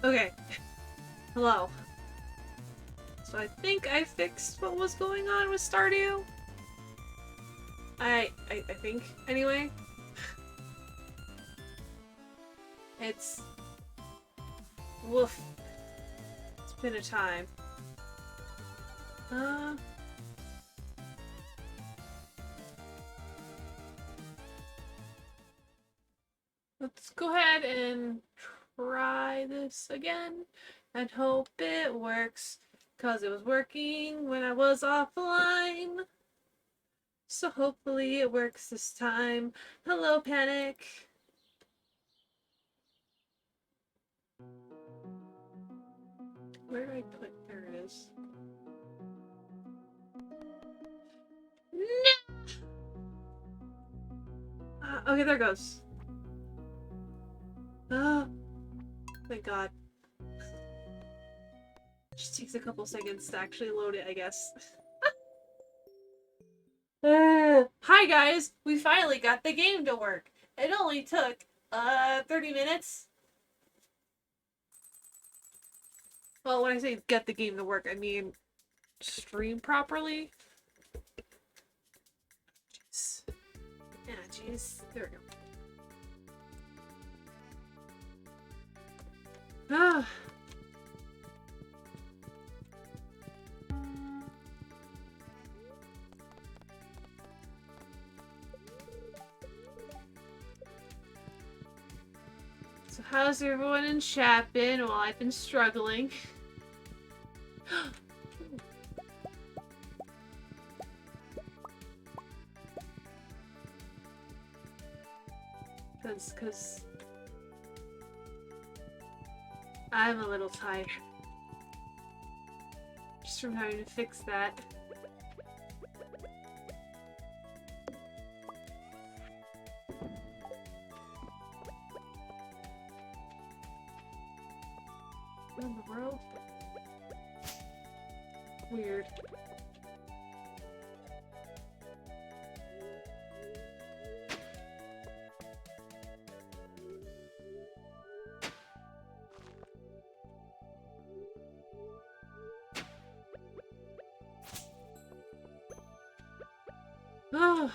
Okay. Hello. So I think I fixed what was going on with Stardew. I think anyway. It's woof. It's been a time. Uh let's go ahead and try this again and hope it works. Cause it was working when I was offline. So hopefully it works this time. Hello, Panic. Where do I put? There it is. No! Okay, there it goes. Oh, thank God. Just takes a couple seconds to actually load it, I guess. Hi guys! We finally got the game to work. It only took 30 minutes. Well, when I say get the game to work, I mean stream properly. Jeez. Yeah, jeez. There we go. Ah. So how's everyone in chat been while I've been struggling? Cause I'm a little tired. Just from having to fix that. What in the world? Weird. Oh.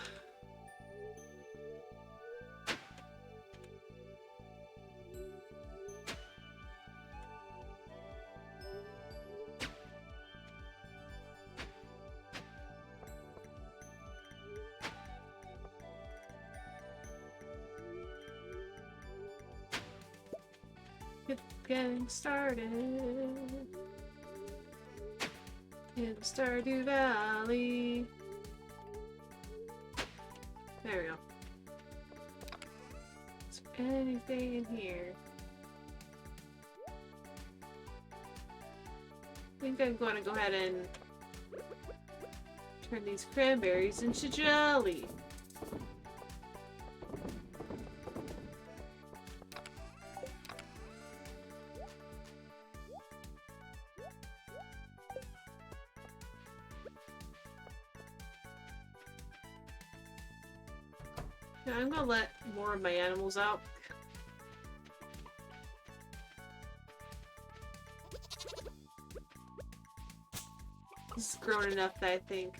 Getting started in Stardew Valley. There we go. Is there anything in here? I think I'm going to go ahead and turn these cranberries into jelly. Yeah, I'm gonna let more of my animals out. He's grown enough that I think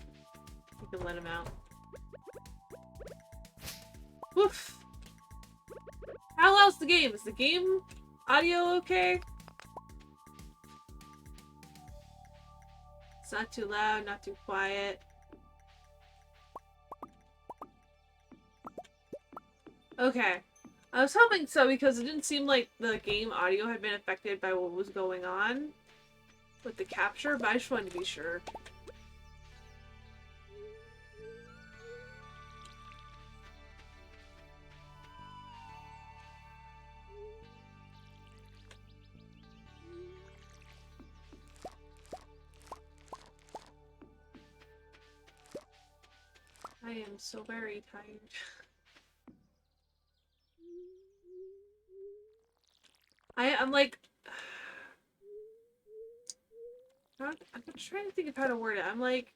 we can let him out. Woof! How loud's the game? Is the game audio okay? It's not too loud, not too quiet. Okay. I was hoping so because it didn't seem like the game audio had been affected by what was going on with the capture, but I just wanted to be sure. I am so very tired. I'm like... I'm trying to think of how to word it. I'm like,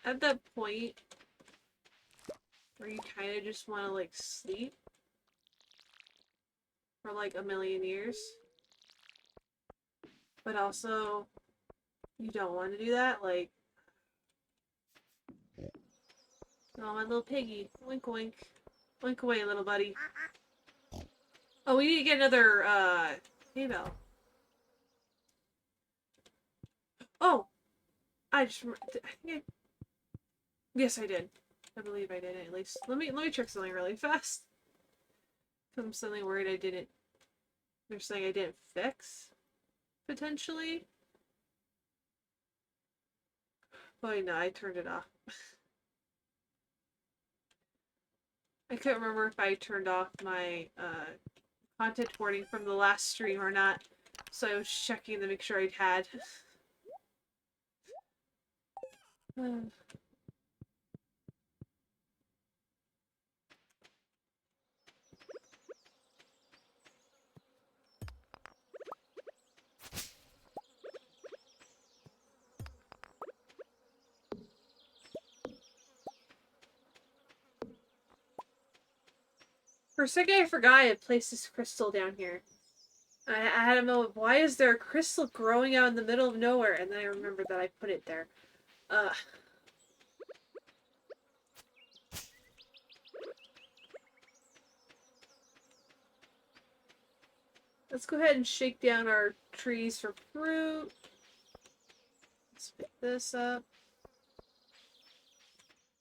at that point where you kind of just want to like sleep for like a million years. But also, you don't want to do that. Like, oh, my little piggy. Wink, wink. Wink away, little buddy. Oh, we need to get another, hay bale. Oh! I just... I think yes, I did. I believe I did, at least. Let me check something really fast. I'm suddenly worried I didn't... They're saying I didn't fix? Potentially? Oh, wait, no, I turned it off. I couldn't remember if I turned off my, content warning from the last stream or not. So I was checking to make sure I'd had. For a second, I forgot I had placed this crystal down here. I had a moment, why is there a crystal growing out in the middle of nowhere? And then I remembered that I put it there. Let's go ahead and shake down our trees for fruit. Let's pick this up.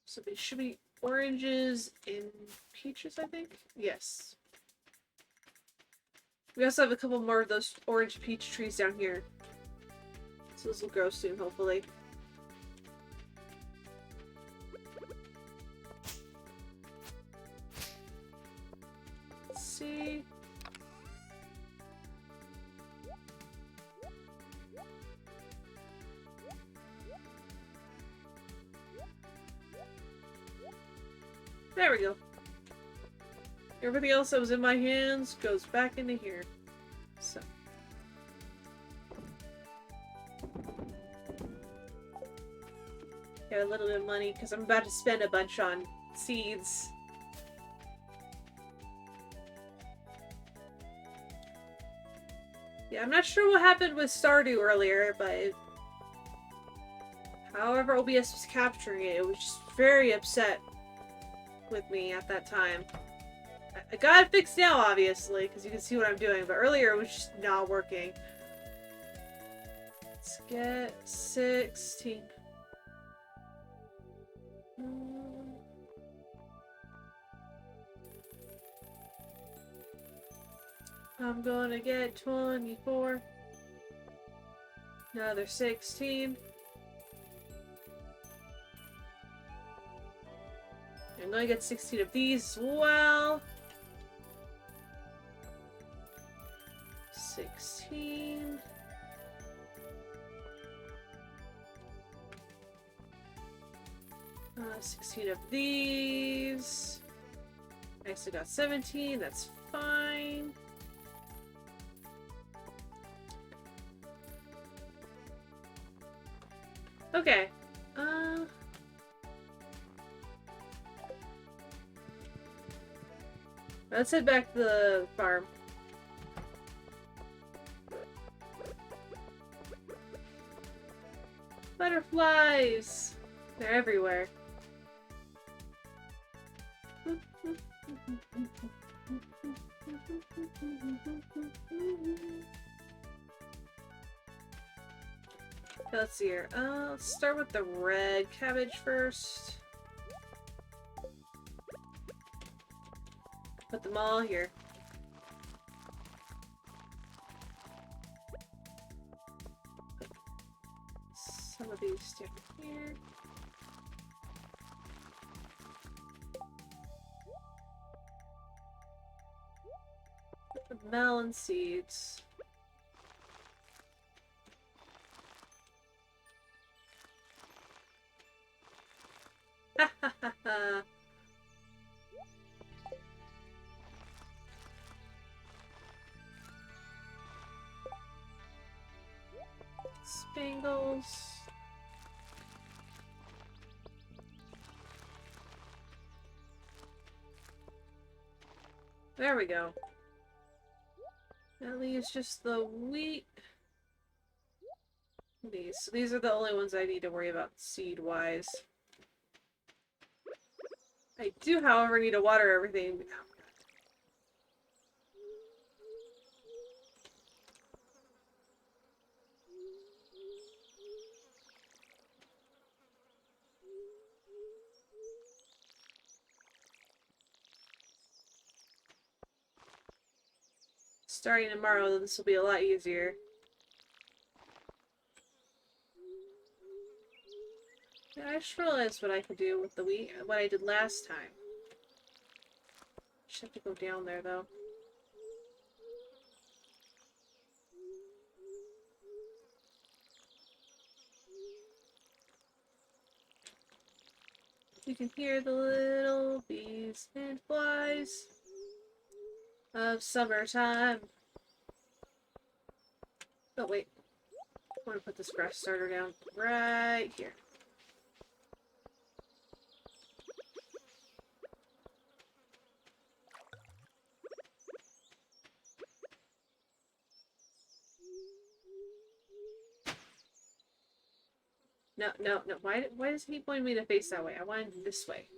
So they should be oranges and peaches, I think? Yes. We also have a couple more of those orange peach trees down here. So this will grow soon, hopefully. Let's see. There we go. Everything else that was in my hands goes back into here. So. Got a little bit of money because I'm about to spend a bunch on seeds. Yeah, I'm not sure what happened with Stardew earlier, but however OBS was capturing it, it was just very upset with me at that time. I got it fixed now, obviously, because you can see what I'm doing, but earlier it was just not working. Let's get 16. I'm gonna get 24. Another 16. I'm gonna get 16 of these as well. 16. Uh, 16 of these. I still got 17, that's fine. Okay. Let's head back to the farm. Butterflies! They're everywhere. Let's see here. Let's start with the red cabbage first. Put them all here. Some of these down here. Put the melon seeds. Ha ha ha ha. Spangles. There we go. That leaves just the wheat. these. So these are the only ones I need to worry about seed-wise. I do, however, need to water everything. Starting tomorrow, this will be a lot easier. Yeah, I just realized what I could do with the wheat, what I did last time. Just have to go down there, though. You can hear the little bees and flies of summertime. Oh, wait. I want to put this grass starter down right here. No, no, no. Why does he point me to face that way? I want it this way.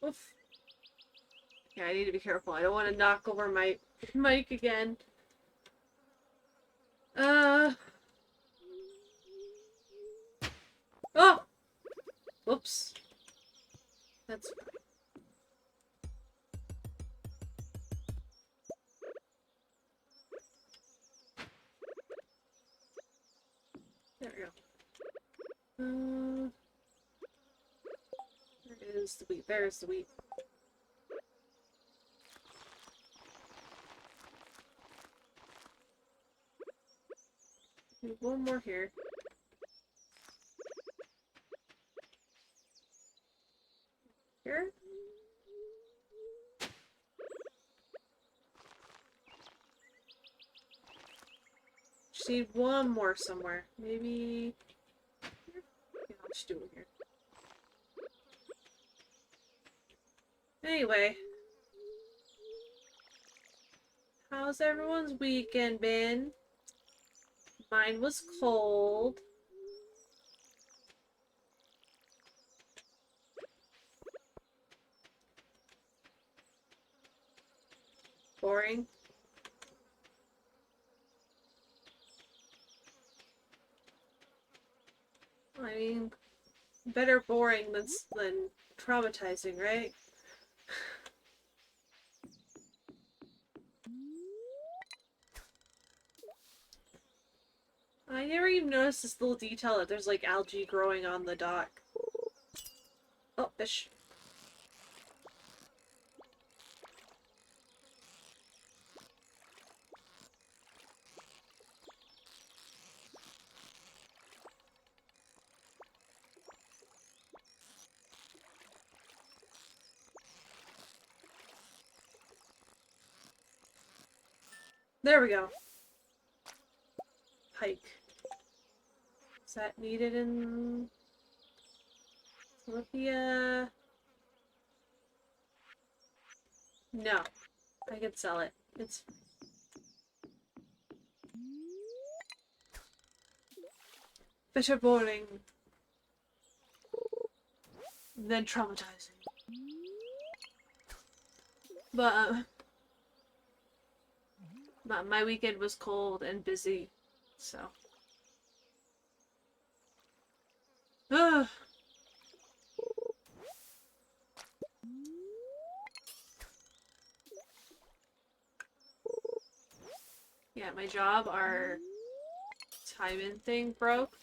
Oof. Yeah, I need to be careful. I don't want to knock over my mic again. Oh! Whoops. That's fine. There we go. There is the wheat. There's the wheat. One more here. Here? Just need one more somewhere. Maybe here? Yeah, I'll just do it here. Anyway. How's everyone's weekend been? Mine was cold. Boring. I mean, better boring than traumatizing, right? I never even noticed this little detail that there's like algae growing on the dock. Oh, fish. There we go. Pike. Is that needed in Philippia? No. I could sell it. It's fish are boring. Then traumatizing. But my weekend was cold and busy, so. Ugh. Yeah, my job, our time-in thing broke.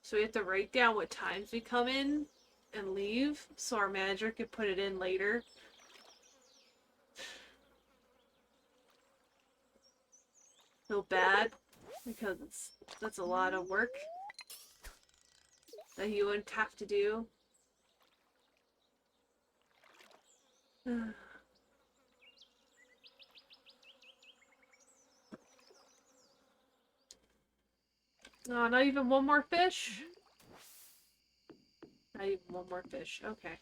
So we have to write down what times we come in and leave so our manager can put it in later. Feel bad because that's a lot of work that he wouldn't have to do. Oh, not even one more fish? Not even one more fish. Okay.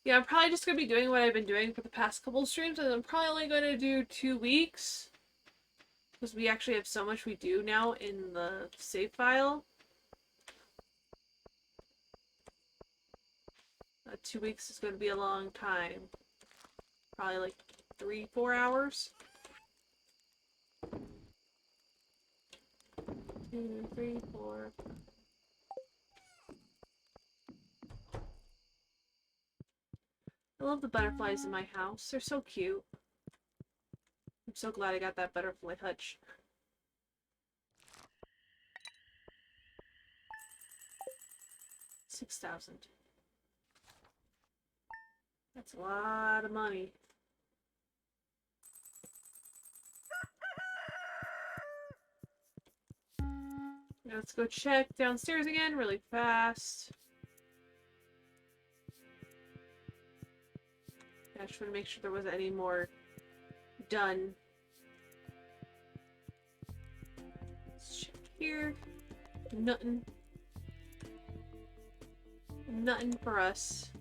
Yeah, I'm probably just gonna be doing what I've been doing for the past couple streams, and I'm probably only gonna do 2 weeks. Because we actually have so much we do now in the save file. 2 weeks is gonna be a long time. Probably like 3-4 hours. 2, 3, 4. I love the butterflies in my house. They're so cute. I'm so glad I got that butterfly hutch. 6,000. That's a lot of money. Now let's go check downstairs again really fast. I just want to make sure there wasn't any more done. Let's check here. Nothing. Nothing for us.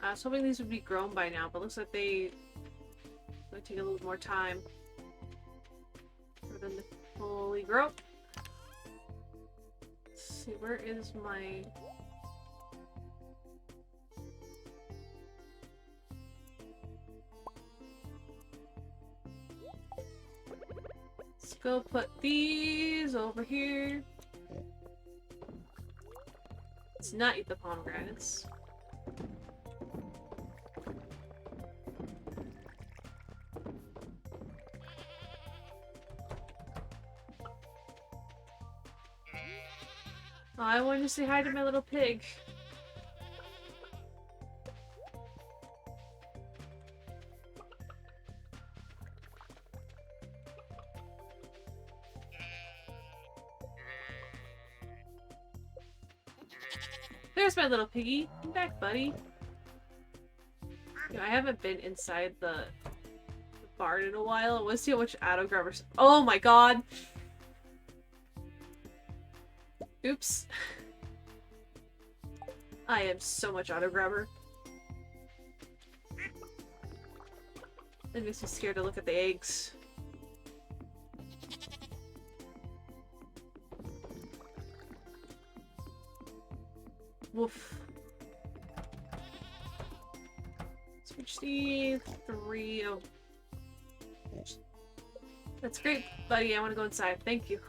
I was hoping these would be grown by now, but looks like they might take a little more time for them to fully grow. Let's see, where is my... Let's go put these over here. Let's not eat the pomegranates. Oh, I wanted to say hi to my little pig. There's my little piggy. Come back, buddy. You know, I haven't been inside the barn in a while. Let's see how much auto grabbers. Oh my god! Oops. I am so much auto grabber. It makes me scared to look at the eggs. Woof. Switch the 3. Oh. That's great, buddy. I want to go inside. Thank you.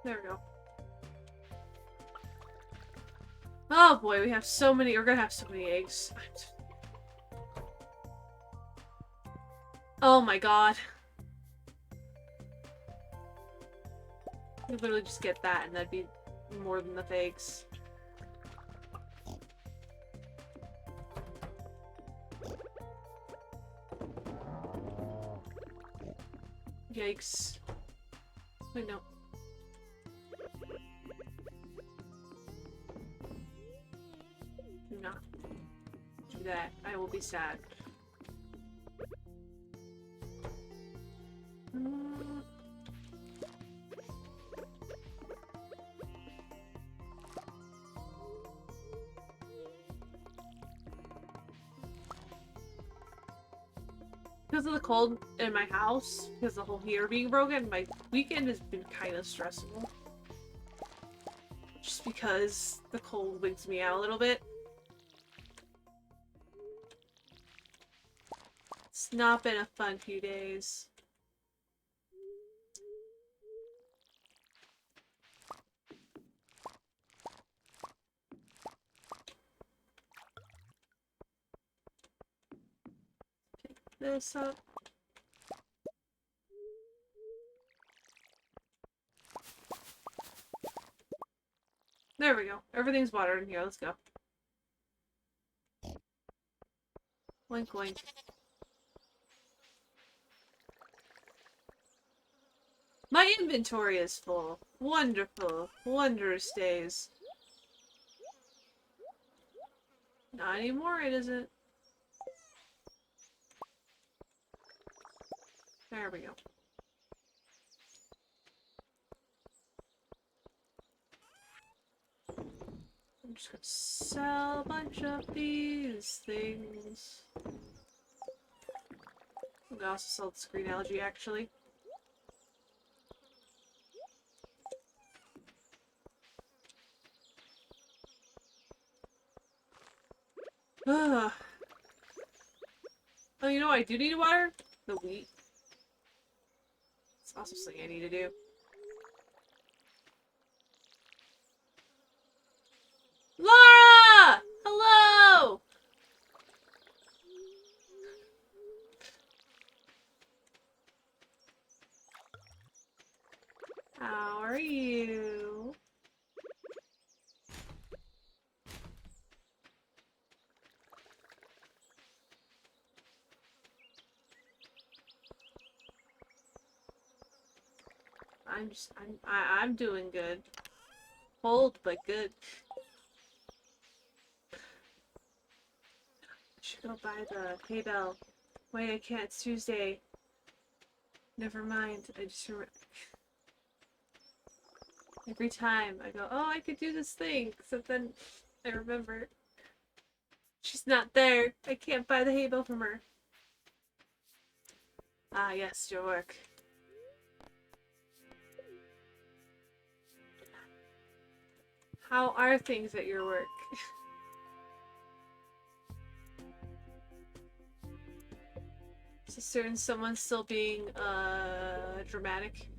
There we go. Oh boy, we have so many. We're gonna have so many eggs. Oh my god. You literally just get that and that'd be more than enough eggs. Yikes. Wait, no. Do not do that. I will be sad. Because of the cold in my house, because the whole heater being broken, my weekend has been kind of stressful. Just because the cold wigs me out a little bit. It's not been a fun few days. Pick this up. There we go. Everything's watered in here. Let's go. Oink oink. My inventory is full. Wonderful. Wondrous days. Not anymore, it isn't. There we go. I'm just gonna sell a bunch of these things. I'm gonna also sell the screen algae, actually. Ugh. Oh, you know what I do need to water? The wheat. It's also something I need to do. Laura! Hello! How are you? I'm doing good. Cold, but good. I should go buy the hay bale. Wait, I can't. It's Tuesday. Never mind. I just remember. Every time I go, oh, I could do this thing. Except then I remember. She's not there. I can't buy the hay bale from her. Ah, yes, your work. How are things at your work? Is a certain someone still being, dramatic?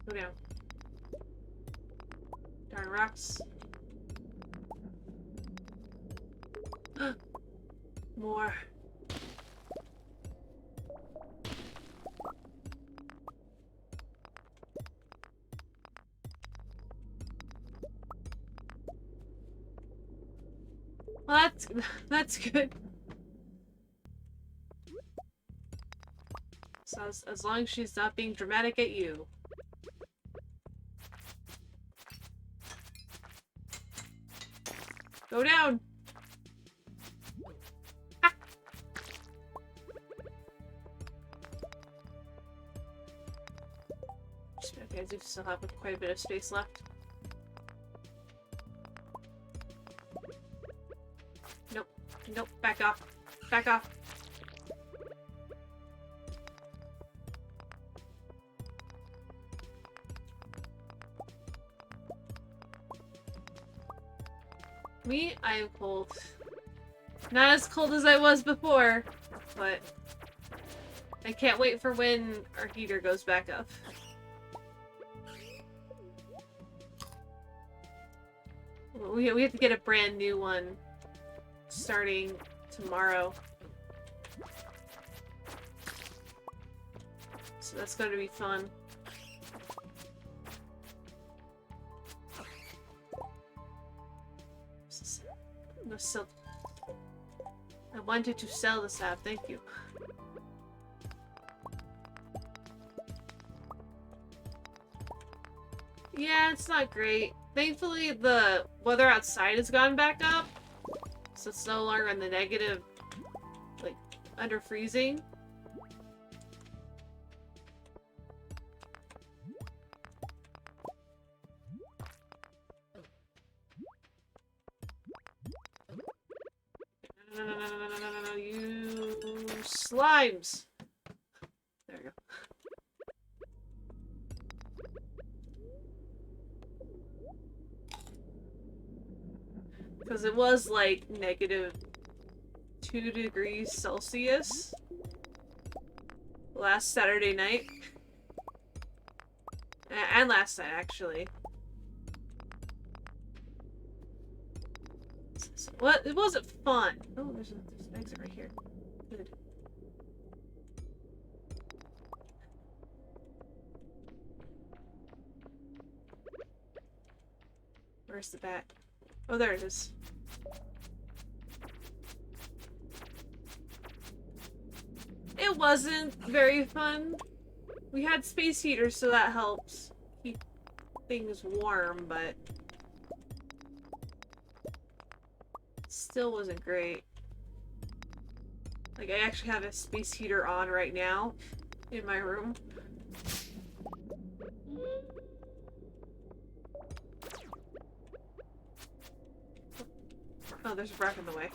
Go down. Darn rocks. More. Well, that's good. So as long as she's not being dramatic at you. Go down! Ah. Okay, I do still have quite a bit of space left. Nope. Nope. Back off. Back off. Me? I am cold. Not as cold as I was before, but I can't wait for when our heater goes back up. We have to get a brand new one starting tomorrow. So that's going to be fun. No, sell. I wanted to sell this app, thank you. Yeah, it's not great. Thankfully, the weather outside has gone back up. So it's no longer in the negative, like, under freezing. No, you slimes! There we go. Because it was like negative 2 degrees Celsius last Saturday night. And last night, actually. Well, it wasn't fun. Oh, there's an exit right here. Good. Where's the bat? Oh, there it is. It wasn't very fun. We had space heaters, so that helps keep things warm, but still wasn't great. Like, I actually have a space heater on right now in my room. Oh, there's a wreck in the way.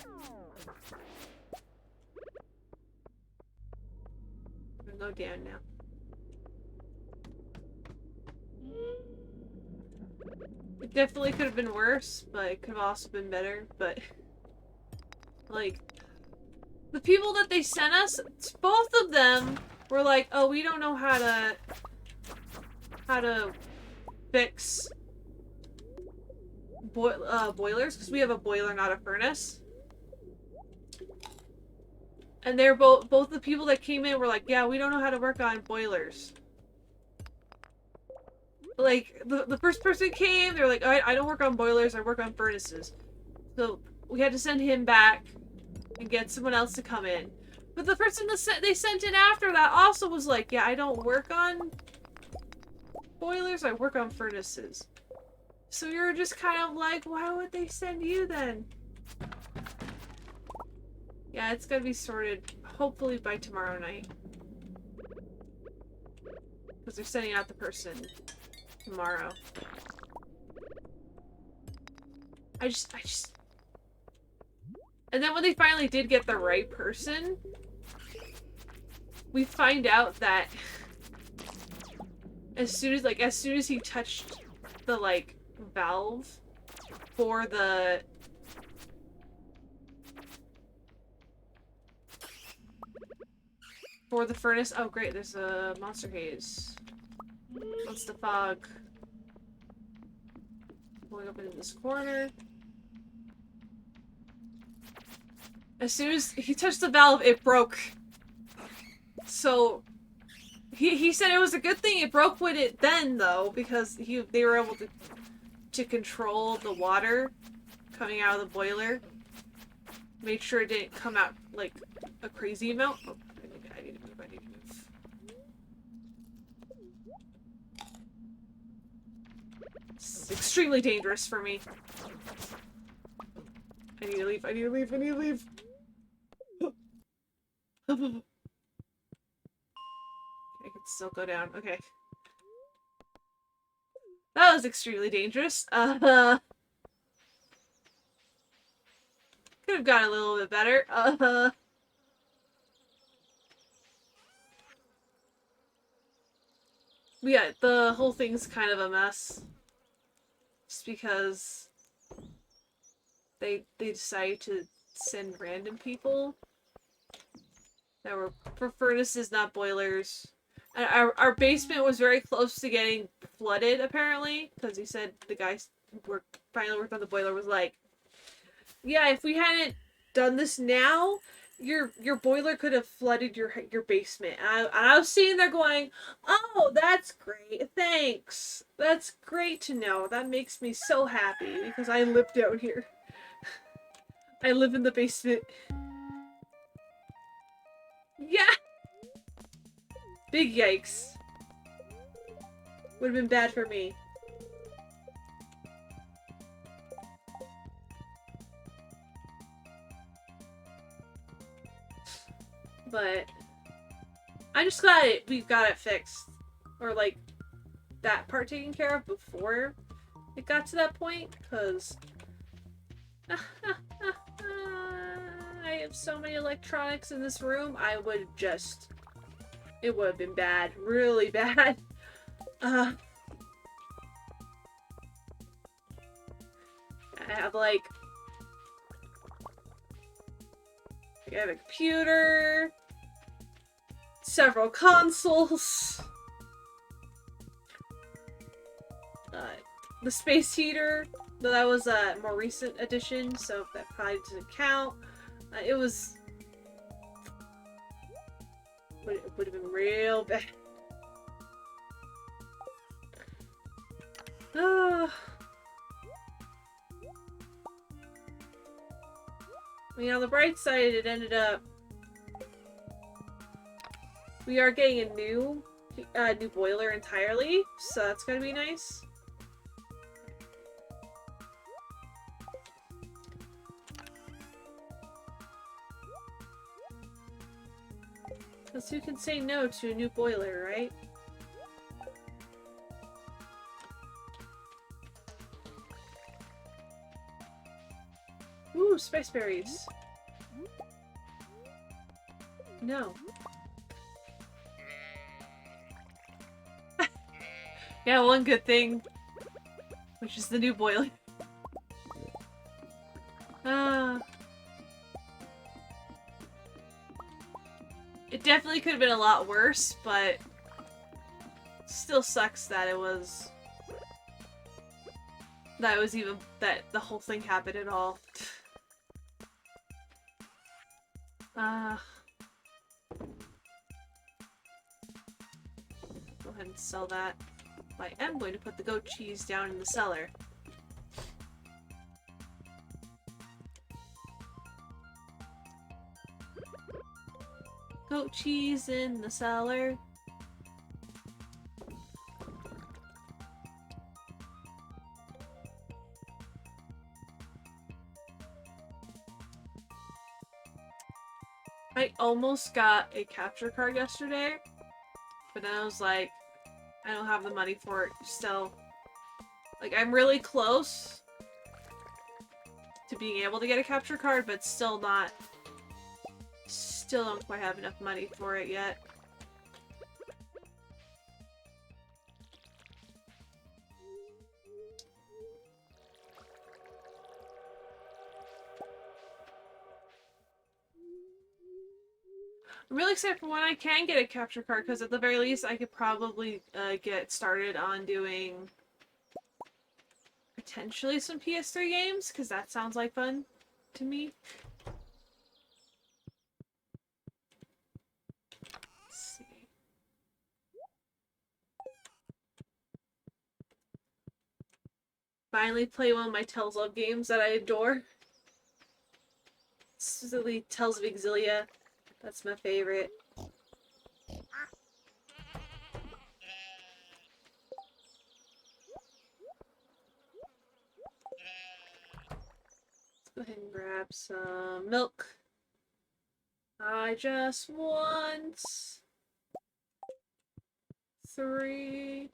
I'm gonna go down now. It definitely could have been worse, but it could have also been better, but like the people that they sent us, both of them were like, oh, we don't know how to fix boilers, because we have a boiler, not a furnace. And they're both the people that came in were like, yeah, we don't know how to work on boilers. Like, the first person came, they were like, I don't work on boilers, I work on furnaces. So we had to send him back and get someone else to come in. But the person that they sent in after that also was like, yeah, I don't work on boilers, I work on furnaces. So you're just kind of like, why would they send you then? Yeah, it's gonna be sorted hopefully by tomorrow night. Because they're sending out the person tomorrow. I just... And then when they finally did get the right person, we find out that as soon as he touched the, like, valve for the furnace. Oh great, there's a monster haze. What's the fog? Going up into this corner. As soon as he touched the valve, it broke. So he said it was a good thing it broke with it then, though, because they were able to control the water coming out of the boiler. Made sure it didn't come out like a crazy amount. Oh, I need to move. It's extremely dangerous for me. I need to leave. I can still go down. Okay. That was extremely dangerous. Could have gotten a little bit better. Yeah, the whole thing's kind of a mess. Just because they decided to send random people that were for furnaces, not boilers. And our basement was very close to getting flooded, apparently, because he said the guy who finally worked on the boiler was like, yeah, if we hadn't done this now, your boiler could have flooded your basement. And I was sitting there going, oh, that's great, thanks. That's great to know. That makes me so happy, because I live down here. I live in the basement. Yeah! Big yikes. Would have been bad for me. But I'm just glad we've got it fixed. Or, like, that part taken care of before it got to that point, because I have so many electronics in this room, it would have been bad. Really bad. I have, like, I have a computer, several consoles, the space heater, though that was a more recent addition, so that probably doesn't count. It would have been real bad. I mean, on the bright side, it ended up... We are getting a new boiler entirely, so that's gonna be nice. Because who can say no to a new boiler, right? Ooh, spice berries. No. Yeah, one good thing. Which is the new boiler. It definitely could have been a lot worse, but still sucks that it was... That the whole thing happened at all. Go ahead and sell that. I am going to put the goat cheese down in the cellar. Goat cheese in the cellar. I almost got a capture card yesterday, but then I was like, I don't have the money for it still. Like, I'm really close to being able to get a capture card, but still not... Still don't quite have enough money for it yet. I'm really excited for when I can get a capture card, because at the very least I could probably get started on doing potentially some PS3 games, because that sounds like fun to me. Let's see. Finally play one of my Tales of games that I adore. Specifically Tales of Exilia. That's my favorite. Let's go ahead and grab some milk. I just want 3.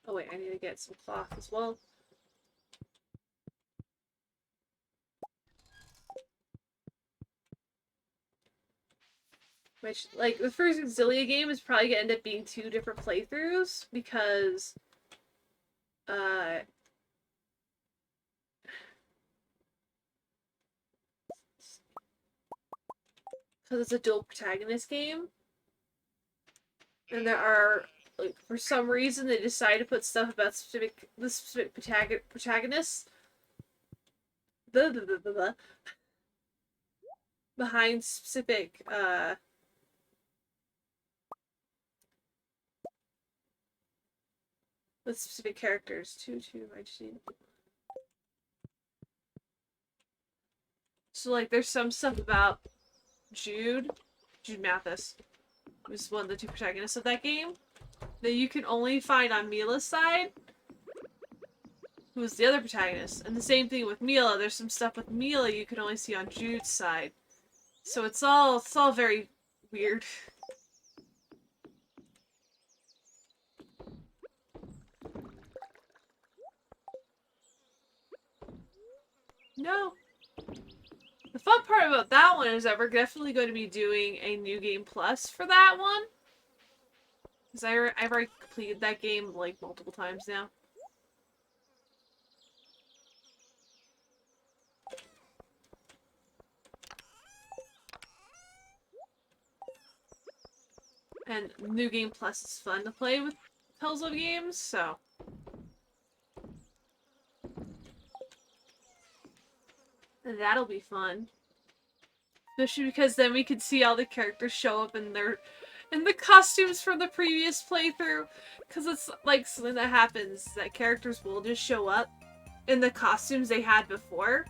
Oh wait, I need to get some cloth as well. Which, like, the first Exilia game is probably gonna end up being 2 different playthroughs, because, it's a dual protagonist game. And there are, like, for some reason they decide to put stuff about the specific protagonists behind specific, with specific characters too. I just need to... So, like, there's some stuff about Jude Mathis, who's one of the 2 protagonists of that game, that you can only find on Mila's side, who was the other protagonist. And the same thing with Mila. There's some stuff with Mila you can only see on Jude's side. So it's all very weird. No. The fun part about that one is that we're definitely going to be doing a New Game Plus for that one. Because I've already completed that game, like, multiple times now. And New Game Plus is fun to play with Tales of games, so... And that'll be fun. Especially because then we could see all the characters show up in the costumes from the previous playthrough. Because it's like something that happens, that characters will just show up in the costumes they had before.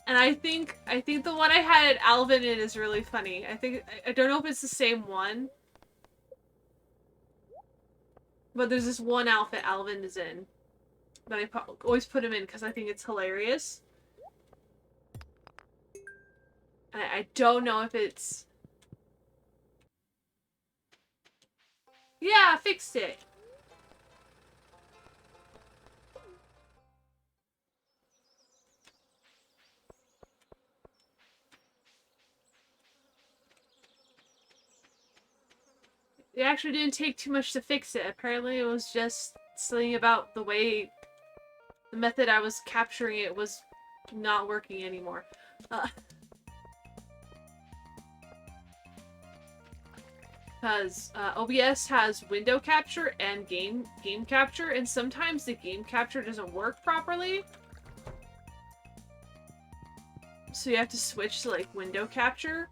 And I think the one I had Alvin in is really funny. I don't know if it's the same one. But there's this one outfit Alvin is in that I always put him in because I think it's hilarious. And I don't know if it's... Yeah, I fixed it. It actually didn't take too much to fix it. Apparently it was just something about the way the method I was capturing it was not working anymore. Because OBS has window capture and game capture, and sometimes the game capture doesn't work properly. So you have to switch to like window capture.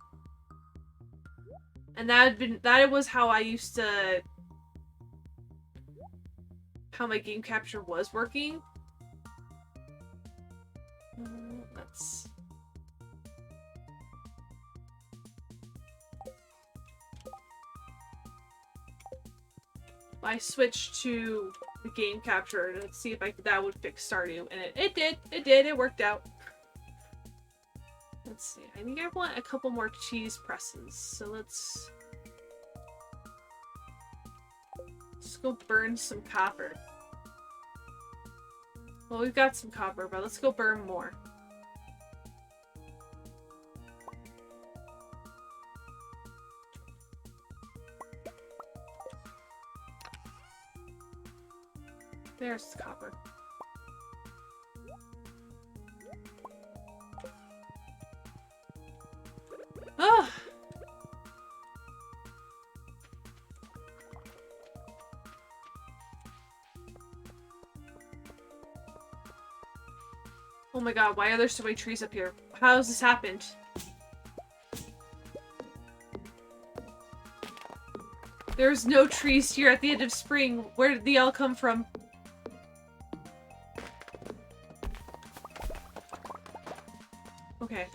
And that was how I used to... how my game capture was working. Let's... I switched to the game capture to see if that would fix Stardew, and it did. It worked out. Let's see. I think I want a couple more cheese presses, so let's go burn some copper. Well, we've got some copper, but let's go burn more. There's the copper. Ah! Oh my god, why are there so many trees up here? How has this happened? There's no trees here at the end of spring. Where did they all come from? Okay.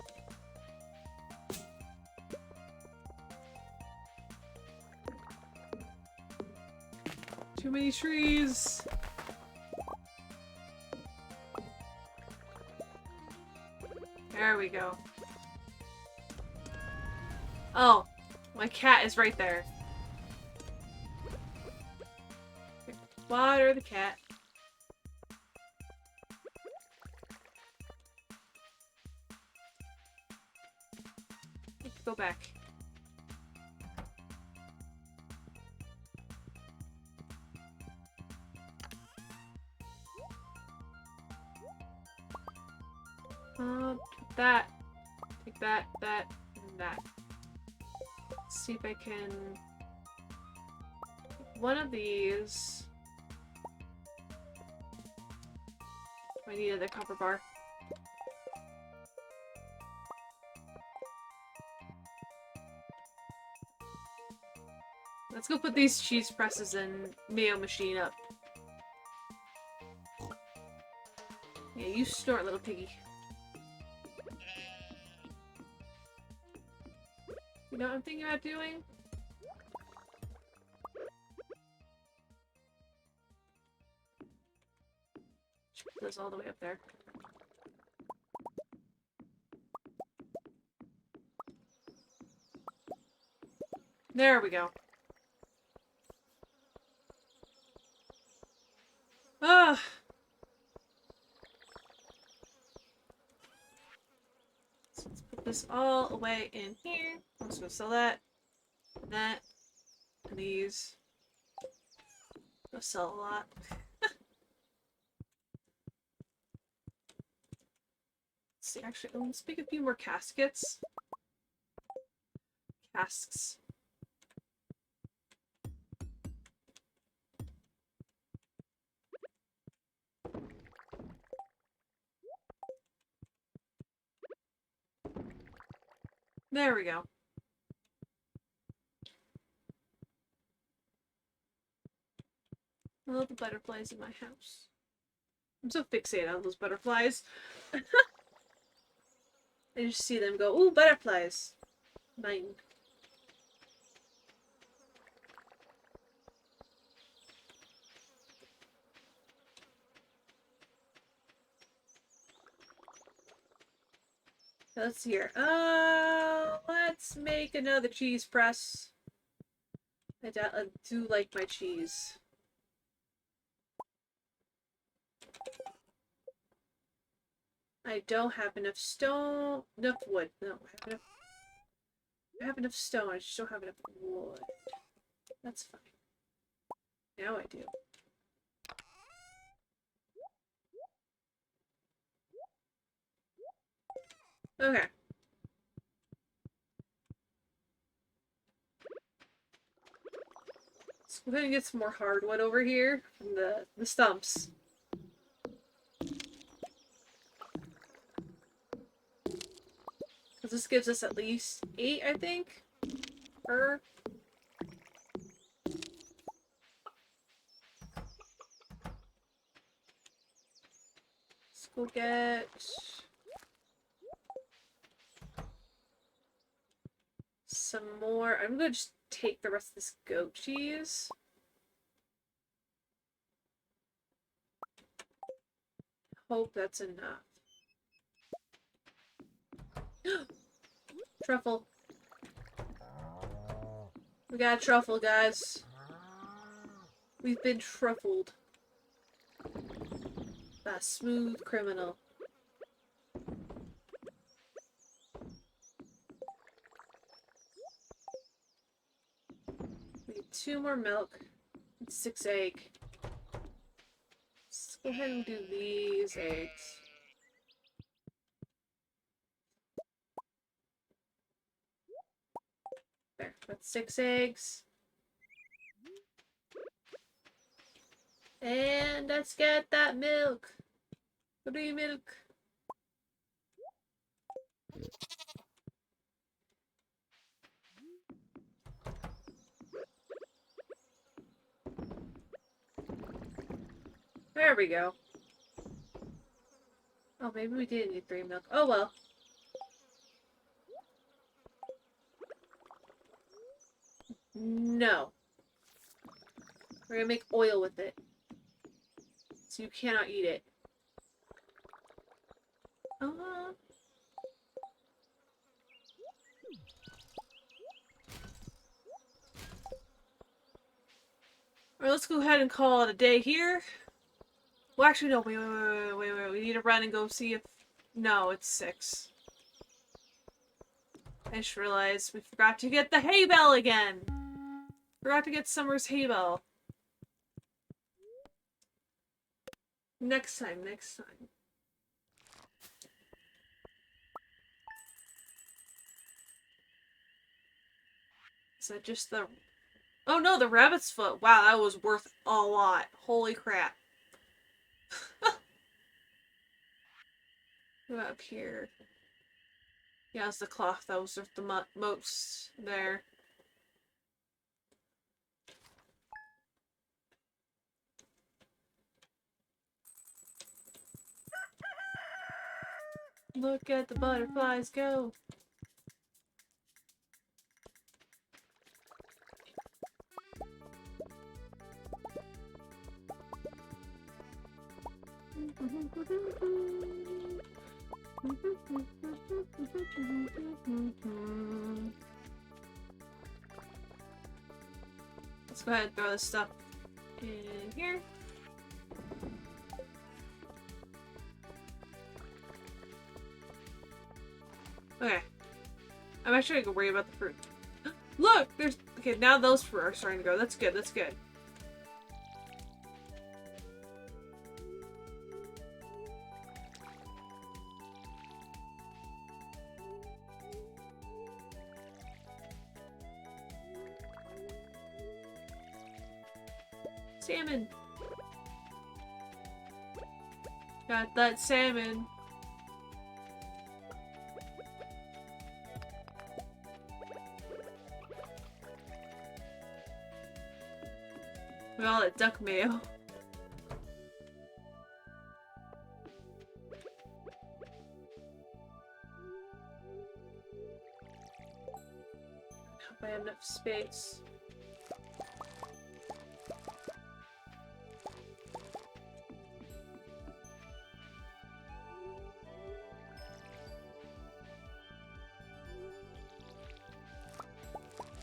Too many trees. There we go. Oh, my cat is right there. Water the cat. Let's go back. That. Take that, that, and that. Let's see if I can... one of these... I needed the copper bar. Let's go put these cheese presses and mayo machine up. Yeah, you snort, little piggy. You know what I'm thinking about doing? Put those all the way up there. There we go. Ah! So let's put this all away in here. I'm just gonna sell that, and these. I'll sell a lot. Let's see, actually, let's make a few more caskets. Casks. There we go. I love the butterflies in my house. I'm so fixated on those butterflies. I just see them go, ooh, butterflies. Mine. Let's see here. Let's make another cheese press. I do like my cheese. I don't have enough stone, enough wood. No, I have enough stone. I just don't have enough wood. That's fine. Now I do. Okay. So we're gonna get some more hardwood over here from the stumps. Because this gives us at least 8, I think. Per. Let's go get some more. I'm gonna just take the rest of this goat cheese. Hope that's enough. Truffle. We got a truffle, guys. We've been truffled. A smooth criminal. We need 2 more milk. 6 egg. Let's go ahead and do these eggs. There, that's 6 eggs. And let's get that milk. 3 milk. There we go. Oh, maybe we didn't need 3 milk. Oh well. No. We're gonna make oil with it. So you cannot eat it. Alright, let's go ahead and call it a day here. Well, actually, no. Wait. We need to run and go see if... No, it's 6. I just realized we forgot to get the hay bell again. Forgot to get Summer's hay bell. Next time. Is that just the... Oh no, the rabbit's foot. Wow, that was worth a lot. Holy crap. Go up here. Yeah, it's the cloth that was worth the most there. Look at the butterflies go. Let's go ahead and throw this stuff in here. Okay. I'm actually gonna worry about the fruit. Look! There's... Okay, now those fruit are starting to grow. That's good, that's good. Salmon! Got that salmon. We all at duck mayo. If I have enough space.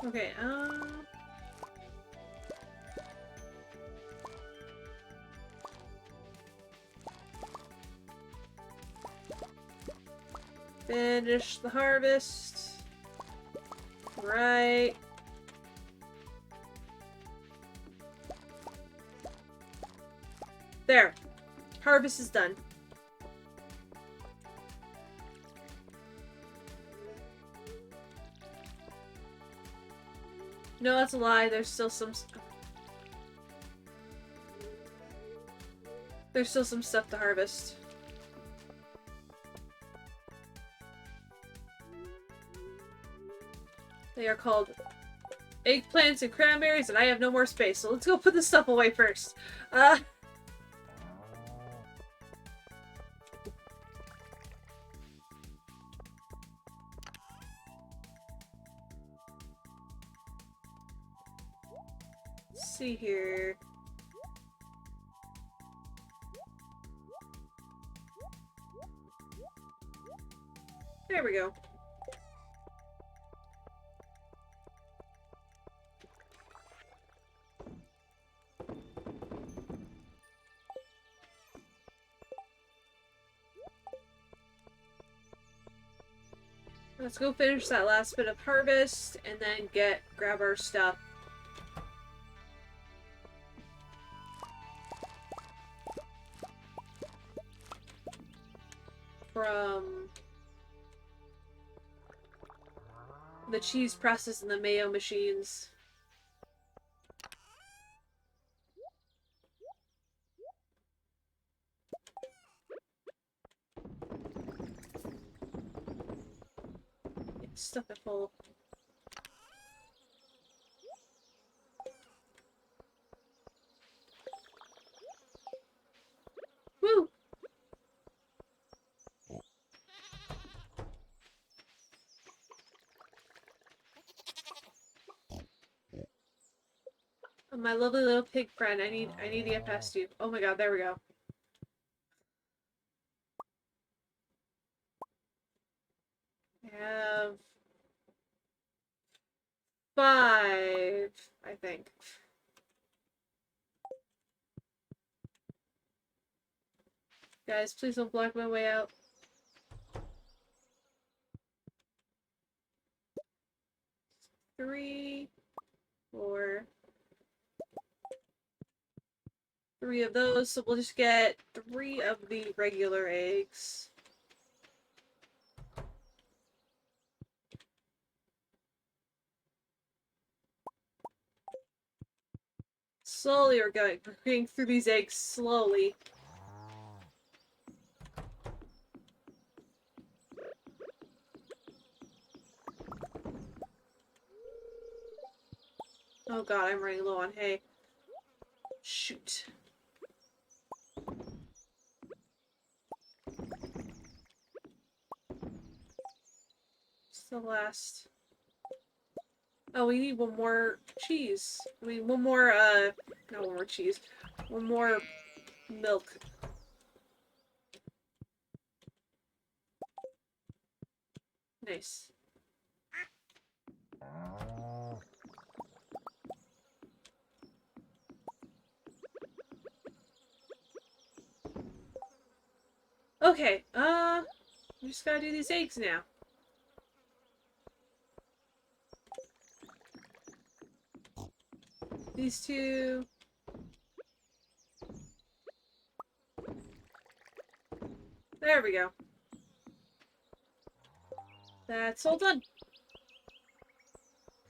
Okay, finish the harvest. Right. There. Harvest is done. No, that's a lie. There's still some stuff to harvest. They are called eggplants and cranberries, and I have no more space, so let's go put this stuff away first. Let's see here. There we go. Let's go finish that last bit of harvest and then grab our stuff. From the cheese presses and the mayo machines. Stuff it full. Woo! Oh, my lovely little pig friend, I need to get past you. Oh my god, there we go. I have 5, I think. Guys, please don't block my way out. Three, 4, 3 of those, so we'll just get 3 of the regular eggs. Slowly we're getting through these eggs slowly. Oh god, I'm running low on hay. Shoot. It's the last. Oh, we need one more cheese. I mean, one more, not one more cheese. One more milk. Nice. Okay, we just gotta do these eggs now. These 2. There we go. That's all done.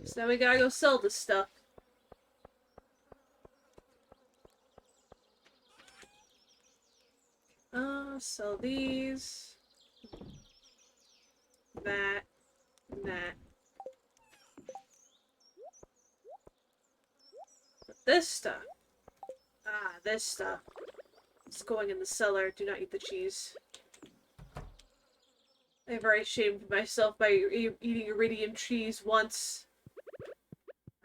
So now we gotta go sell this stuff. Sell these. That. And that. But this stuff. This stuff. It's going in the cellar. Do not eat the cheese. I've already shamed myself by eating iridium cheese once.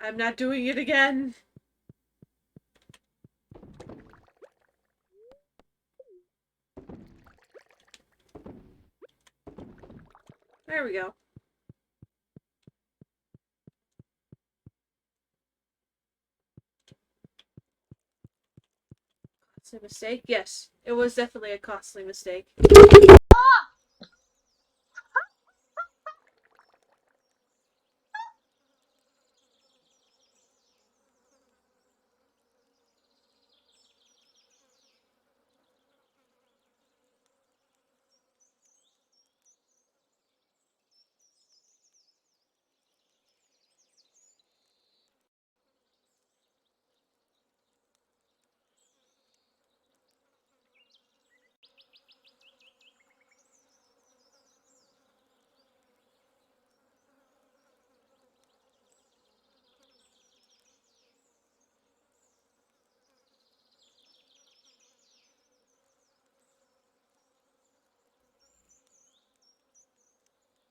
I'm not doing it again. There we go. It's a mistake? Yes. It was definitely a costly mistake.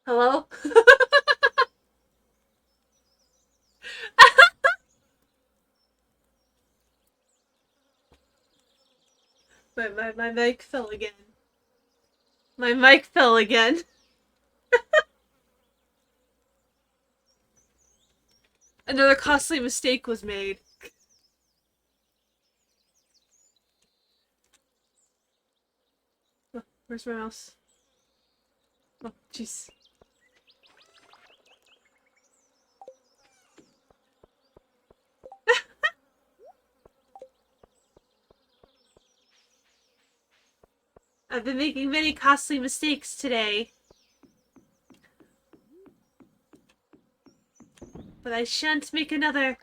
Hello? My mic fell again. My mic fell again. Another costly mistake was made. Oh, where's my mouse? Oh, jeez. I've been making many costly mistakes today. But I shan't make another.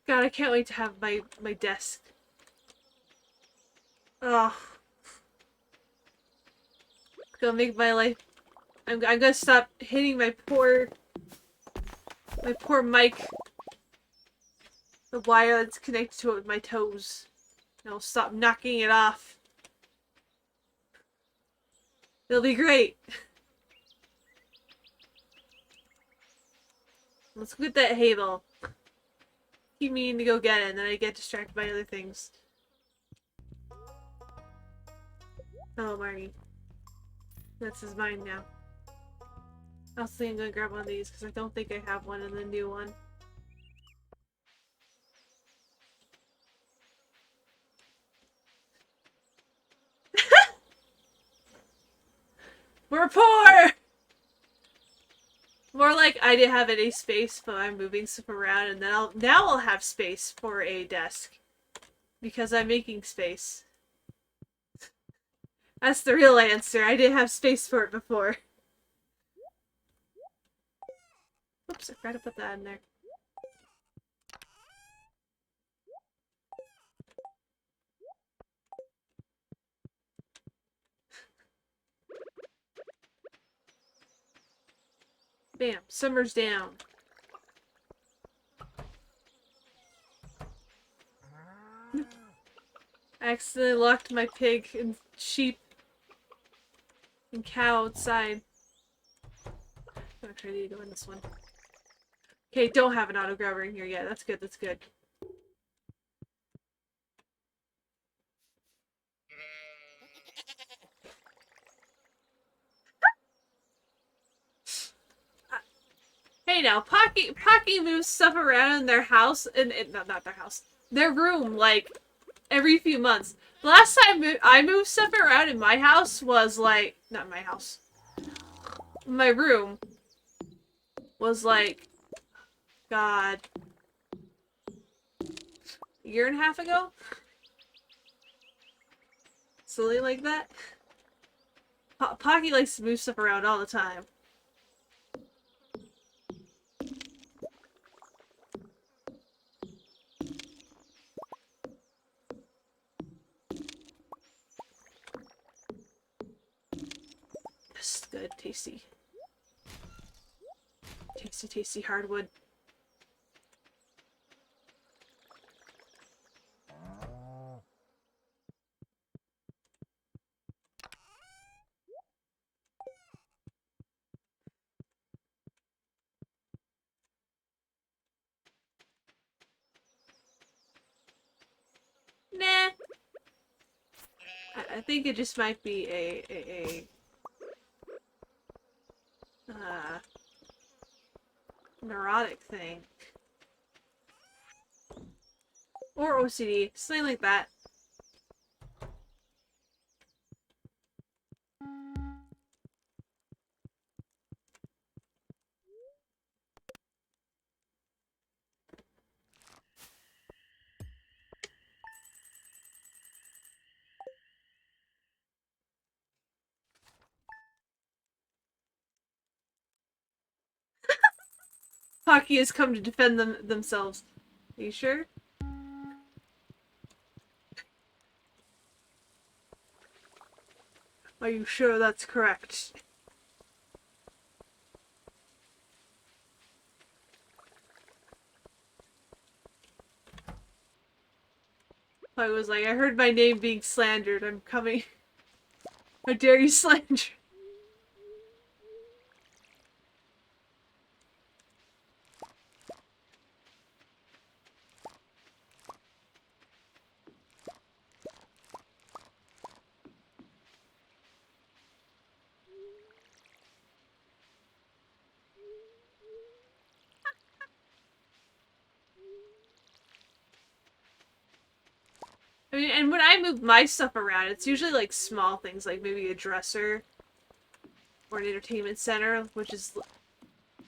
God, I can't wait to have my desk. Oh, it's gonna make my life. I'm gonna stop hitting my poor mic, the wire that's connected to it with my toes. I'll stop knocking it off. It'll be great. Let's go get that hay ball. Keep meaning to go get it, and then I get distracted by other things. Oh, Marty. This is mine now. I'll see. I'm gonna grab one of these because I don't think I have one in the new one. We're poor! More like I didn't have any space, but I'm moving stuff around, and then now I'll have space for a desk. Because I'm making space. That's the real answer. I didn't have space for it before. Oops, I forgot to put that in there. Bam, summer's down. I accidentally locked my pig and sheep and cow outside. Actually, I need to go in this one. Okay, don't have an auto grabber in here yet. That's good, that's good. Hey now, Pocky moves stuff around in their house, not their house, their room, like, every few months. The last time I moved stuff around in my house was like, not my house, my room was like, God, a year and a half ago? Silly like that? Pocky likes to move stuff around all the time. This is good, tasty. Tasty, tasty hardwood. I think it just might be a neurotic thing. Or OCD, something like that. Hockey has come to defend themselves. Are you sure? Are you sure that's correct? I was like, I heard my name being slandered. I'm coming. How dare you slander? I mean, and when I move my stuff around, it's usually like small things, like maybe a dresser or an entertainment center, which is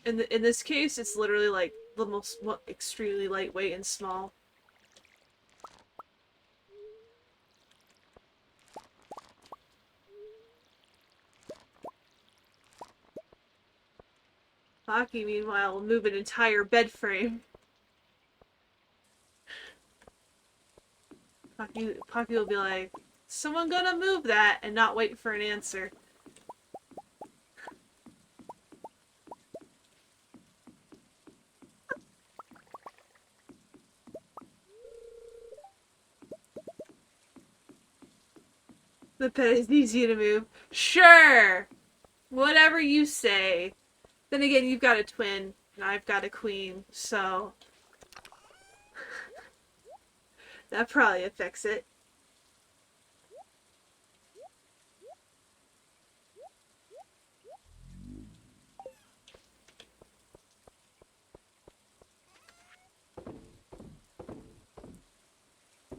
in this case, it's literally like the most extremely lightweight and small. Hockey, meanwhile, will move an entire bed frame. Hockey will be like, someone gonna move that, and not wait for an answer. The pet is easy to move. Sure! Whatever you say. Then again, you've got a twin, and I've got a queen, so... that probably affects it.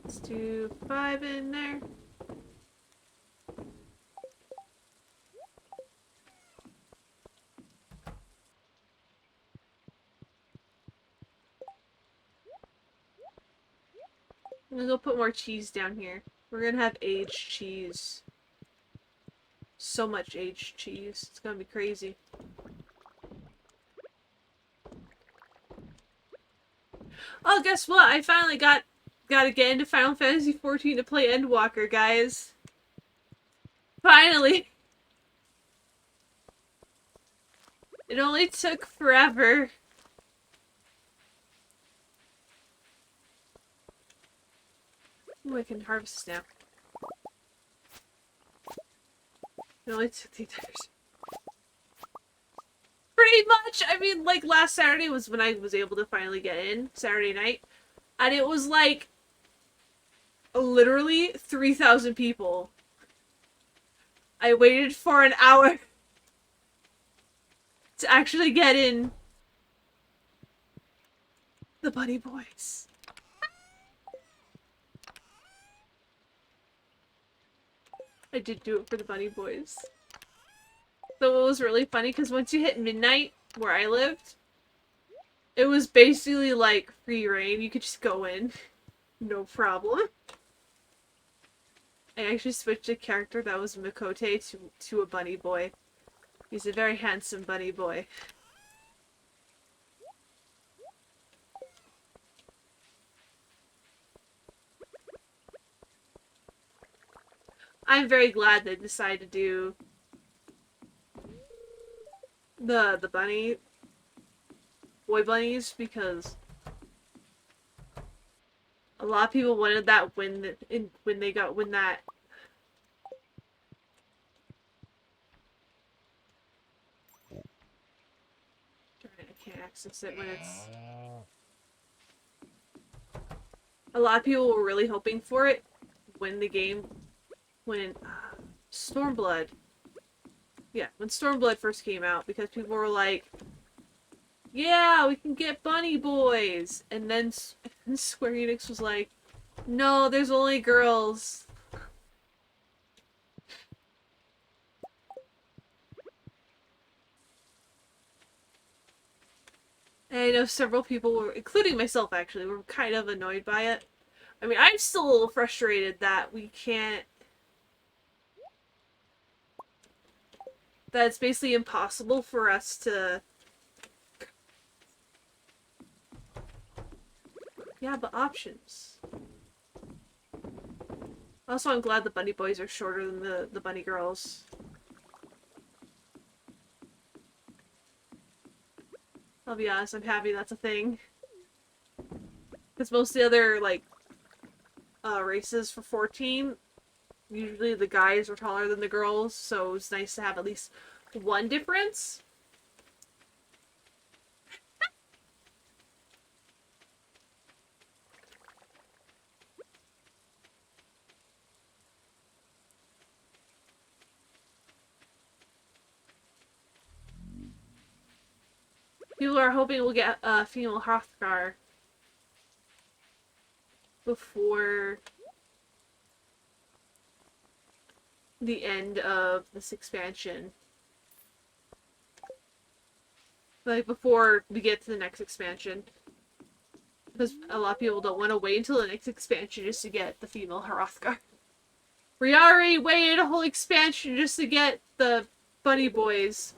Let's do 5 in there. I'm gonna go put more cheese down here. We're gonna have aged cheese. So much aged cheese. It's gonna be crazy. Oh, guess what? I finally gotta get into Final Fantasy XIV to play Endwalker, guys. Finally! It only took forever. Ooh, I can harvest now. It only took 3 times. Pretty much! I mean, like, last Saturday was when I was able to finally get in. Saturday night. And it was like... literally 3,000 people. I waited for an hour to actually get in. The Bunny Boys. I did do it for the Bunny Boys. So it was really funny because once you hit midnight, where I lived, it was basically like free reign. You could just go in. No problem. I actually switched a character that was Mikote to a bunny boy. He's a very handsome bunny boy. I'm very glad they decided to do the bunny boy bunnies because a lot of people wanted that when that. Darn it, I can't access it when it's. A lot of people were really hoping for it when the game when Stormblood, yeah, when Stormblood first came out, because people were like, yeah, we can get bunny boys, and then Square Enix was like, no, there's only girls. And I know several people were, including myself actually, were kind of annoyed by it. I mean, I'm still a little frustrated that we can't. That it's basically impossible for us to. Yeah, but options. Also, I'm glad the bunny boys are shorter than the bunny girls. I'll be honest, I'm happy that's a thing. Because most of the other, like, races for 14, usually the guys are taller than the girls, so it's nice to have at least one difference. People are hoping we'll get a female Hrothgar before the end of this expansion. Like, before we get to the next expansion. Because a lot of people don't want to wait until the next expansion just to get the female Hrothgar. We already waited a whole expansion just to get the bunny boys.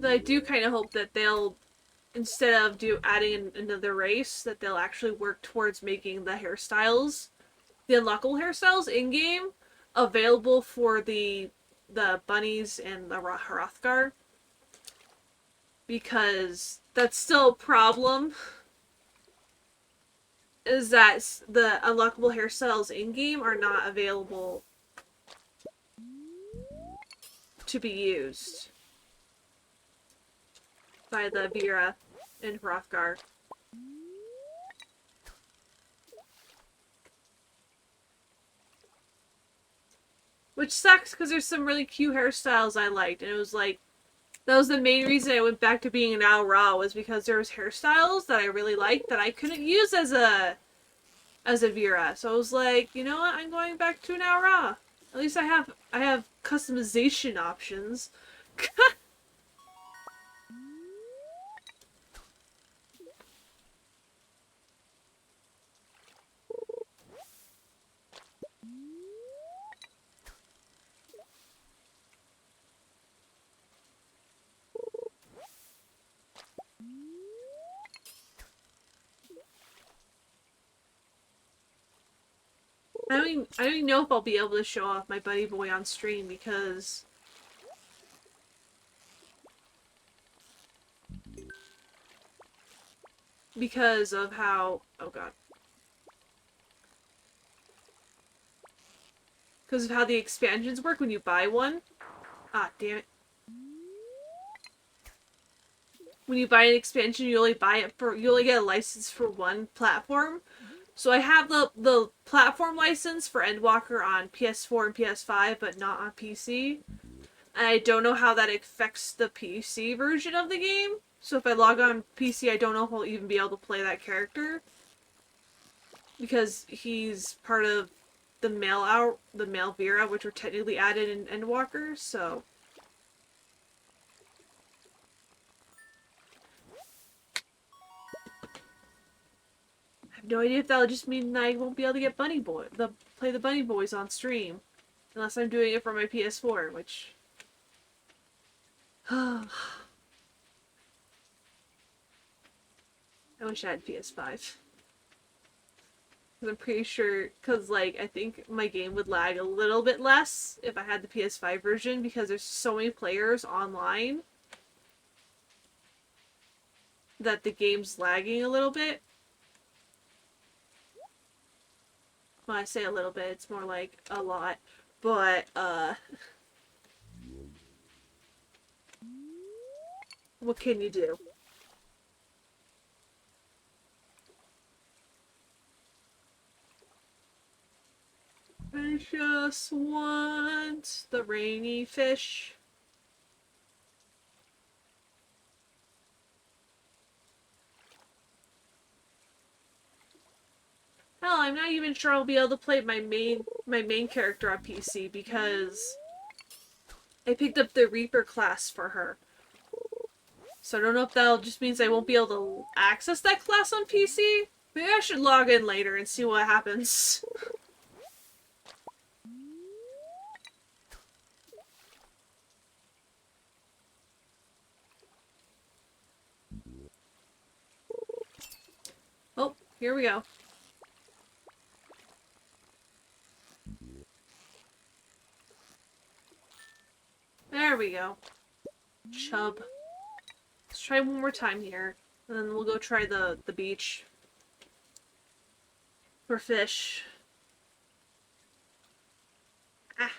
But I do kind of hope that they'll, instead of adding another race, that they'll actually work towards making the hairstyles, the unlockable hairstyles in game, available for the bunnies and the Hrothgar. Because that's still a problem. Is that the unlockable hairstyles in game are not available to be used by the Vera and Hrothgar. Which sucks because there's some really cute hairstyles I liked, and it was like, that was the main reason I went back to being an Ao Ra, was because there was hairstyles that I really liked that I couldn't use as a Vera. So I was like, you know what, I'm going back to an Ao Ra. At least I have customization options. I don't even know if I'll be able to show off my buddy boy on stream because of how, oh god, because of how the expansions work when you buy one. Ah, damn it. When you buy an expansion, you only get a license for one platform. So I have the platform license for Endwalker on PS4 and PS5, but not on PC. And I don't know how that affects the PC version of the game. So if I log on PC, I don't know if I'll even be able to play that character. Because he's part of the male Vera, which were technically added in Endwalker, so I have no idea if that'll just mean that I won't be able to get play the Bunny Boys on stream. Unless I'm doing it for my PS4, which I wish I had PS5. Because I'm pretty sure, like, I think my game would lag a little bit less if I had the PS5 version, because there's so many players online that the game's lagging a little bit. When I say a little bit, it's more like a lot. But, What can you do? I just want the rainy fish. Hell, I'm not even sure I'll be able to play my main character on PC because I picked up the Reaper class for her. So I don't know if that just means I won't be able to access that class on PC. Maybe I should log in later and see what happens. Oh, here we go. There we go. Chub. Let's try one more time here. And then we'll go try the beach. For fish. Ah.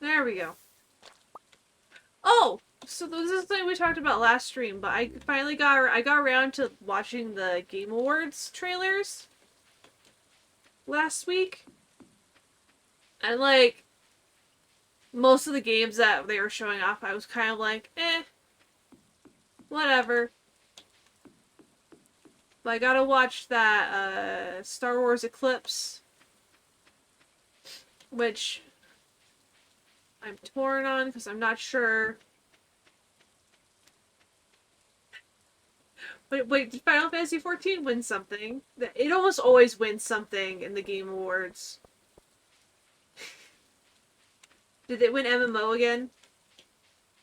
There we go. Oh! So this is something we talked about last stream, but I finally got around to watching the Game Awards trailers last week. And like most of the games that they were showing off, I was kind of like, whatever. But I gotta watch that Star Wars Eclipse, which I'm torn on because I'm not sure. Wait, did Final Fantasy XIV win something? It almost always wins something in the Game Awards. Did it win MMO again?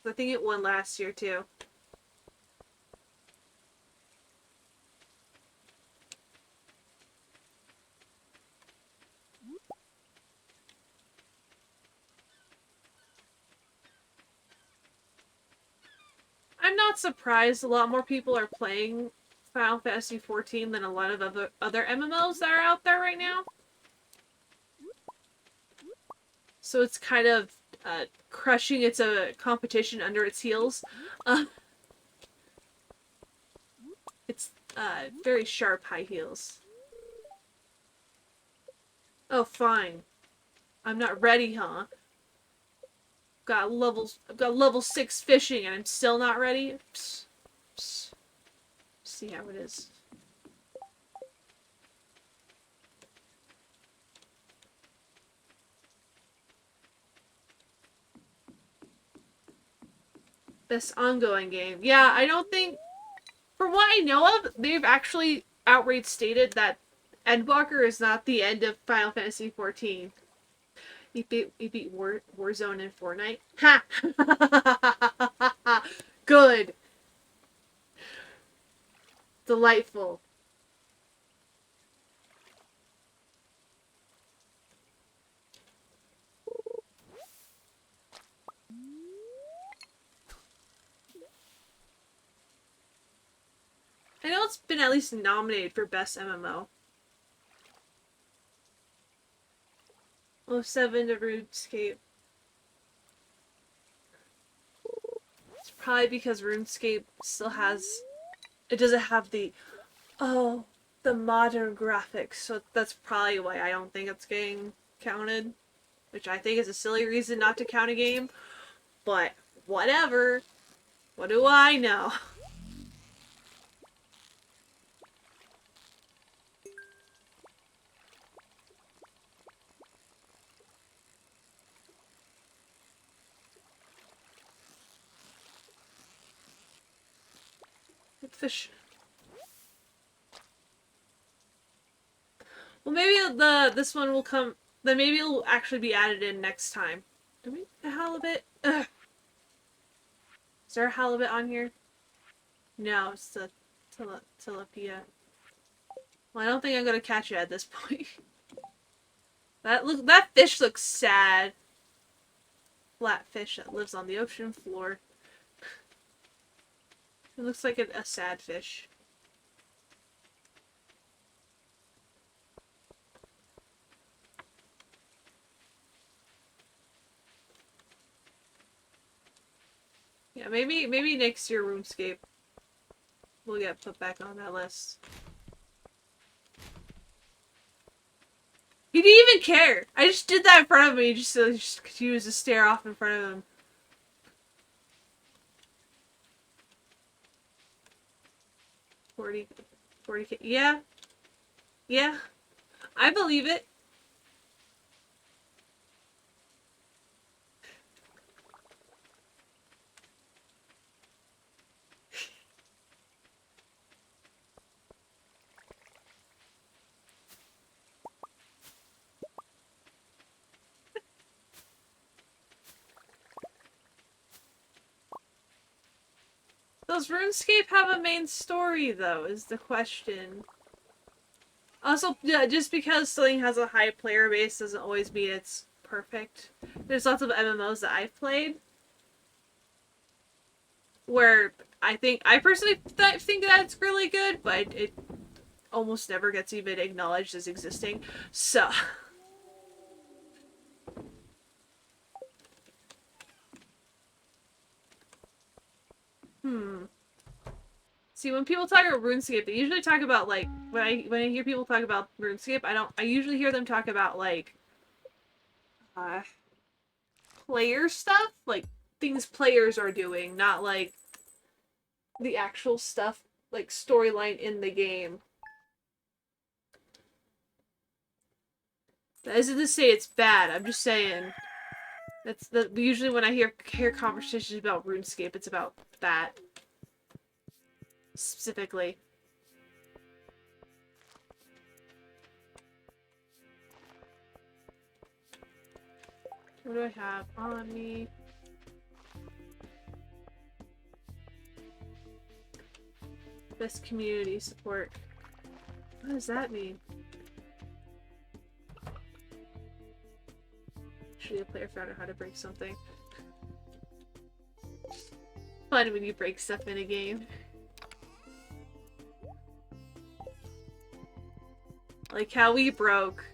I think it won last year too. I'm not surprised a lot more people are playing Final Fantasy XIV than a lot of other MMOs that are out there right now. So it's kind of crushing its competition under its heels. It's very sharp high heels. Oh, fine. I'm not ready, huh? I've got level 6 fishing and I'm still not ready? Psst. Psst. See how it is. Best ongoing game. Yeah, I don't think... From what I know of, they've actually outright stated that Endwalker is not the end of Final Fantasy XIV. He beat Warzone and Fortnite. Ha! Good. Delightful. I know it's been at least nominated for Best MMO. 07 to RuneScape. It's probably because RuneScape still has... It doesn't have the... Oh, the modern graphics. So that's probably why I don't think it's getting counted. Which I think is a silly reason not to count a game. But, whatever. What do I know? Fish. Well, maybe this one will come... Then maybe it'll actually be added in next time. Do we a halibut? Ugh. Is there a halibut on here? No, it's the tilapia. Well, I don't think I'm gonna catch it at this point. That fish looks sad. Flat fish that lives on the ocean floor. It looks like a sad fish. Yeah, maybe next year RuneScape will get put back on that list. He didn't even care. I just did that in front of me just so he was to stare off in front of him. $40K. Yeah. Yeah. I believe it. Does RuneScape have a main story, though, is the question. Also, yeah, just because something has a high player base doesn't always mean it's perfect. There's lots of MMOs that I've played where I personally think that it's really good, but it almost never gets even acknowledged as existing. So... See, when people talk about RuneScape, they usually talk about, like, when I hear people talk about RuneScape, I usually hear them talk about, like, player stuff, like, things players are doing, not, like, the actual stuff, like, storyline in the game. That isn't to say it's bad, I'm just saying. Usually when I hear conversations about RuneScape, it's about that. Specifically. What do I have on me? Best community support. What does that mean? Actually, a player found out how to break something. Fun when you break stuff in a game. Like how we broke,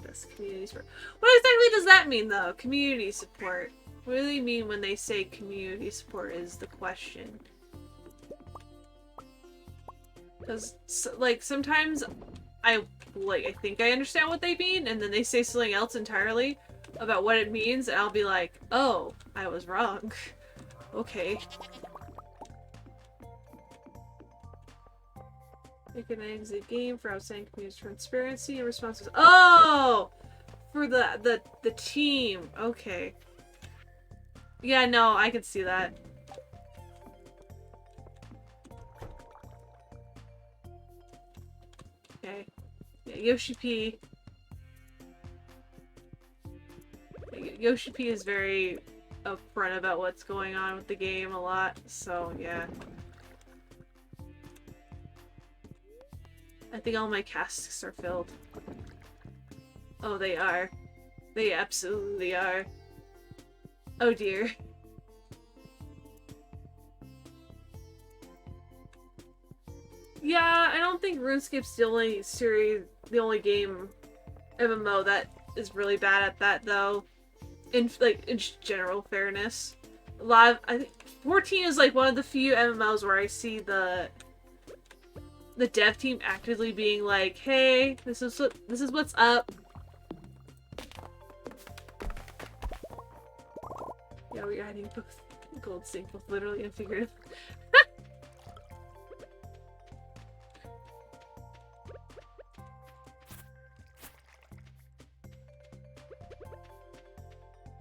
best community support. What exactly does that mean, though? Community support. What do they mean when they say community support is the question? Because, like, sometimes I think I understand what they mean, and then they say something else entirely about what it means, and I'll be like, oh, I was wrong. Okay. Make an exit game for outstanding community transparency and responses. Oh! For the team. Okay. Yeah, no, I can see that. Okay. Yeah, Yoshi P. Yoshi P is very upfront about what's going on with the game a lot, so yeah. I think all my casks are filled. Oh, they are. They absolutely are. Oh dear. Yeah, I don't think RuneScape's the only game MMO that is really bad at that, though. In general fairness. I think 14 is like one of the few MMOs where I see the dev team actively being like, hey, this is what's up. Yeah, we're adding both gold sync, both literally and figuratively.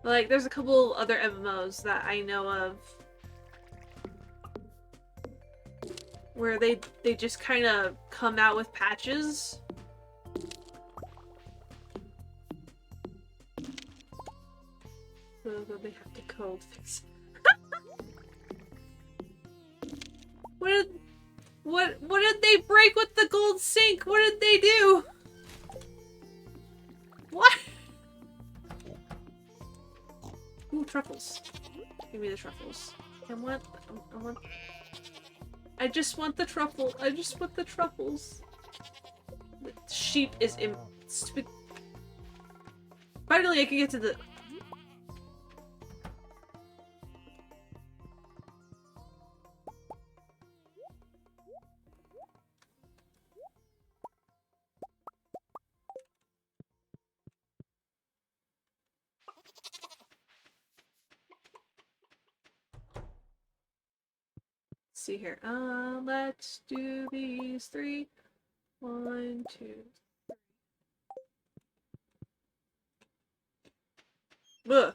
Like, there's a couple other MMOs that I know of where they just kind of come out with patches. So they have to code fix. What did they break with the gold sink? What did they do? What? Ooh, truffles. Give me the truffles. I just want the truffle. I just want the truffles. The sheep is stupid. finally I can get to the... see here. Let's do these 3. 1, 2. Ugh.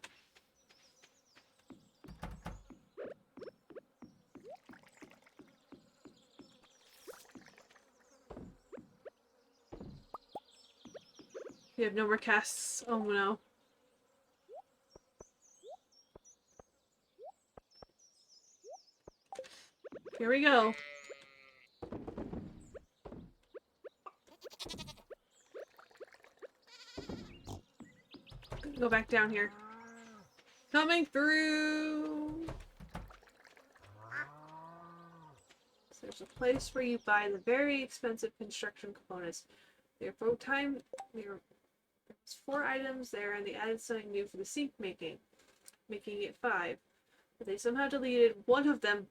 You have no more casts. Oh no. Here we go. Go back down here. Coming through! So there's a place where you buy the very expensive construction components. There's 4 items there, and they added something new for the sink making it 5. But they somehow deleted one of them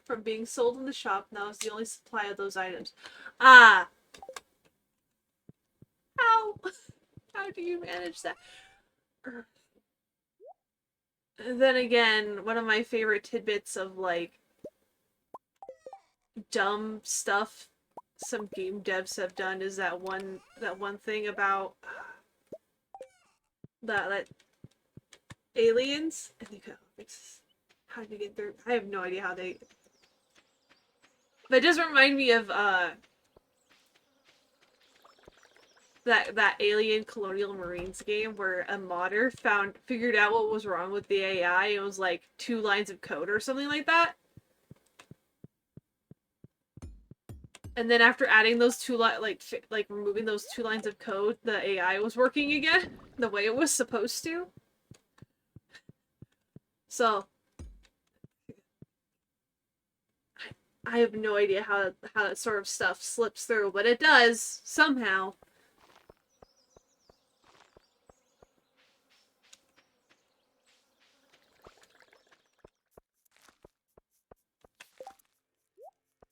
from being sold in the shop. Now it's the only supply of those items. Ah! How? How do you manage that? And then again, one of my favorite tidbits of, like, dumb stuff some game devs have done is that one thing about that aliens. I think how did they get through? I have no idea how they. But it does remind me of that Alien Colonial Marines game where a modder figured out what was wrong with the AI. It was like 2 lines of code or something like that. And then after adding those 2 like removing those 2 lines of code, the AI was working again the way it was supposed to. So I have no idea how that sort of stuff slips through, but it does somehow.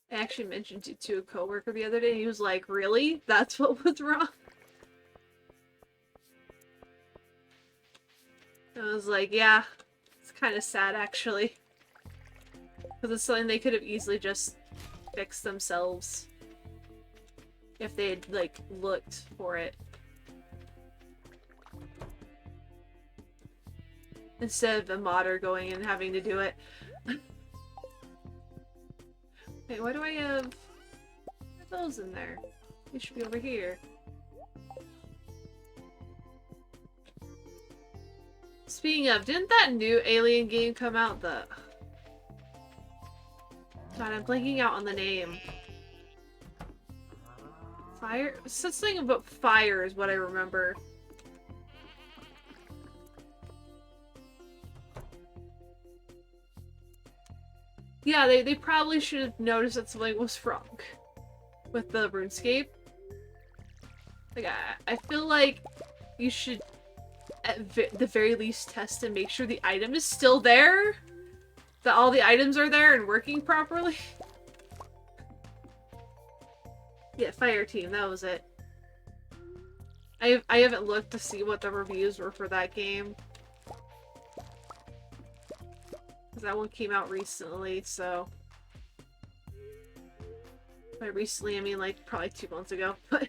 I actually mentioned it to a coworker the other day, and he was like, "Really? That's what was wrong?" I was like, "Yeah, it's kind of sad actually, because it's something they could have easily just fixed themselves if they had like looked for it instead of a modder going and having to do it." Wait, why do I have those in there? They should be over here. Speaking of, didn't that new Alien game come out? God, I'm blanking out on the name. Fire? Something about fire is what I remember. Yeah, they probably should have noticed that something was wrong with the RuneScape. Like, I feel like you should, at the very least, test and make sure the item is still there. That all the items are there and working properly. Yeah, Fire Team, that was it. I haven't looked to see what the reviews were for that game. Because that one came out recently, so... By recently, I mean like probably 2 months ago, but...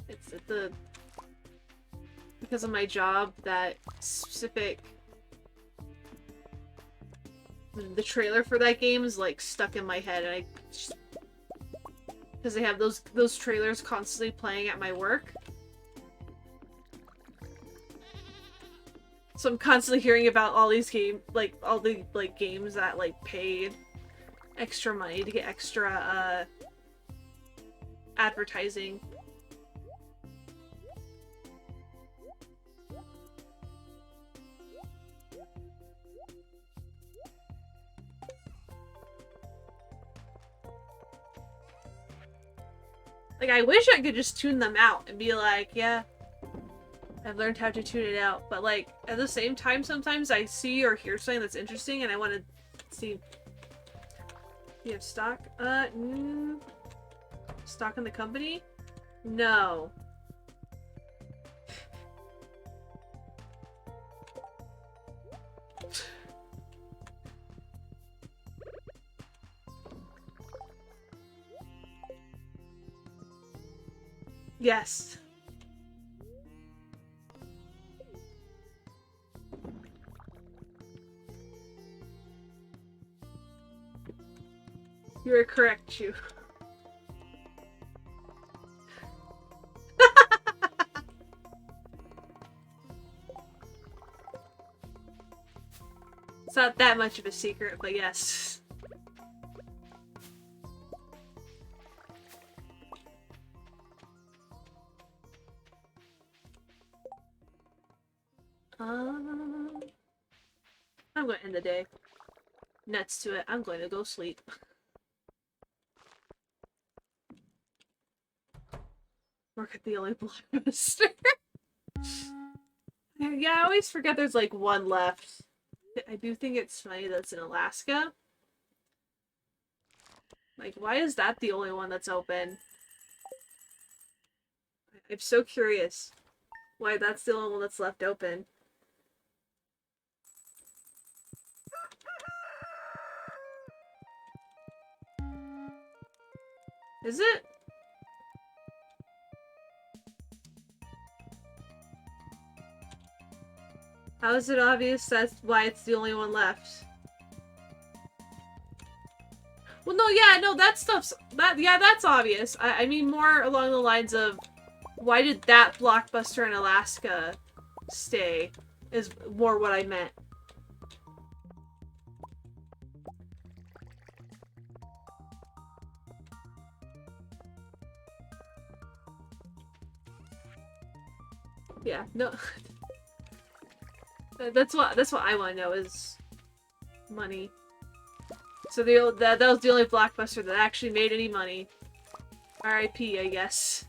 It's at the... Because of my job, that specific... The trailer for that game is like stuck in my head, and I just... Because they have those trailers constantly playing at my work. So I'm constantly hearing about all these games that like paid extra money to get extra advertising. Like, I wish I could just tune them out and be like, yeah, I've learned how to tune it out. But, like, at the same time, sometimes I see or hear something that's interesting and I want to see. You have stock? Stock in the company? No. Yes. You are correct, Chu. It's not that much of a secret, but yes. I'm gonna end the day. Nuts to it. I'm going to go sleep. Work at the only blockbuster. Yeah, I always forget there's like one left. I do think it's funny that's in Alaska. Like, why is that the only one that's open? I'm so curious why that's the only one that's left open. Is it? How is it obvious that's why it's the only one left? Well, no, yeah, no, that stuff's... yeah, that's obvious. I mean more along the lines of why did that blockbuster in Alaska stay? Is more what I meant. Yeah, no. That's what I want to know is money. So that was the only blockbuster that actually made any money. R.I.P. I guess.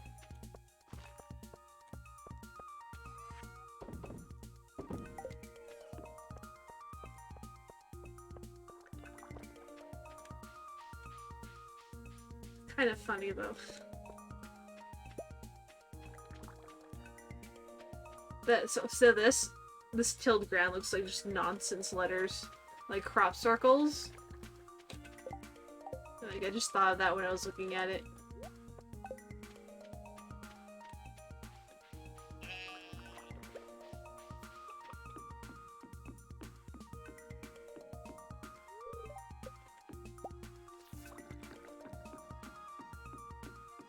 Kind of funny though. So this tilled ground looks like just nonsense letters, like crop circles. Like I just thought of that when I was looking at it.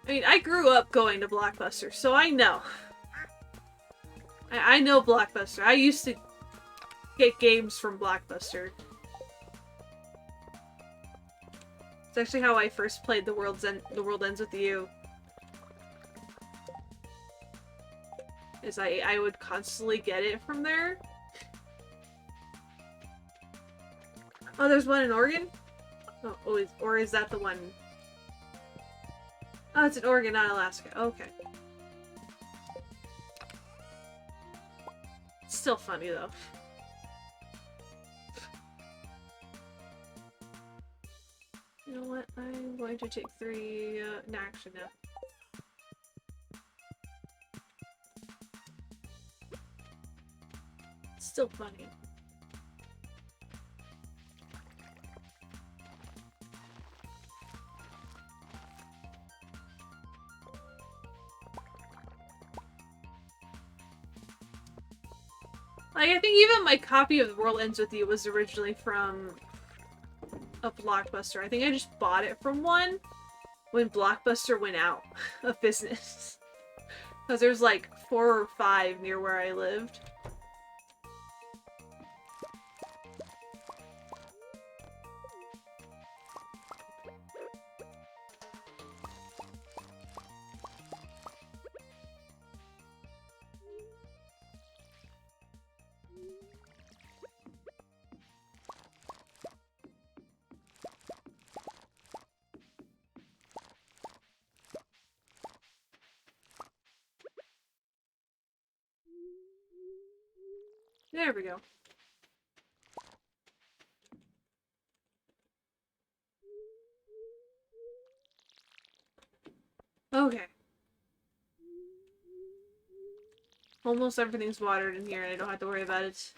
I mean, I grew up going to Blockbuster, so I know. I know Blockbuster. I used to get games from Blockbuster. It's actually how I first played The World Ends With You. Is I would constantly get it from there. Oh, there's one in Oregon? Oh, or is that the one? Oh, it's in Oregon, not Alaska. Okay. It's still funny, though. You know what? I'm going to take 3... no, actually, no. It's still funny. Like, I think even my copy of The World Ends With You was originally from a Blockbuster. I think I just bought it from one when Blockbuster went out of business. Because there's like 4 or 5 near where I lived. There we go. Okay. Almost everything's watered in here and I don't have to worry about it.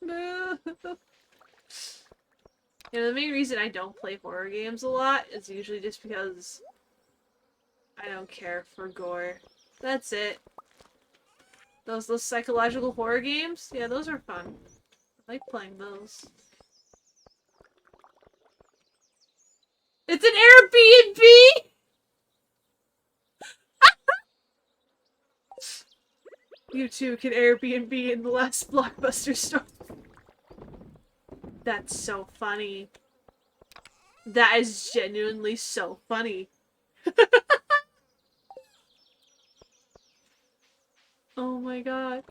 No. You know, the main reason I don't play horror games a lot is usually just because I don't care for gore. That's it. Those psychological horror games? Yeah, those are fun. I like playing those. It's an Airbnb! You too can Airbnb in the last Blockbuster store. That's so funny. That is genuinely so funny. Oh my god.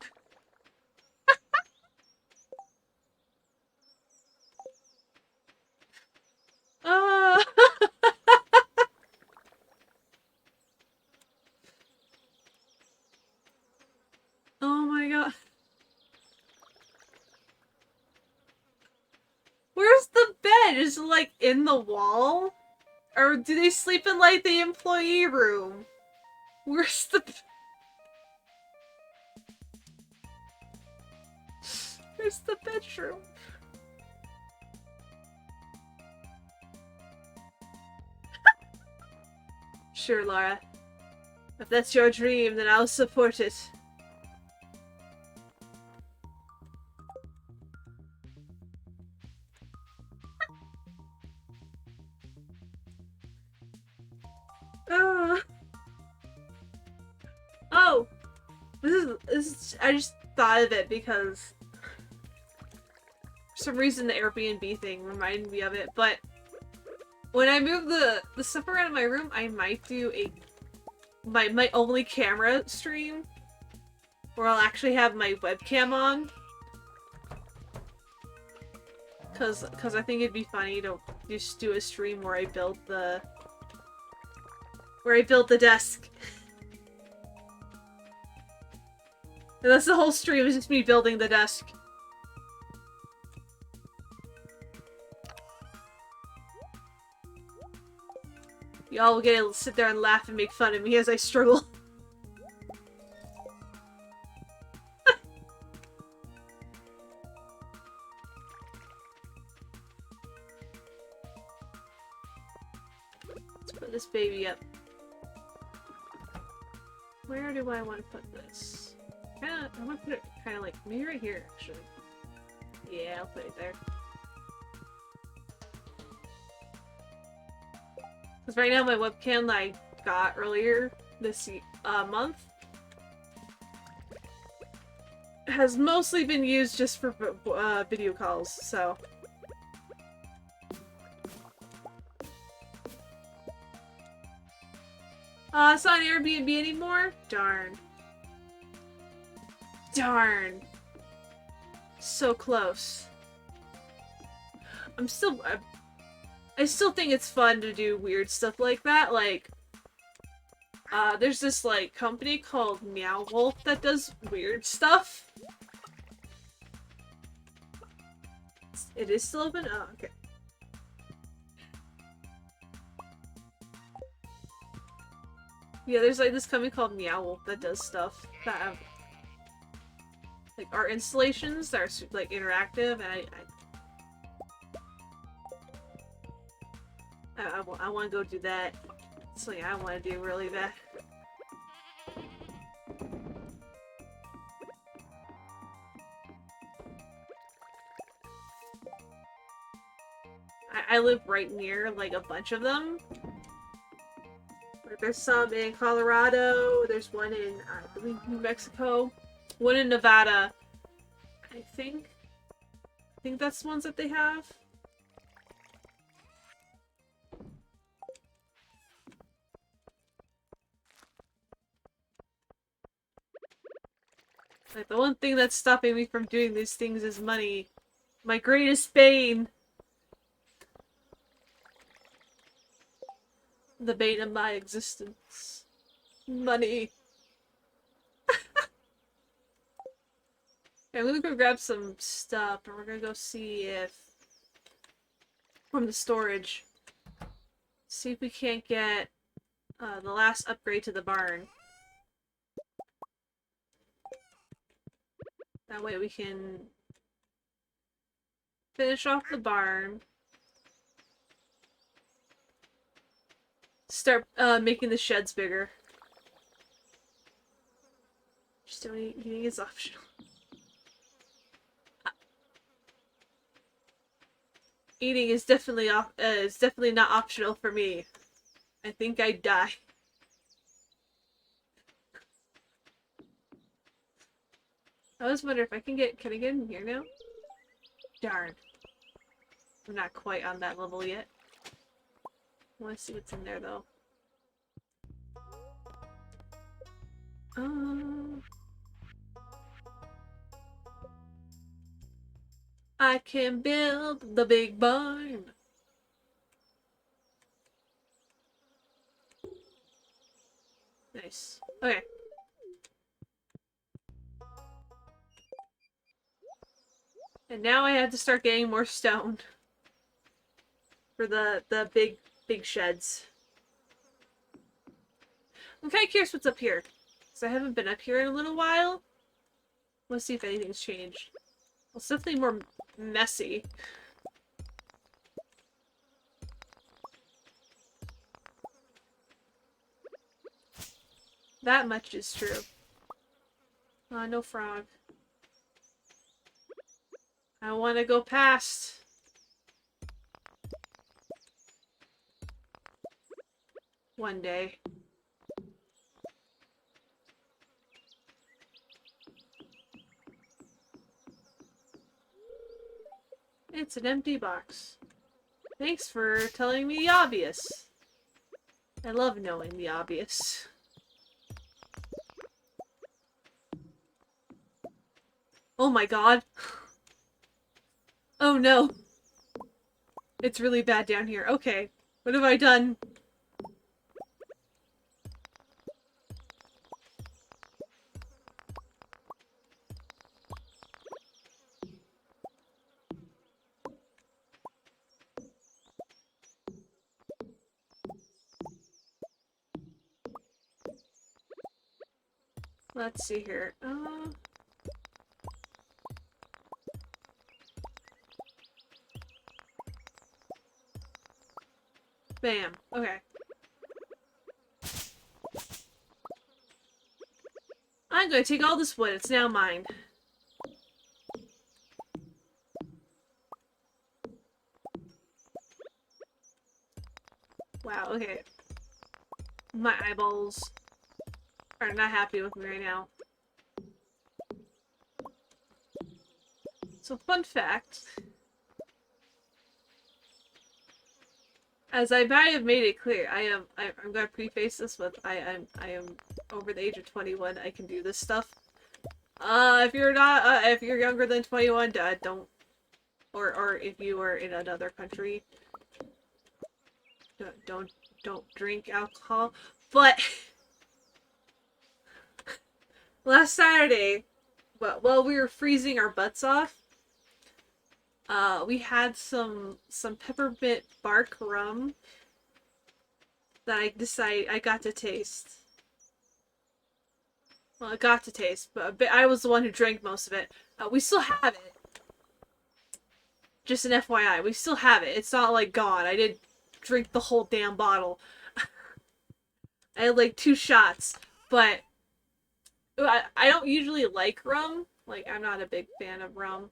Ah! Oh my god. Where's the bed? Is it like in the wall? Or do they sleep in like the employee room? Where's the Where's the bedroom? Sure, Laura. If that's your dream, then I'll support it. Ah. Oh! I just thought of it because for some reason the Airbnb thing reminded me of it, but when I move the stuff around in my room, I might do my only camera stream where I'll actually have my webcam on. Cause I think it'd be funny to just do a stream where I build the desk. And that's the whole stream, is just me building the desk. Y'all will get to sit there and laugh and make fun of me as I struggle. Let's put this baby up. Where do I want to put this? I want to put it kind of like, maybe right here, actually. Yeah, I'll put it there. Because right now my webcam that I got earlier this month has mostly been used just for video calls, so... It's not an Airbnb anymore? Darn. Darn. So close. I still think it's fun to do weird stuff like that, like, there's this, like, company called Meow Wolf that does weird stuff. It is still open? Oh, okay. Yeah, there's, like, this company called Meow Wolf that does stuff that have, like, art installations that are, like, interactive, and I want to go do that. It's something I want to do really bad. I live right near, like, a bunch of them. Like, there's some in Colorado, there's one in, I believe, New Mexico, one in Nevada. I think that's the ones that they have. Like, the one thing that's stopping me from doing these things is money. My greatest bane. The bane of my existence. Money. Okay, I'm gonna go grab some stuff, and we're gonna go see if... from the storage. See if we can't get the last upgrade to the barn. That way we can finish off the barn. Start making the sheds bigger. Just doing eating is optional. Eating is definitely not optional for me. I think I'd die. I was wondering if I can I get in here now? Darn. I'm not quite on that level yet. I want to see what's in there though. I can build the big barn. Nice. Okay. And now I have to start getting more stone. For the big sheds. I'm kinda curious what's up here. Because I haven't been up here in a little while. Let's see if anything's changed. Well, it's definitely more messy. That much is true. No frog. I want to go past. One day. It's an empty box. Thanks for telling me the obvious. I love knowing the obvious. Oh my god. Oh no. It's really bad down here. Okay. What have I done? Let's see here. Bam. Okay. I'm going to take all this wood. It's now mine. Wow, okay. My eyeballs are not happy with me right now. So, fun fact. As I might have made it clear, I'm gonna preface this with I am over the age of 21. I can do this stuff. If you're not, if you're younger than 21, don't, or if you are in another country, don't drink alcohol. But last Saturday, while we were freezing our butts off, we had some peppermint bark rum that I got to taste. Well, I got to taste, but I was the one who drank most of it. We still have it. Just an FYI, we still have it. It's not like gone. I didn't drink the whole damn bottle. I had like 2 shots, but I don't usually like rum. Like, I'm not a big fan of rum.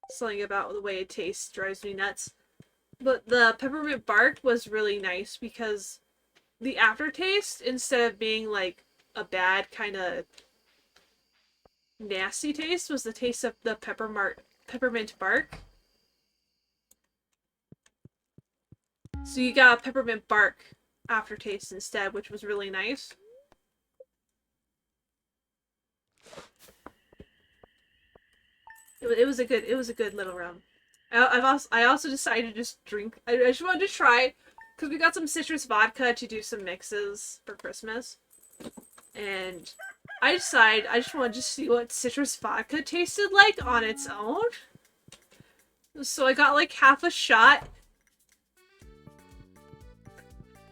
Something about the way it tastes drives me nuts. But the peppermint bark was really nice because the aftertaste, instead of being like a bad kind of nasty taste, was the taste of the peppermint bark. So you got a peppermint bark aftertaste instead, which was really nice. It was a good little run. I also decided to just drink. I just wanted to try because we got some citrus vodka to do some mixes for Christmas, and I decided I just wanted to see what citrus vodka tasted like on its own. So I got like half a shot,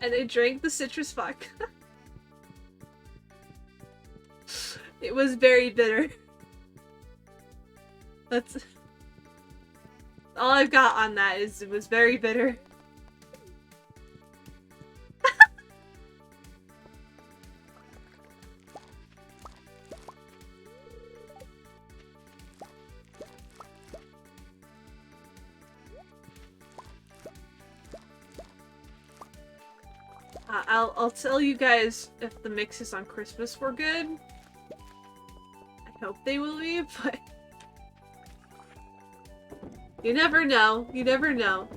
and I drank the citrus vodka. It was very bitter. That's all I've got on that. Is it was very bitter. I'll tell you guys if the mixes on Christmas were good. I hope they will be, but you never know. You never know.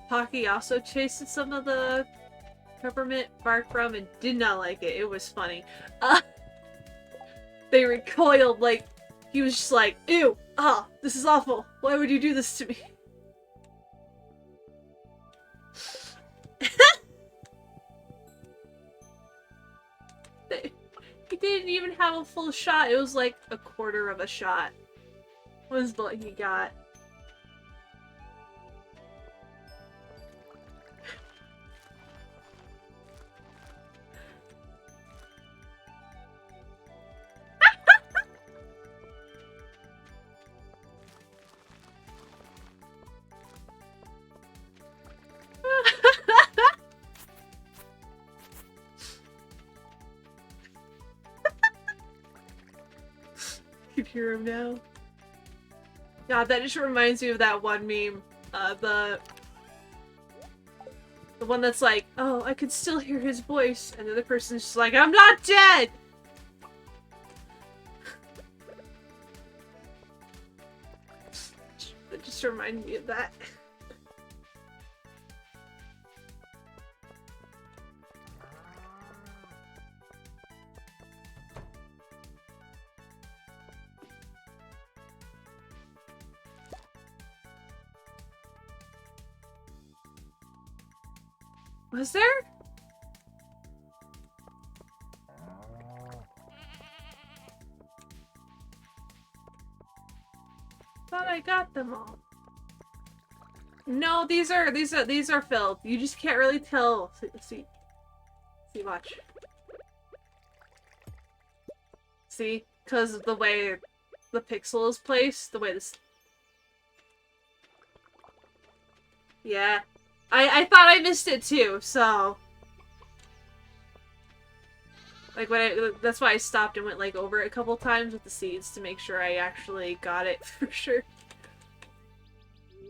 Pocky also tasted some of the peppermint bark rum and did not like it. It was funny. They recoiled like he was just like, ew, this is awful. Why would you do this to me? He didn't even have a full shot. It was like a quarter of a shot. Was what he got. You can hear him now. God, that just reminds me of that one meme. The one that's like, oh, I could still hear his voice, and the other person's just like, I'm not dead! That just reminded me of that. Was there? Thought I got them all. No, these are filled. You just can't really tell. See, watch. See, because of the way the pixel is placed, the way this. Yeah. I thought I missed it too, so like that's why I stopped and went like over it a couple times with the seeds to make sure I actually got it for sure.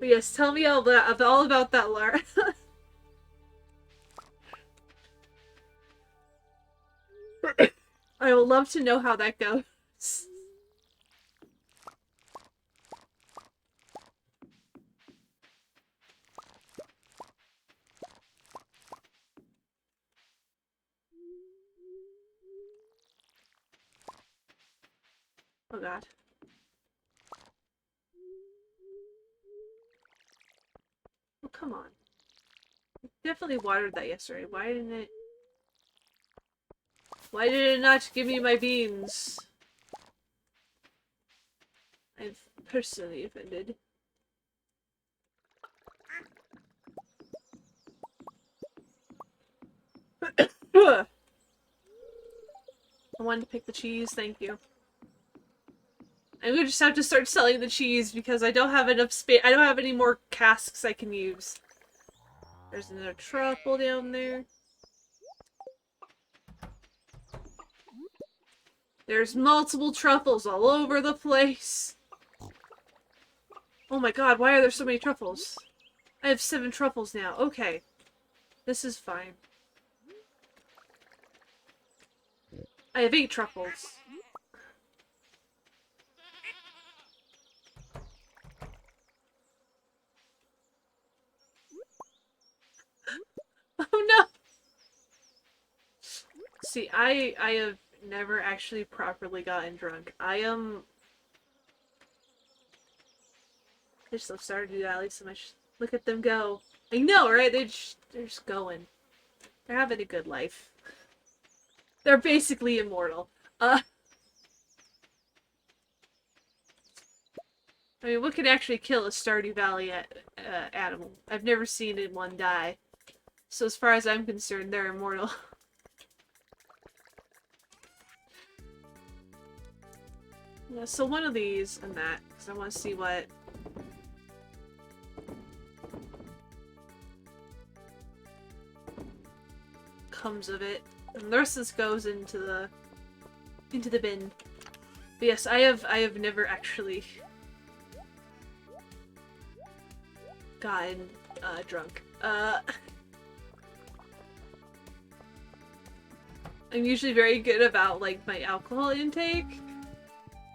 But yes, tell me all about that, Lara. I would love to know how that goes. Oh god. Oh, come on. I definitely watered that yesterday. Why did it not give me my beans? I'm personally offended. I wanted to pick the cheese, thank you. I'm gonna just have to start selling the cheese because I don't have enough space. I don't have any more casks I can use. There's another truffle down there. There's multiple truffles all over the place. Oh my god, why are there so many truffles? I have 7 truffles now. Okay. This is fine. I have 8 truffles. Oh See, I have never actually properly gotten drunk. I just love Stardew Valley so much. Look at them go. I know, right? They're just going. They're having a good life. They're basically immortal. I mean, what can actually kill a Stardew Valley animal? I've never seen one die. So as far as I'm concerned, they're immortal. Yeah, so one of these and that, because I want to see what comes of it. And the rest of this goes into the bin. But yes, I have never actually gotten drunk. I'm usually very good about like my alcohol intake.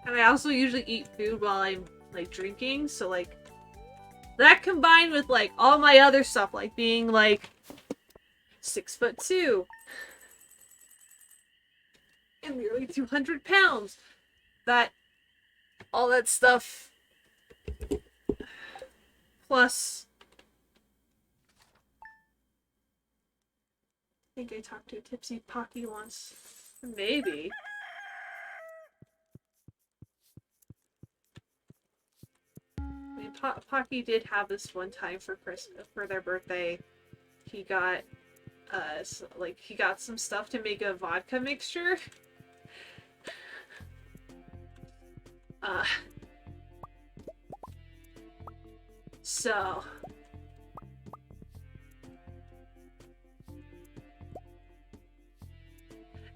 And I also usually eat food while I'm like drinking, so like that combined with like all my other stuff, like being like 6'2" and nearly 200 pounds, that all that stuff plus I think I talked to a tipsy Pocky once. Maybe. I mean, Pocky did have this one time for Christmas, for their birthday. He got, he got some stuff to make a vodka mixture. So.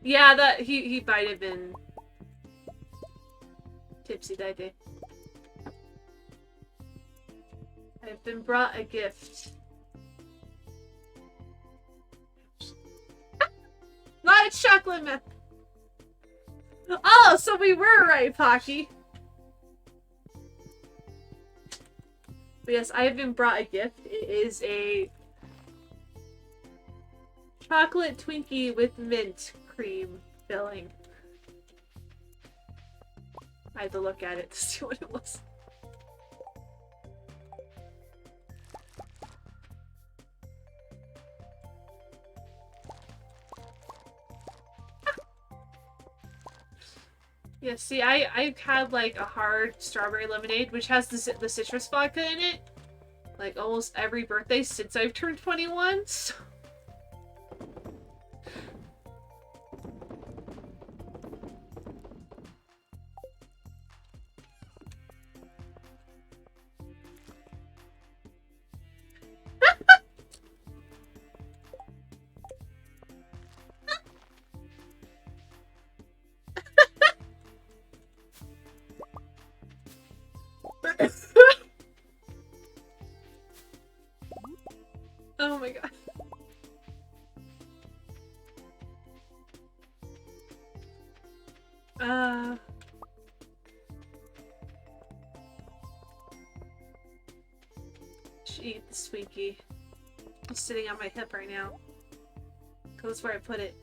Yeah, that, he might have been tipsy that day. I've been brought a gift. Not a chocolate meth. Oh, so we were right, Pocky. But yes, I have been brought a gift. It is a chocolate Twinkie with mint cream filling. I had to look at it to see what it was. Yeah, see, I've had like a hard strawberry lemonade, which has the citrus vodka in it, like almost every birthday since I've turned 21. So. Oh my god. Should eat the Swinkie. It's sitting on my hip right now. Cause that's where I put it.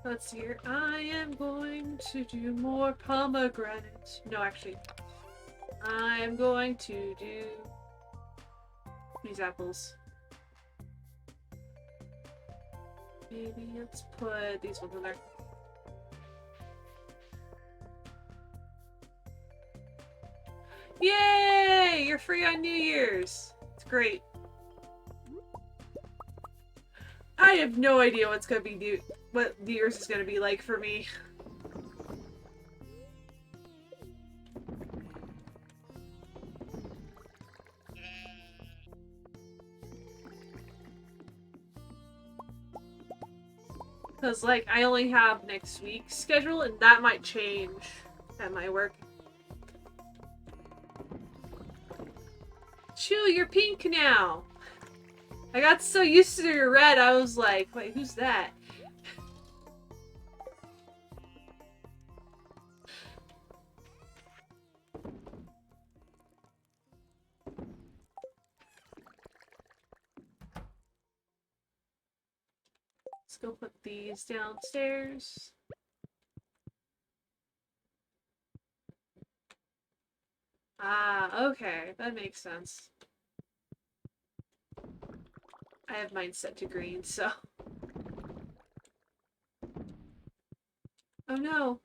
Let's see here. I am going to do more pomegranate. No, actually. I am going to do these apples. Maybe let's put these ones in there. Yay! You're free on New Year's. It's great. I have no idea what's gonna be what New Year's is gonna be like for me. Because, like, I only have next week's schedule, and that might change at my work. Chew, you're pink now! I got so used to your red, I was like, wait, who's that? go put these downstairs. Ah, okay. That makes sense. I have mine set to green, so... Oh no!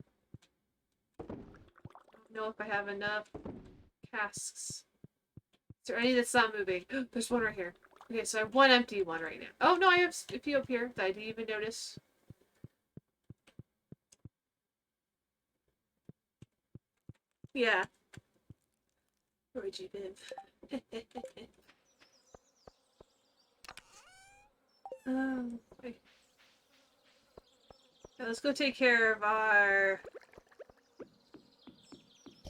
I don't know if I have enough casks. Is there any that's not moving? There's one right here. Okay, so I have one empty one right now. Oh no, I have a few up here that I didn't even notice. Yeah. Where'd you live? Okay. Now let's go take care of our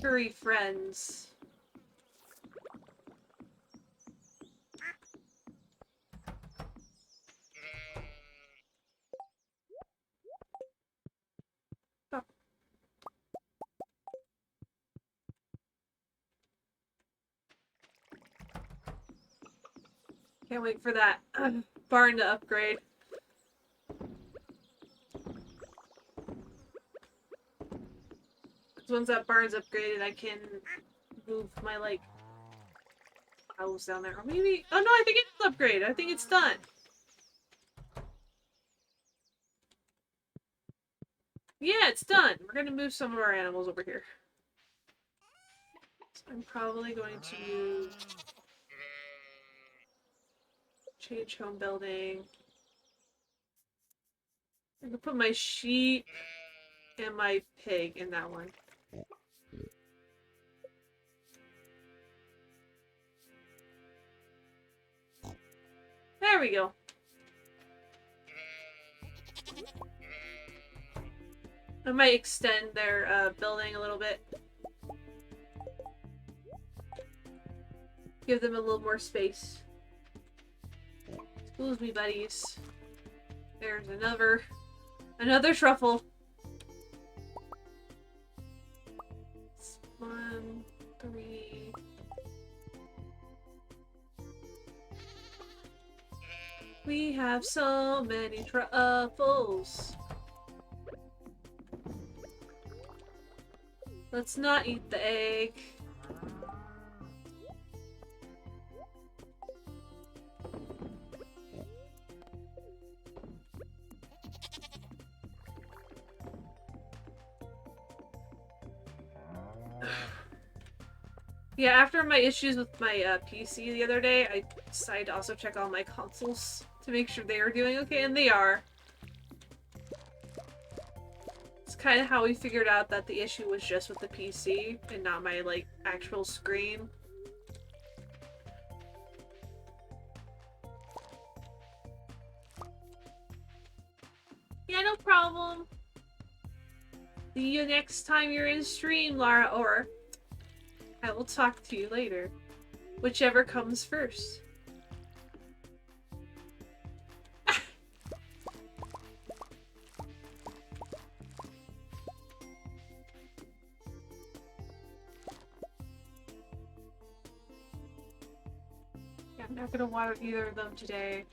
furry friends. Oh. Can't wait for that barn to upgrade. Because once that barn's upgraded, I can move my, like, house down there. Or maybe... Oh no, I think it's upgraded. I think it's done. Yeah, it's done. We're gonna move some of our animals over here. So I'm probably going to move... Change home building. I can put my sheep and my pig in that one. There we go. I might extend their building a little bit. Give them a little more space. Excuse me, buddies. There's another truffle. 1, 3. We have so many truffles. Let's not eat the egg. Yeah, after my issues with my PC the other day, I decided to also check all my consoles to make sure they are doing okay, and they are. It's kind of how we figured out that the issue was just with the PC and not my, like, actual screen. Yeah, no problem. See you next time you're in stream, Lara, or I will talk to you later. Whichever comes first. Yeah, I'm not gonna water either of them today.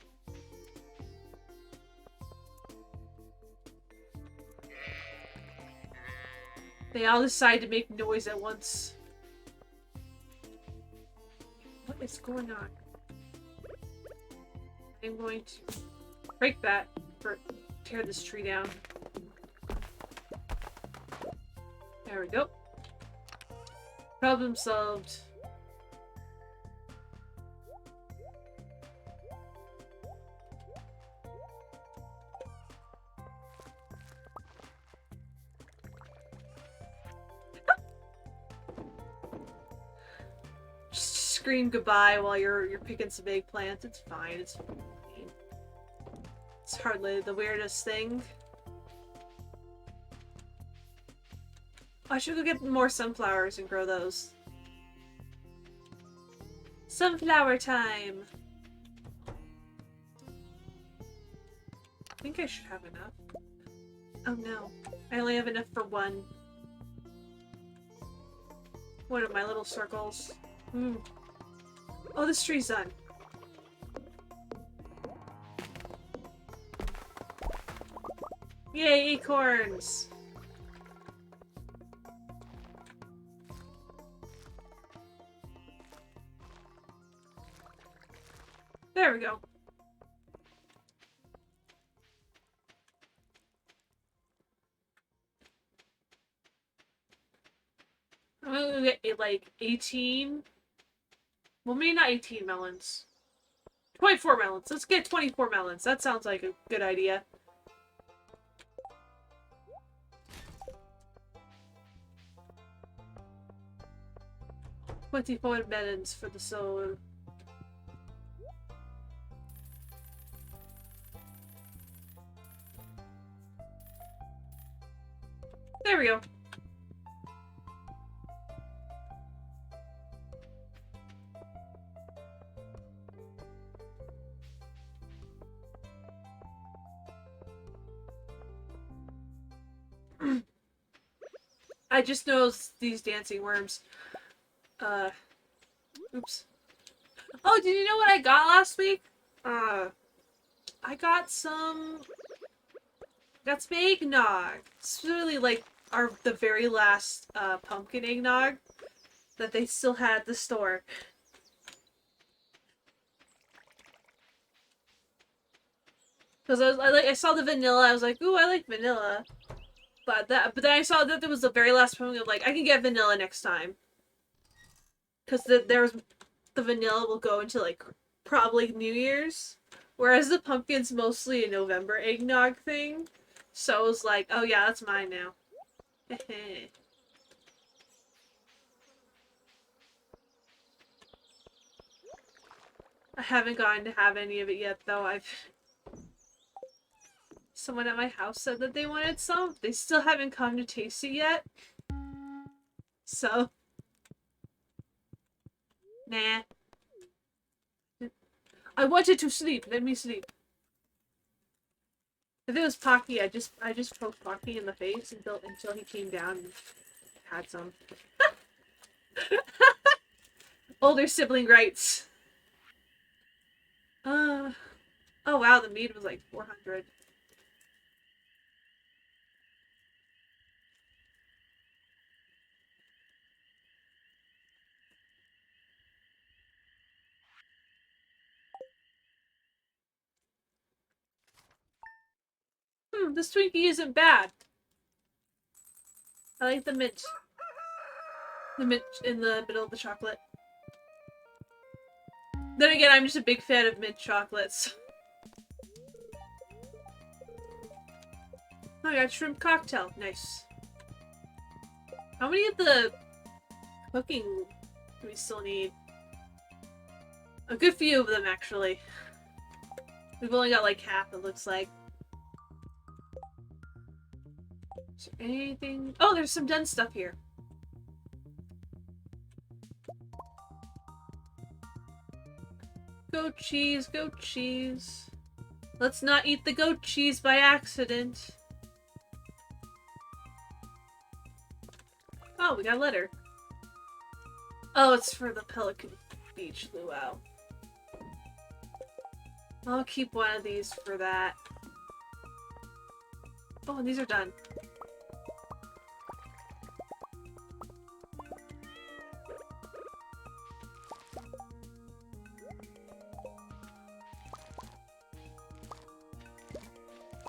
They all decide to make noise at once. What is going on? I'm going to break that or tear this tree down. There we go. Problem solved. Just scream goodbye while you're picking some eggplants. It's fine. It's fine. It's hardly the weirdest thing. I should go get more sunflowers and grow those. Sunflower time! I think I should have enough. Oh no. I only have enough for one. One of my little circles. Oh, this tree's done. Yay, acorns! There we go. I'm gonna get like 18. Well, maybe not 18 melons. 24 melons. Let's get 24 melons. That sounds like a good idea. $24 melons for the soul. There we go. I just noticed these dancing worms. Oops. Oh, did you know what I got last week? I got some eggnog. It's really like the very last pumpkin eggnog that they still had at the store. Because I saw the vanilla, I was like, ooh, I like vanilla. But then I saw that there was the very last pumpkin. I'm like, I can get vanilla next time. Because the vanilla will go into like probably New Year's, whereas the pumpkin's mostly a November eggnog thing. So I was like, oh yeah, that's mine now. I haven't gotten to have any of it yet, though. Someone at my house said that they wanted some. They still haven't come to taste it yet. So, nah. I wanted to sleep. Let me sleep. If it was Pocky, I just poked Pocky in the face until he came down and had some. Older sibling rights. Oh wow, the meat was like 400. This Twinkie isn't bad. I like the mint. The mint in the middle of the chocolate. Then again, I'm just a big fan of mint chocolates. Oh, I got shrimp cocktail. Nice. How many of the cooking do we still need? A good few of them, actually. We've only got like half, it looks like. Is there anything? Oh, there's some done stuff here. Goat cheese, goat cheese. Let's not eat the goat cheese by accident. Oh, we got a letter. Oh, it's for the Pelican Beach luau. I'll keep one of these for that. Oh, and these are done.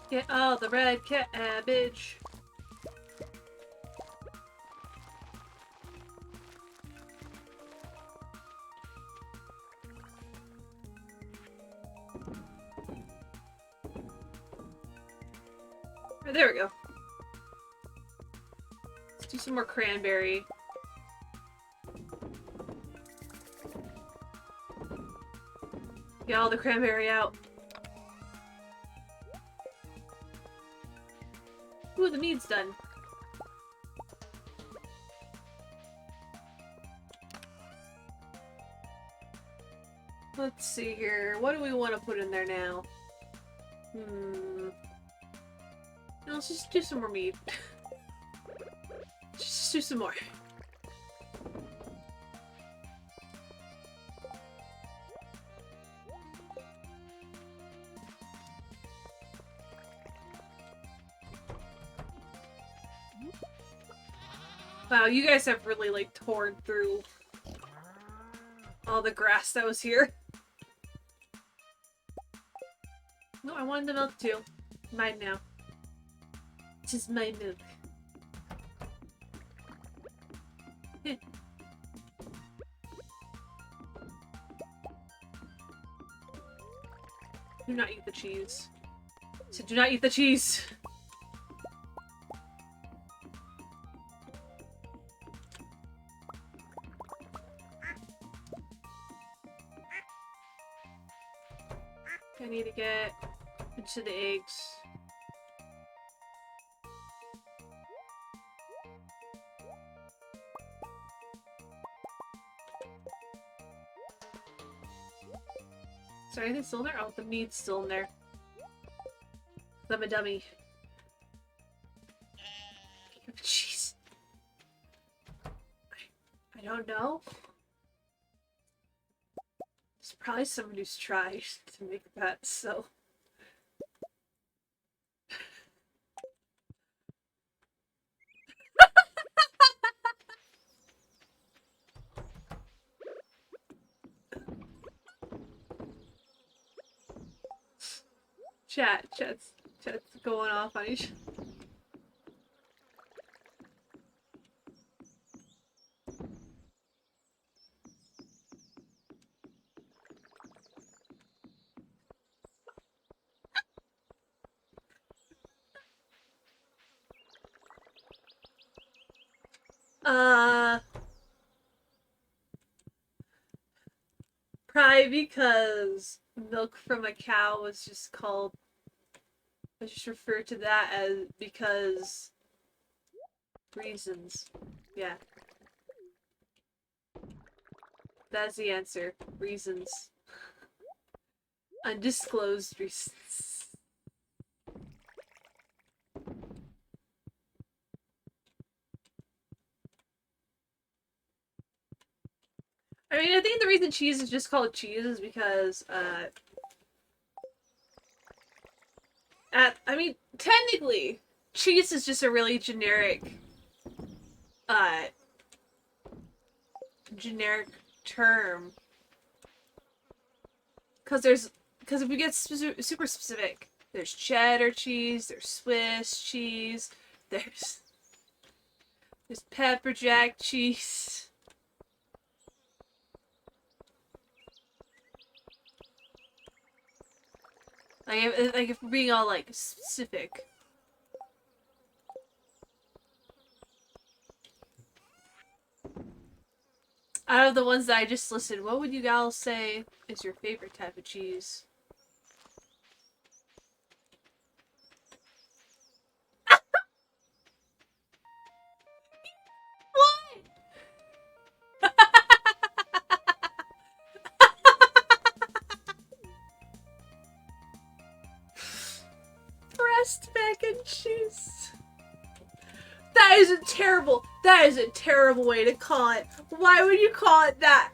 Get all the red cabbage. Oh, there we go. Let's do some more cranberry. Get all the cranberry out. Ooh, the mead's done. Let's see here. What do we want to put in there now? No, let's just do some more mead. Just do some more. Wow, you guys have really, like, torn through all the grass that was here. No, I wanted the milk too. Mine now. This is my milk. Do not eat the cheese. So do not eat the cheese! I need to get into the eggs. Is there anything still in there? Oh, the meat's still in there. I'm a dummy. Jeez. I don't know. There's probably someone who's tried to make that, so... Chat's going off on each. Probably because milk from a cow was just called... I just refer to that as because... reasons. Yeah. That's the answer. Reasons. Undisclosed reasons. I mean, I think the reason cheese is just called cheese is because, I mean, technically, cheese is just a really generic term. Because if we get super specific, there's cheddar cheese, there's Swiss cheese, there's pepper jack cheese. Like if we're being all, like, specific. Out of the ones that I just listed, what would you guys say is your favorite type of cheese? What? Breast mac and cheese. That is a terrible way to call it. Why would you call it that?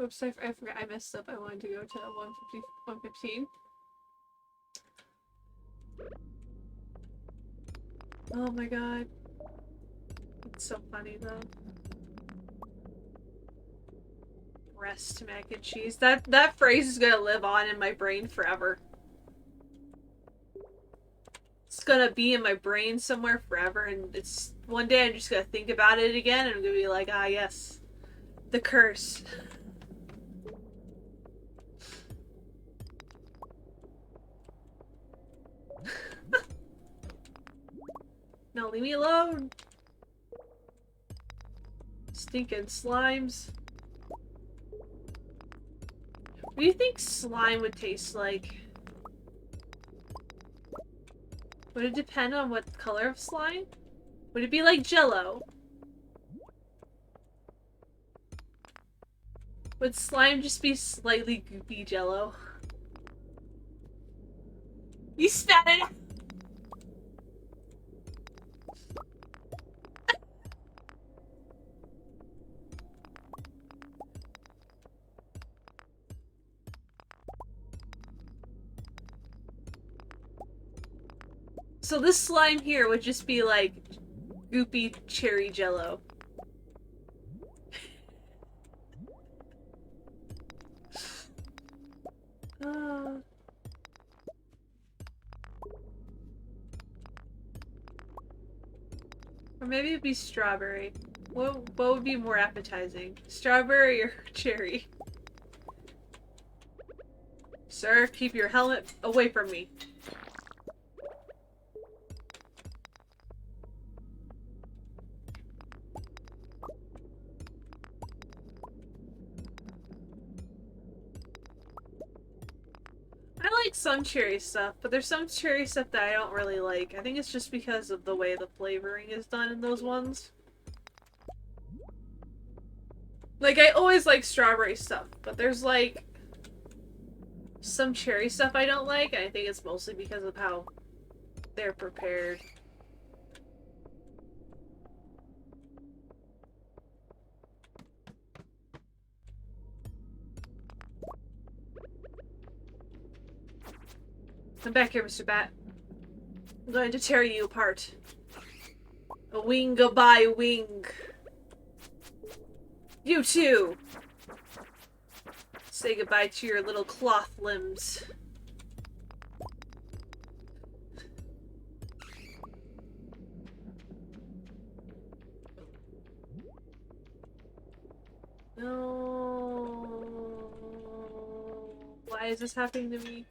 Oops, I forgot. I messed up. I wanted to go to 150, 115. Oh my god. It's so funny though. Breast mac and cheese. That phrase is gonna live on in my brain forever. It's gonna be in my brain somewhere forever, and it's one day I'm just gonna think about it again, and I'm gonna be like, ah, yes, the curse. No, leave me alone. Stinking slimes. What do you think slime would taste like? Would it depend on what color of slime? Would it be like Jello? Would slime just be slightly goopy Jello? You spat it out! So this slime here would just be like goopy cherry jello. Uh, or maybe it'd be strawberry. What would be more appetizing? Strawberry or cherry? Sir, keep your helmet away from me. I like some cherry stuff, but there's some cherry stuff that I don't really like. I think it's just because of the way the flavoring is done in those ones. Like, I always like strawberry stuff, but there's like some cherry stuff I don't like, and I think it's mostly because of how they're prepared. Come back here, Mr. Bat. I'm going to tear you apart. A wing by wing. You too! Say goodbye to your little cloth limbs. No. Why is this happening to me?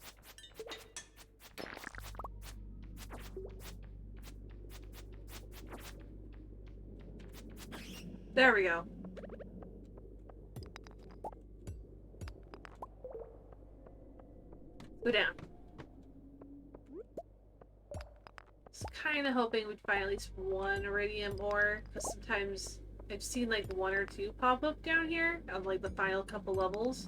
There we go. Go down. I was kind of hoping we'd find at least one iridium ore, because sometimes I've seen like one or two pop up down here on like the final couple levels.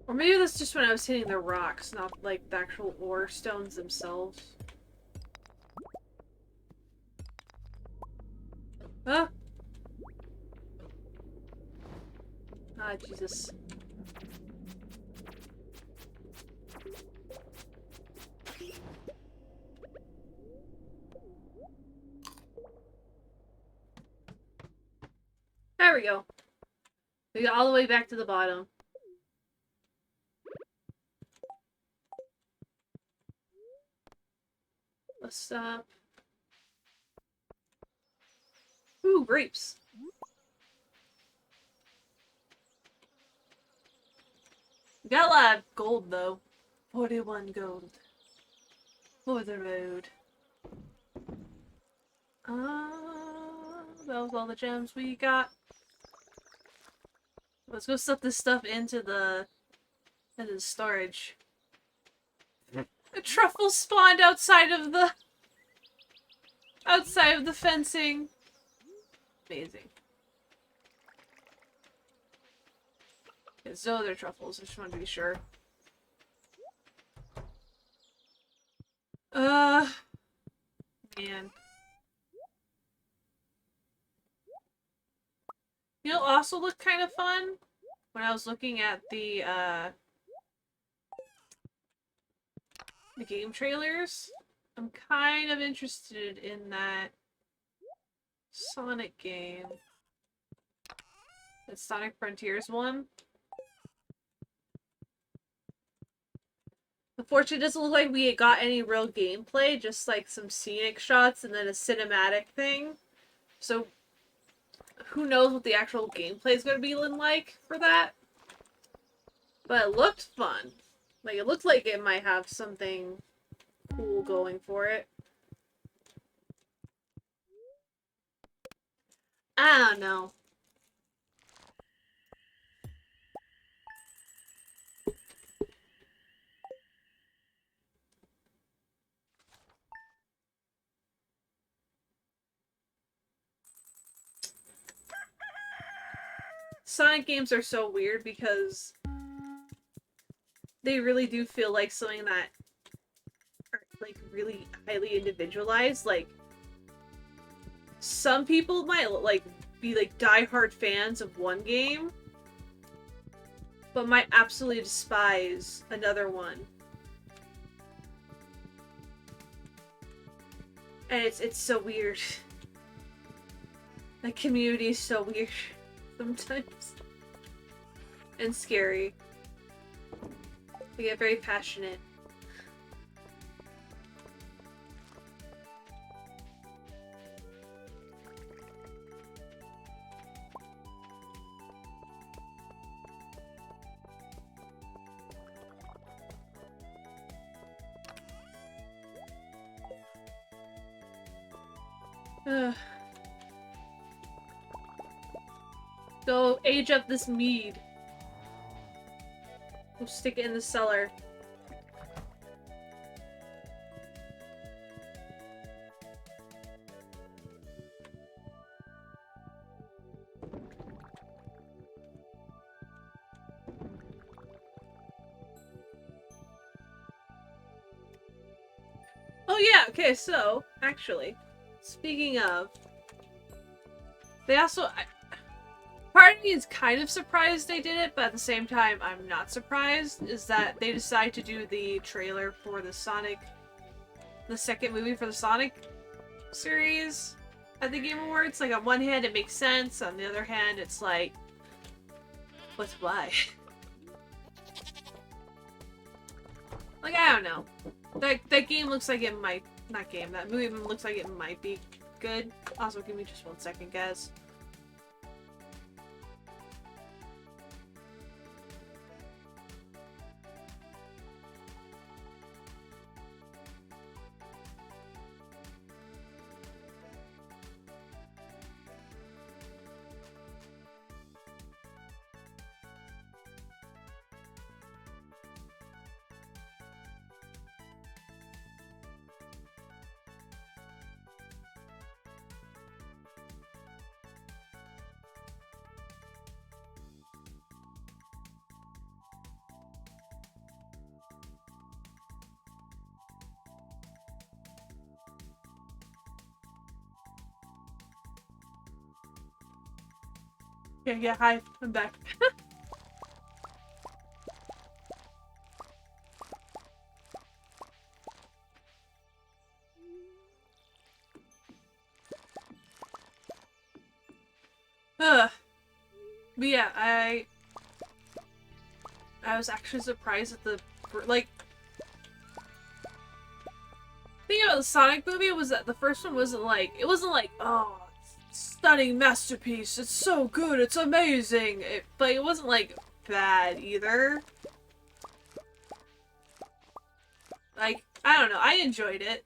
Or maybe that's just when I was hitting the rocks, not like the actual ore stones themselves. Huh? Ah, Jesus. There we go. We got all the way back to the bottom. Let's stop. Ooh, grapes. We got a lot of gold, though. 41 gold. For the road. That was all the gems we got. Let's go stuff this stuff into the storage. A truffle spawned outside of the fencing. Amazing. It's no other truffles, I just want to be sure. Man. You know, also looked kind of fun when I was looking at the game trailers. I'm kind of interested in that Sonic game. That Sonic Frontiers one. Unfortunately, it doesn't look like we got any real gameplay, just like some scenic shots and then a cinematic thing. So, who knows what the actual gameplay is going to be like for that. But it looked fun. Like, it looked like it might have something cool going for it. I don't know. Sonic games are so weird because they really do feel like something that are like really highly individualized. Like some people might like be like diehard fans of one game, but might absolutely despise another one. And it's so weird. The community is so weird sometimes. And scary. They get very passionate. Go age up this mead. We'll stick it in the cellar. Oh yeah, okay, so, actually, speaking of, they also, part of me is kind of surprised they did it, but at the same time, I'm not surprised, is that they decided to do the trailer for the Sonic, the second movie for the Sonic series at the Game Awards. Like, on one hand, it makes sense, on the other hand, it's like, what's why? Like, I don't know. That game looks like it might, not game, that movie looks like it might be good. Also, give me just 1 second, guys. Yeah, hi, I'm back. Ugh. But yeah, I was actually surprised at the, like, thing about the Sonic movie was that the first one wasn't like, it wasn't like, oh, stunning masterpiece, it's so good, it's amazing, but it wasn't like bad either. Like, I don't know, I enjoyed it.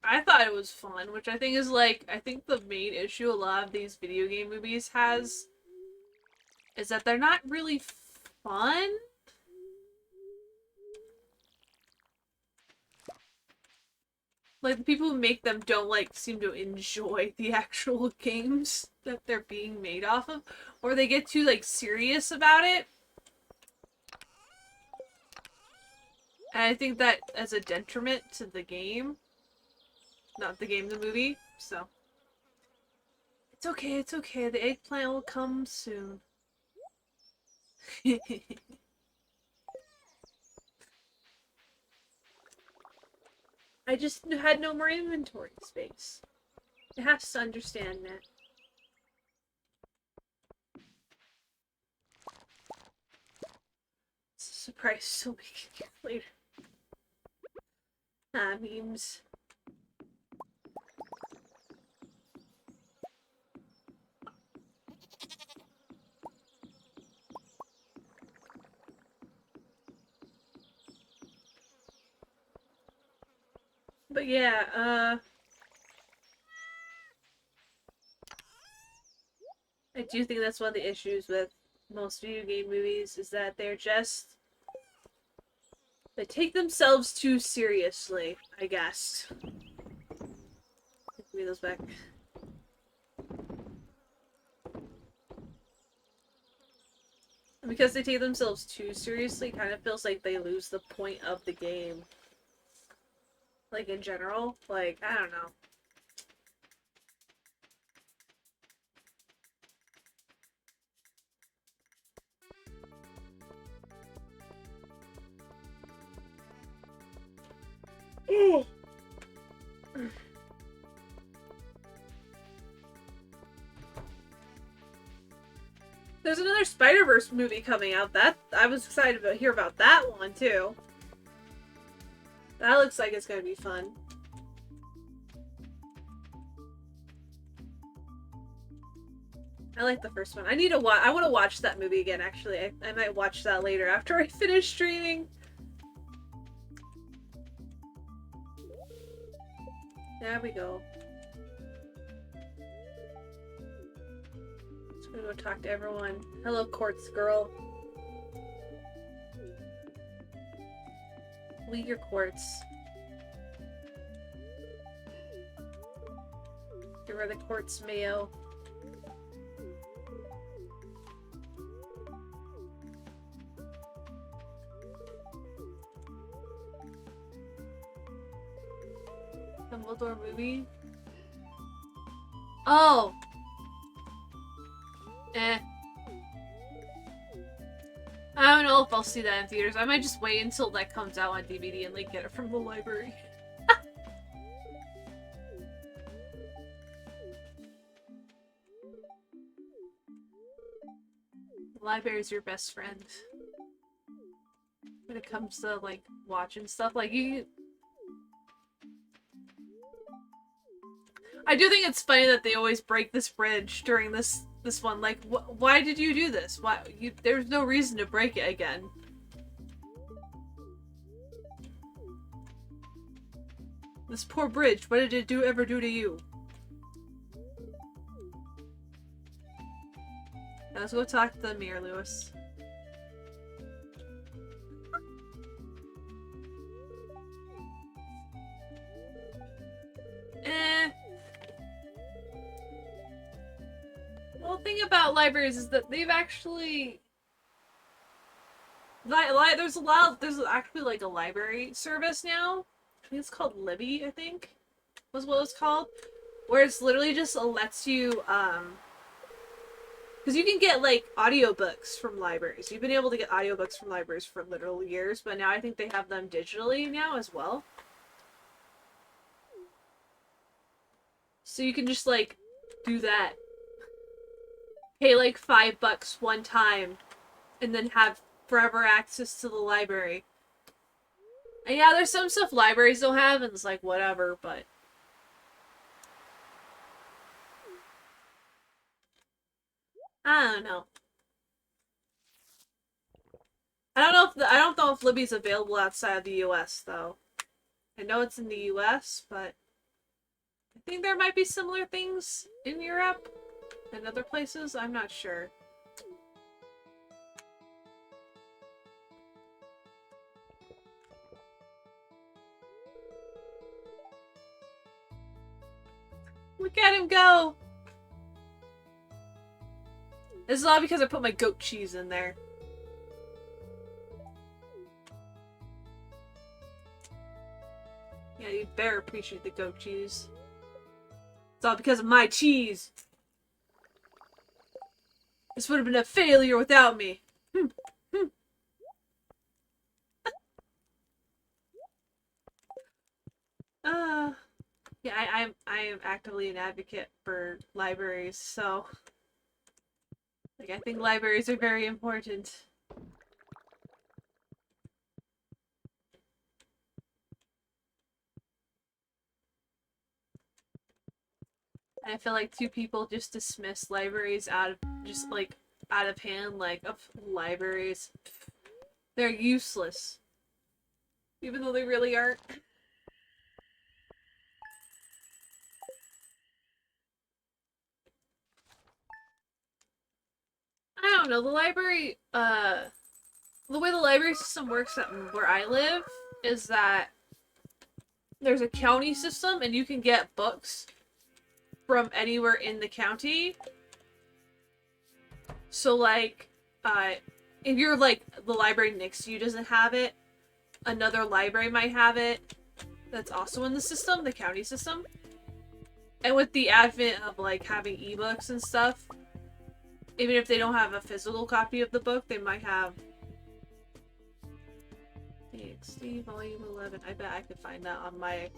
I thought it was fun, which I think is like, I think the main issue a lot of these video game movies has is that they're not really fun. Like, the people who make them don't, like, seem to enjoy the actual games that they're being made off of. Or they get too, like, serious about it. And I think that as a detriment to the game. Not the game, the movie. So. It's okay, it's okay. The eggplant will come soon. I just had no more inventory space. It has to understand that. It's a surprise so we can get later. Ah, memes. But yeah, I do think that's one of the issues with most video game movies is that they're just they take themselves too seriously, I guess. Give me those back. And because they take themselves too seriously, it kind of feels like they lose the point of the game. Like, in general. Like, I don't know. Spider-Verse movie coming out. That I was excited to hear about that one too. That looks like it's gonna be fun. I like the first one. I need to watch. I want to watch that movie again. Actually, I might watch that later after I finish streaming. There we go. Just gonna go talk to everyone. Hello, Quartz girl. Leave your quartz. Give her the quartz mayo. Dumbledore movie? Oh! Eh. I don't know if I'll see that in theaters. I might just wait until that comes out on DVD and like get it from the library. The library's your best friend. When it comes to like watching stuff, like you... I do think it's funny that they always break this bridge during this one. Like, why did you do this? Why there's no reason to break it again. This poor bridge. What did it ever do to you? Now let's go talk to the mirror, Lewis. Well, the thing about libraries is that they've actually... There's actually like a library service now. I think it's called Libby, I think, was what it's called. Where it's literally just lets you, because you can get like audiobooks from libraries. You've been able to get audiobooks from libraries for literal years, but now I think they have them digitally now as well. So you can just like do that. Pay like $5 one time and then have forever access to the library. And yeah, there's some stuff libraries don't have and it's like whatever, but I don't know. I don't know if Libby's available outside of the US though. I know it's in the US, but I think there might be similar things in Europe and other places. I'm not sure. Look at him go! This is all because I put my goat cheese in there. Yeah, you better appreciate the goat cheese. It's all because of my cheese! This would have been a failure without me. Yeah, I am actively an advocate for libraries, so like I think libraries are very important. I feel like two people just dismiss libraries out of hand, like, of libraries. They're useless. Even though they really aren't. I don't know, the library, the way the library system works at where I live is that there's a county system and you can get books from anywhere in the county. So like, if you're like, the library next to you doesn't have it, another library might have it that's also in the system, the county system. And with the advent of like having ebooks and stuff, even if they don't have a physical copy of the book, they might have TXT Volume 11. I bet I could find that on my...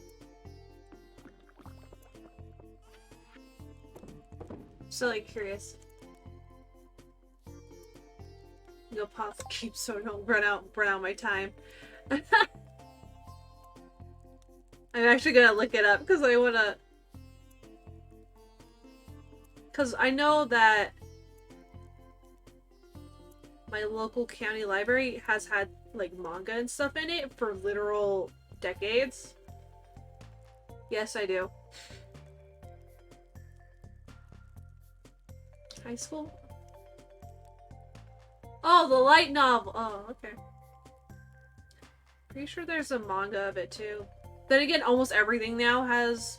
So like curious. Go pause the keep so I don't run out my time. I'm actually gonna look it up because I wanna. Because I know that my local county library has had like manga and stuff in it for literal decades. Yes, I do. High school? Oh, the light novel. Oh, okay. Pretty sure there's a manga of it too. Then again, almost everything now has.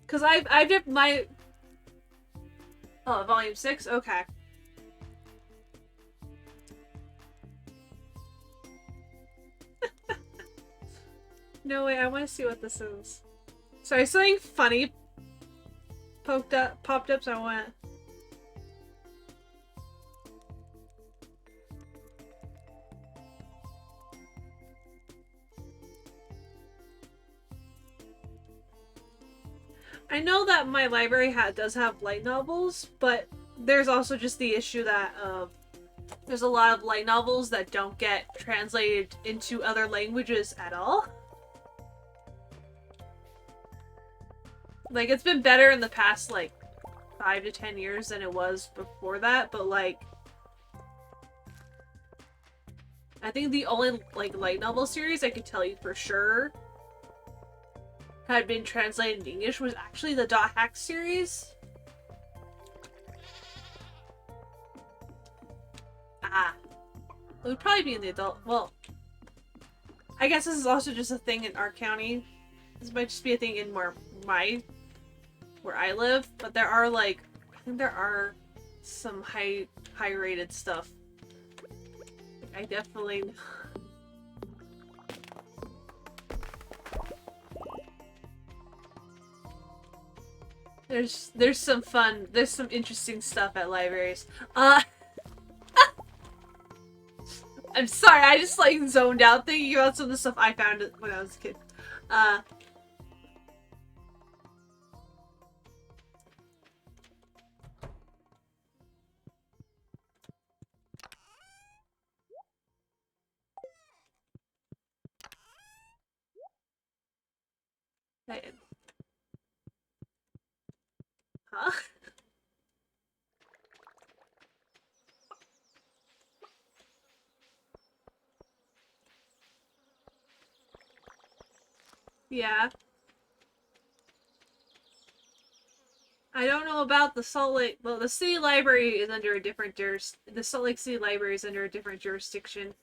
Cause I've dipped my. Oh, volume 6? Okay. No way, I want to see what this is. Sorry, something funny popped up, so I want. I know that my library does have light novels, but there's also just the issue that there's a lot of light novels that don't get translated into other languages at all. Like, it's been better in the past, like, 5 to 10 years than it was before that, but, like, I think the only, like, light novel series I could tell you for sure had been translated in English was actually the Dot Hack series. Ah. It would probably be in the adult. Well, I guess this is also just a thing in our county. This might just be a thing in where I live, but there are like, I think there are some high rated stuff. I definitely. There's some fun, there's some interesting stuff at libraries. I'm sorry, I just like zoned out thinking about some of the stuff I found when I was a kid. Huh? Yeah. I don't know about the Salt Lake. Well, the city library is under a different the Salt Lake City Library is under a different jurisdiction.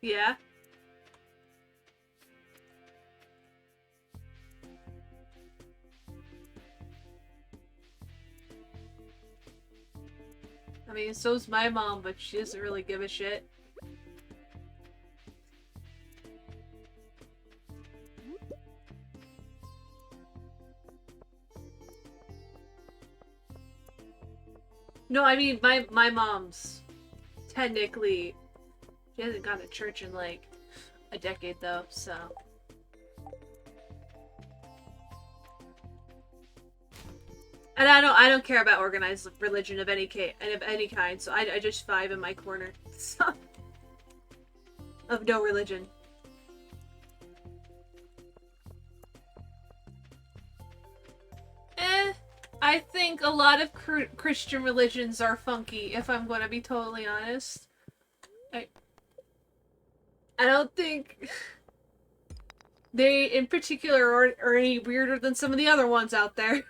Yeah. I mean, so's my mom, but she doesn't really give a shit. No, I mean, my mom's technically, she hasn't gone to church in like a decade though, so. And I don't care about organized religion of any kind, so I just vibe in my corner. So, of no religion. I think a lot of Christian religions are funky, if I'm going to be totally honest. I don't think they, in particular, are any weirder than some of the other ones out there.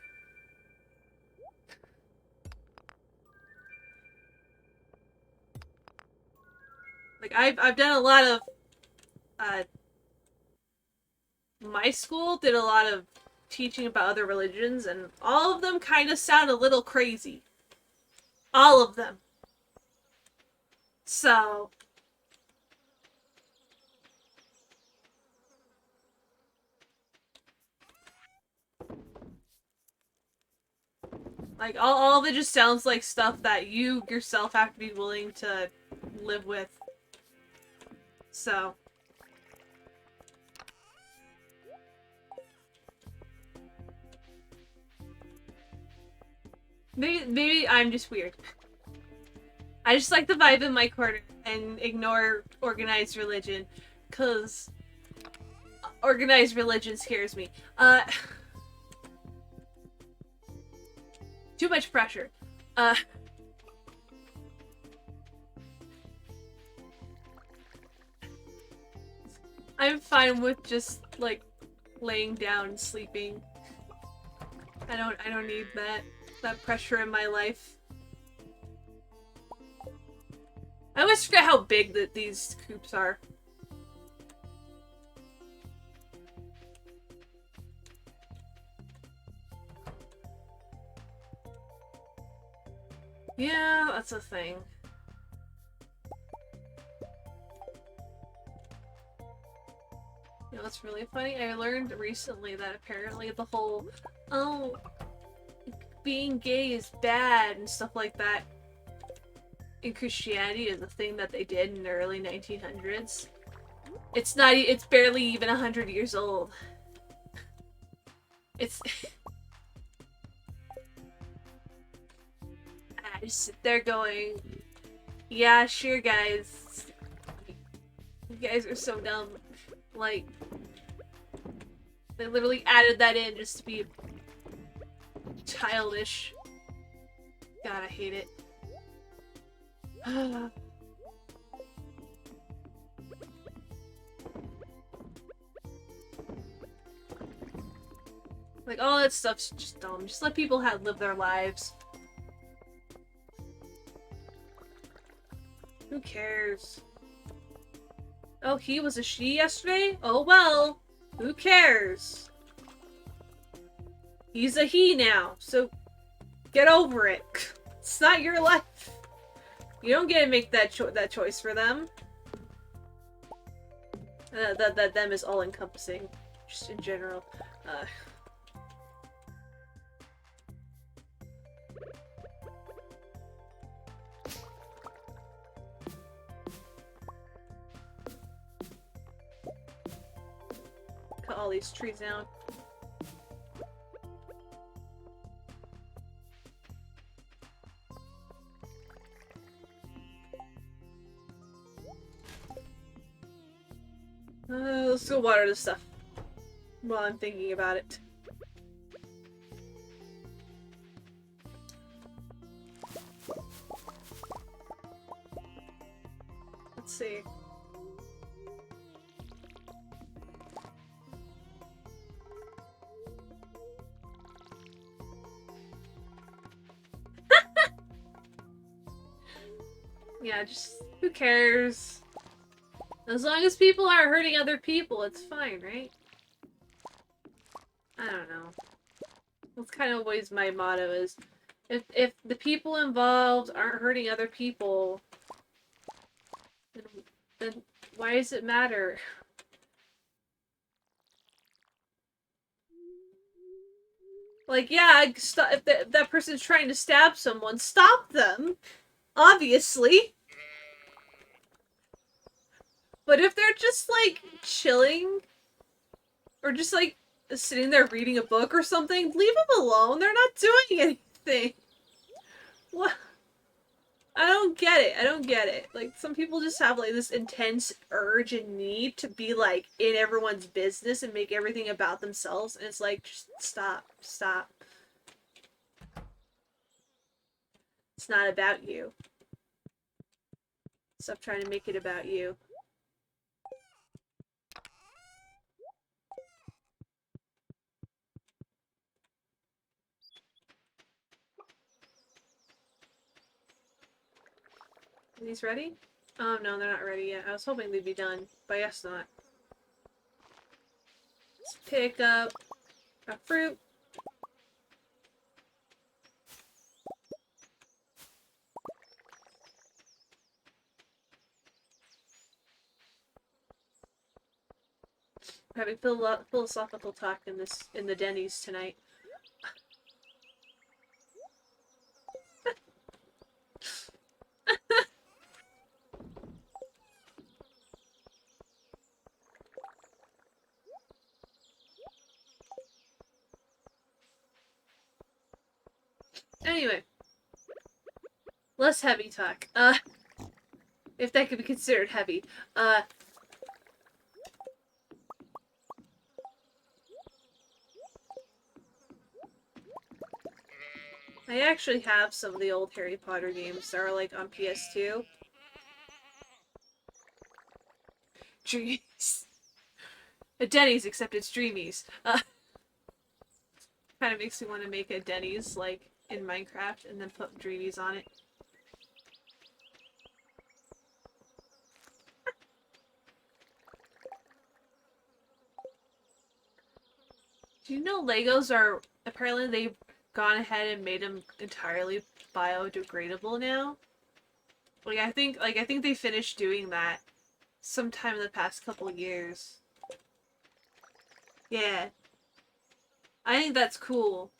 Like, I've done a lot of, my school did a lot of teaching about other religions, and all of them kind of sound a little crazy. All of them. So, Like, all of it just sounds like stuff that you yourself have to be willing to live with. So. Maybe I'm just weird. I just like the vibe in my corner and ignore organized religion. Because organized religion scares me. Too much pressure. I'm fine with just, like, laying down and sleeping. I don't need that pressure in my life. I always forget how big these coops are. Yeah, that's a thing. You know what's really funny? I learned recently that apparently the whole, oh, being gay is bad and stuff like that in Christianity is a thing that they did in the early 1900s. It's barely even 100 years old. It's... I just sit there going, yeah, sure guys. You guys are so dumb. Like, they literally added that in just to be childish. God, I hate it. Like, all that stuff's just dumb. Just let people live their lives. Who cares? Oh, he was a she yesterday? Oh well. Who cares? He's a he now, so get over it. It's not your life. You don't get to make that choice for them. That them is all encompassing, just in general. Cut all these trees down. Let's go water this stuff while I'm thinking about it. Let's see. Yeah, just who cares? As long as people aren't hurting other people, it's fine, right? I don't know. That's kind of always my motto is, if the people involved aren't hurting other people, then why does it matter? Like, yeah, if that person's trying to stab someone, stop them! Obviously! But if they're just, like, chilling, or just, like, sitting there reading a book or something, leave them alone. They're not doing anything. What? I don't get it. I don't get it. Like, some people just have, like, this intense urge and need to be, like, in everyone's business and make everything about themselves, and it's like, just stop. Stop. It's not about you. Stop trying to make it about you. Are these ready? Oh, no, they're not ready yet. I was hoping they'd be done, but I guess not. Let's pick up a fruit. We're having philosophical talk in the Denny's tonight. Anyway, less heavy talk. If that could be considered heavy. I actually have some of the old Harry Potter games that are like on PS2. Dreamies. A Denny's, except it's Dreamies. Kind of makes me want to make a Denny's like in Minecraft and then put Dreamies on it. Do you know Legos are apparently they've gone ahead and made them entirely biodegradable now? I think they finished doing that sometime in the past couple years. Yeah. I think that's cool.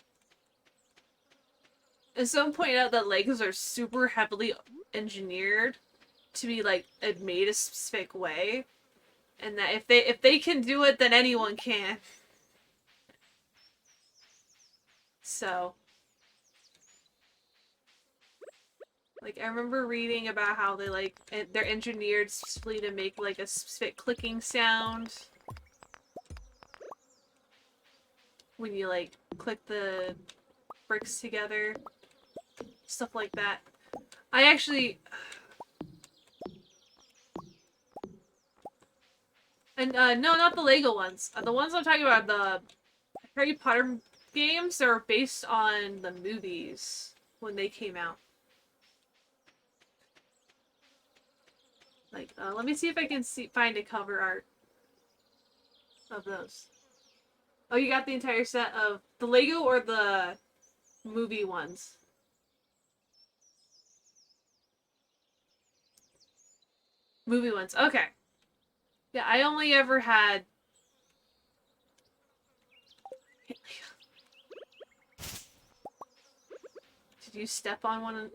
And someone pointed out that Legos are super heavily engineered to be like made a specific way. And that if they can do it, then anyone can. So like, I remember reading about how they, like, they're engineered specifically to make, like, a specific clicking sound when you, like, click the bricks together. Stuff like that. I actually... And, no, not the Lego ones. The ones I'm talking about, the Harry Potter games, are based on the movies when they came out. Like, let me see if I can find a cover art of those. Oh, you got the entire set of the Lego or the movie ones? Movie ones. Okay. Yeah, I only ever had... Did you step on one of...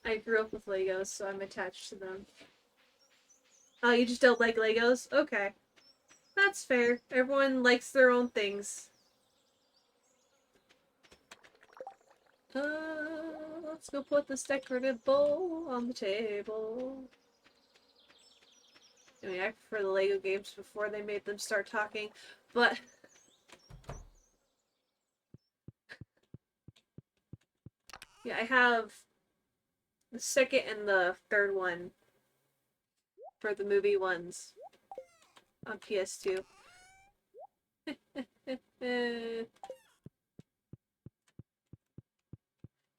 I grew up with Legos, so I'm attached to them. Oh, you just don't like Legos? Okay. That's fair. Everyone likes their own things. Let's go put this decorative bowl on the table. I mean, I prefer the Lego games before they made them start talking, but... Yeah, I have the second and the third one for the movie ones on PS2.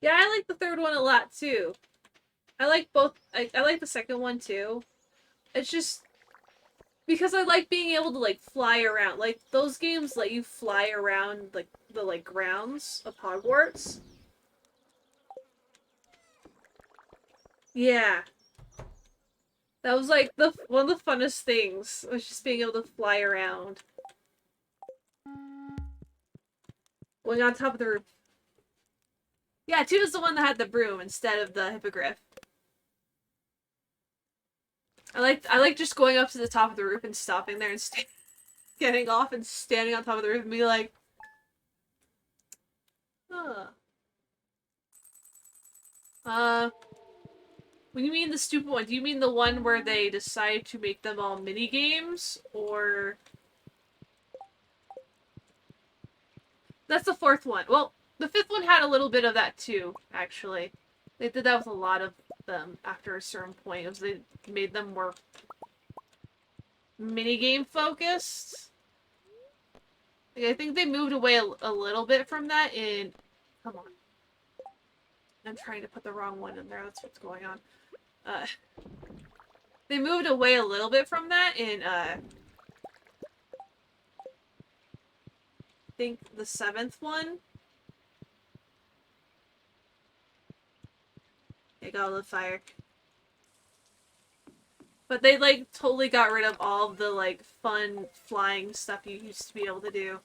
Yeah, I like the third one a lot too. I like both. I like the second one too. It's just because I like being able to like fly around. Like those games let you fly around like the like grounds of Hogwarts. Yeah. That was like the one of the funnest things was just being able to fly around. Going on top of the roof. Yeah, 2 is the one that had the broom instead of the hippogriff. I like just going up to the top of the roof and stopping there and getting off and standing on top of the roof and be like, huh. When you mean the stupid one, do you mean the one where they decide to make them all mini games, or that's the 4th one? Well, the 5th one had a little bit of that too, actually. They did that with a lot of them after a certain point. It was they made them more minigame focused. Like, I think they moved away a little bit from that in... Come on. I'm trying to put the wrong one in there. That's what's going on. They moved away a little bit from that in, I think the 7th one. They got the fire. But they, like, totally got rid of all of the, like, fun flying stuff you used to be able to do.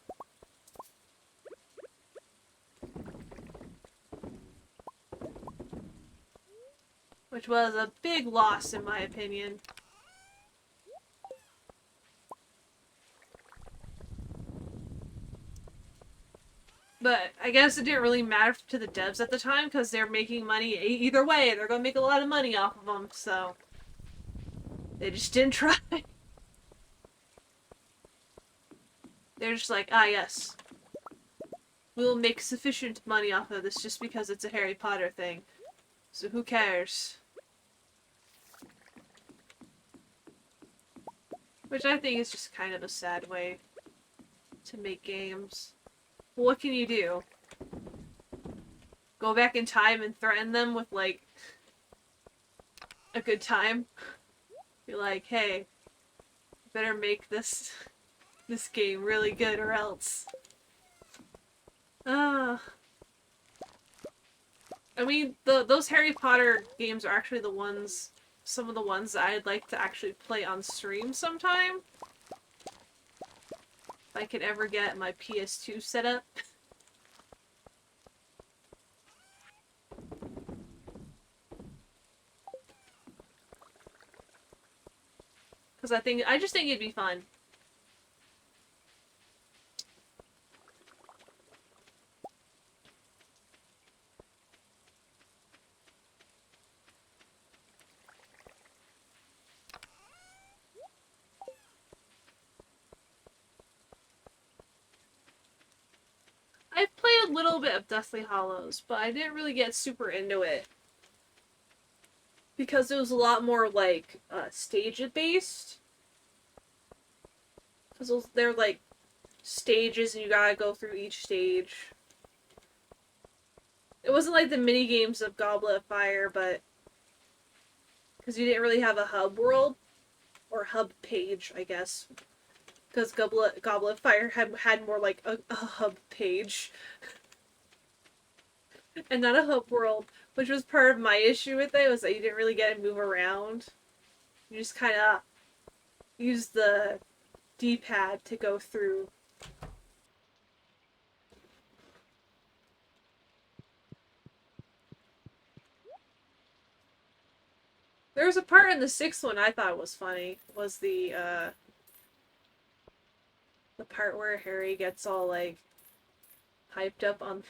Which was a big loss, in my opinion. But I guess it didn't really matter to the devs at the time because they're making money either way. They're gonna make a lot of money off of them, so they just didn't try. They're just like, ah, yes, we'll make sufficient money off of this just because it's a Harry Potter thing. So who cares? Which I think is just kind of a sad way to make games. Well, what can you do? Go back in time and threaten them with, like, a good time? Be like, hey, better make this game really good or else. I mean, those Harry Potter games are actually some of the ones that I'd like to actually play on stream sometime. If I can ever get my PS2 set up. Because I just think it'd be fun. I've played a little bit of Deathly Hallows, but I didn't really get super into it. Because it was a lot more, like, stage-based. Because they're, like, stages and you gotta go through each stage. It wasn't like the mini games of Goblet of Fire, but because you didn't really have a hub world or hub page, I guess. Because Goblet of Fire had more like a hub page and not a hub world, which was part of my issue with it, was that you didn't really get to move around. You just kind of use the D-pad to go through. There was a part in the sixth one I thought was funny. Was the part where Harry gets all like hyped up on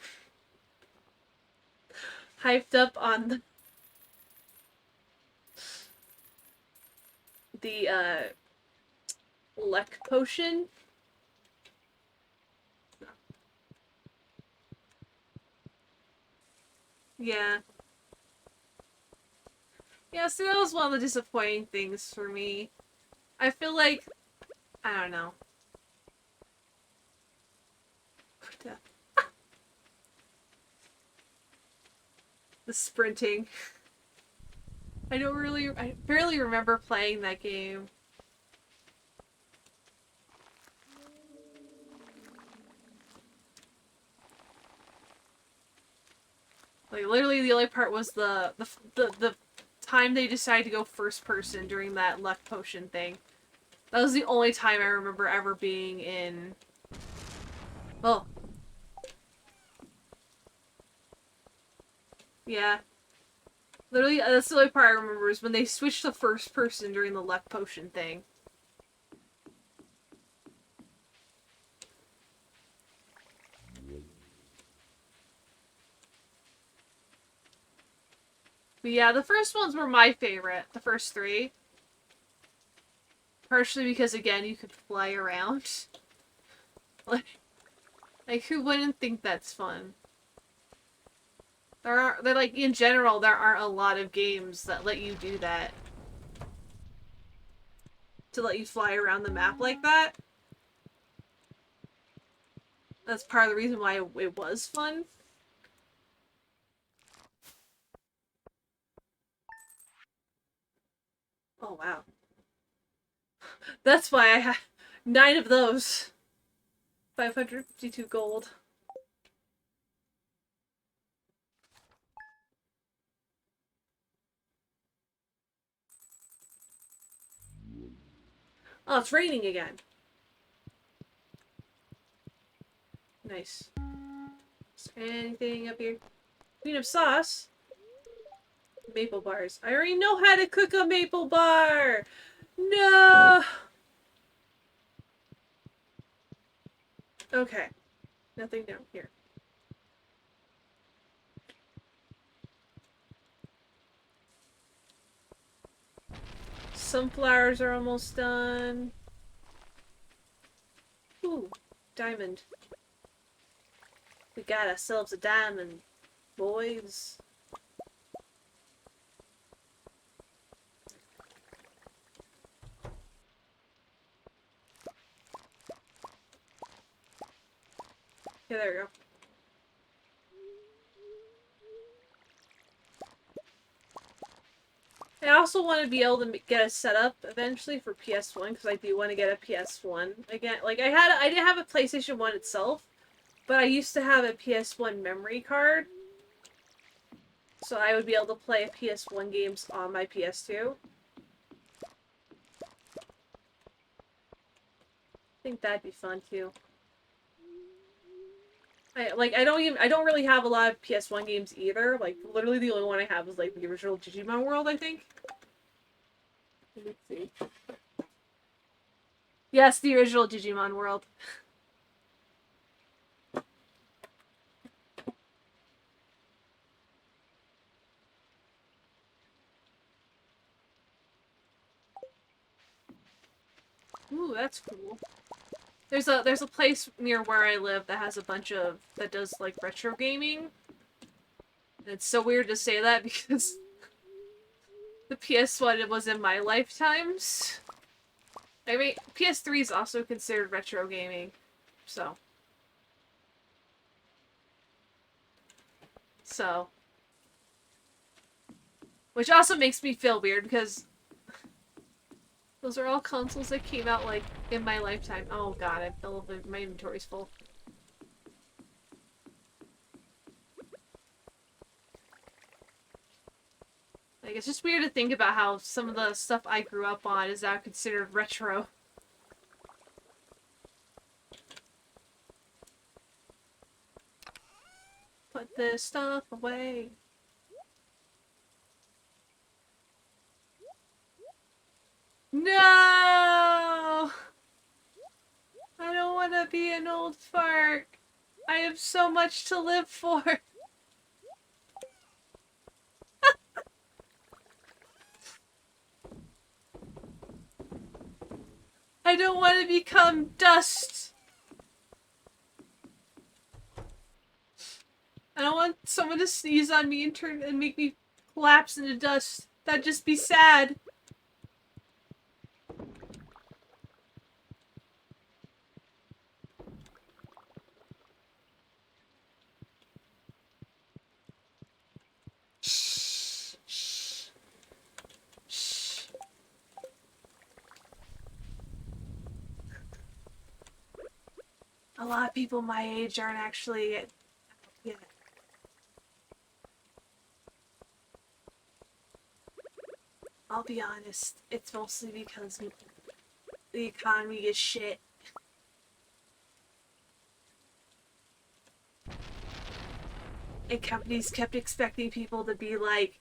the luck potion. Yeah. Yeah, so that was one of the disappointing things for me. I feel like, I don't know. The sprinting. I barely remember playing that game. Like, literally the only part was the time they decided to go first person during that luck potion thing. That was the only time I remember ever being in... Oh. Yeah. Literally, that's the only part I remember is when they switched to first person during the luck potion thing. But yeah, the first ones were my favorite. The first three. Partially because, again, you could fly around. Like, who wouldn't think that's fun? They're like, in general, there aren't a lot of games that let you do that. To let you fly around the map like that. That's part of the reason why it was fun. Oh, wow. That's why I have 9 of those. 552 gold. Oh, it's raining again. Nice. Is there anything up here? Queen of sauce? Maple bars. I already know how to cook a maple bar! No! Okay. Nothing down here. sunflowers are almost done. Ooh, diamond. We got ourselves a diamond, boys. Okay, there we go. I also want to be able to get a setup eventually for PS1 because I do want to get a PS1 again. Like I didn't have a PlayStation 1 itself, but I used to have a PS1 memory card, so I would be able to play PS1 games on my PS2. I think that'd be fun too. I don't really have a lot of PS1 games either. Like literally the only one I have is like the original Digimon World, I think. Let's see. Yes, the original Digimon World. Ooh, that's cool. There's a place near where I live that has a bunch of that does like retro gaming. And it's so weird to say that because the PS1 was in my lifetimes. I mean, PS3 is also considered retro gaming, so so which also makes me feel weird because those are all consoles that came out like in my lifetime. Oh god, I feel my inventory's full. Like, it's just weird to think about how some of the stuff I grew up on is now considered retro. Put this stuff away. No! I don't want to be an old fart. I have so much to live for. I don't want to become dust. I don't want someone to sneeze on me and turn and make me collapse into dust. That'd just be sad. Shh. Shh. Shh. A lot of people my age aren't actually yet. I'll be honest, it's mostly because the economy is shit. And companies kept expecting people to be like,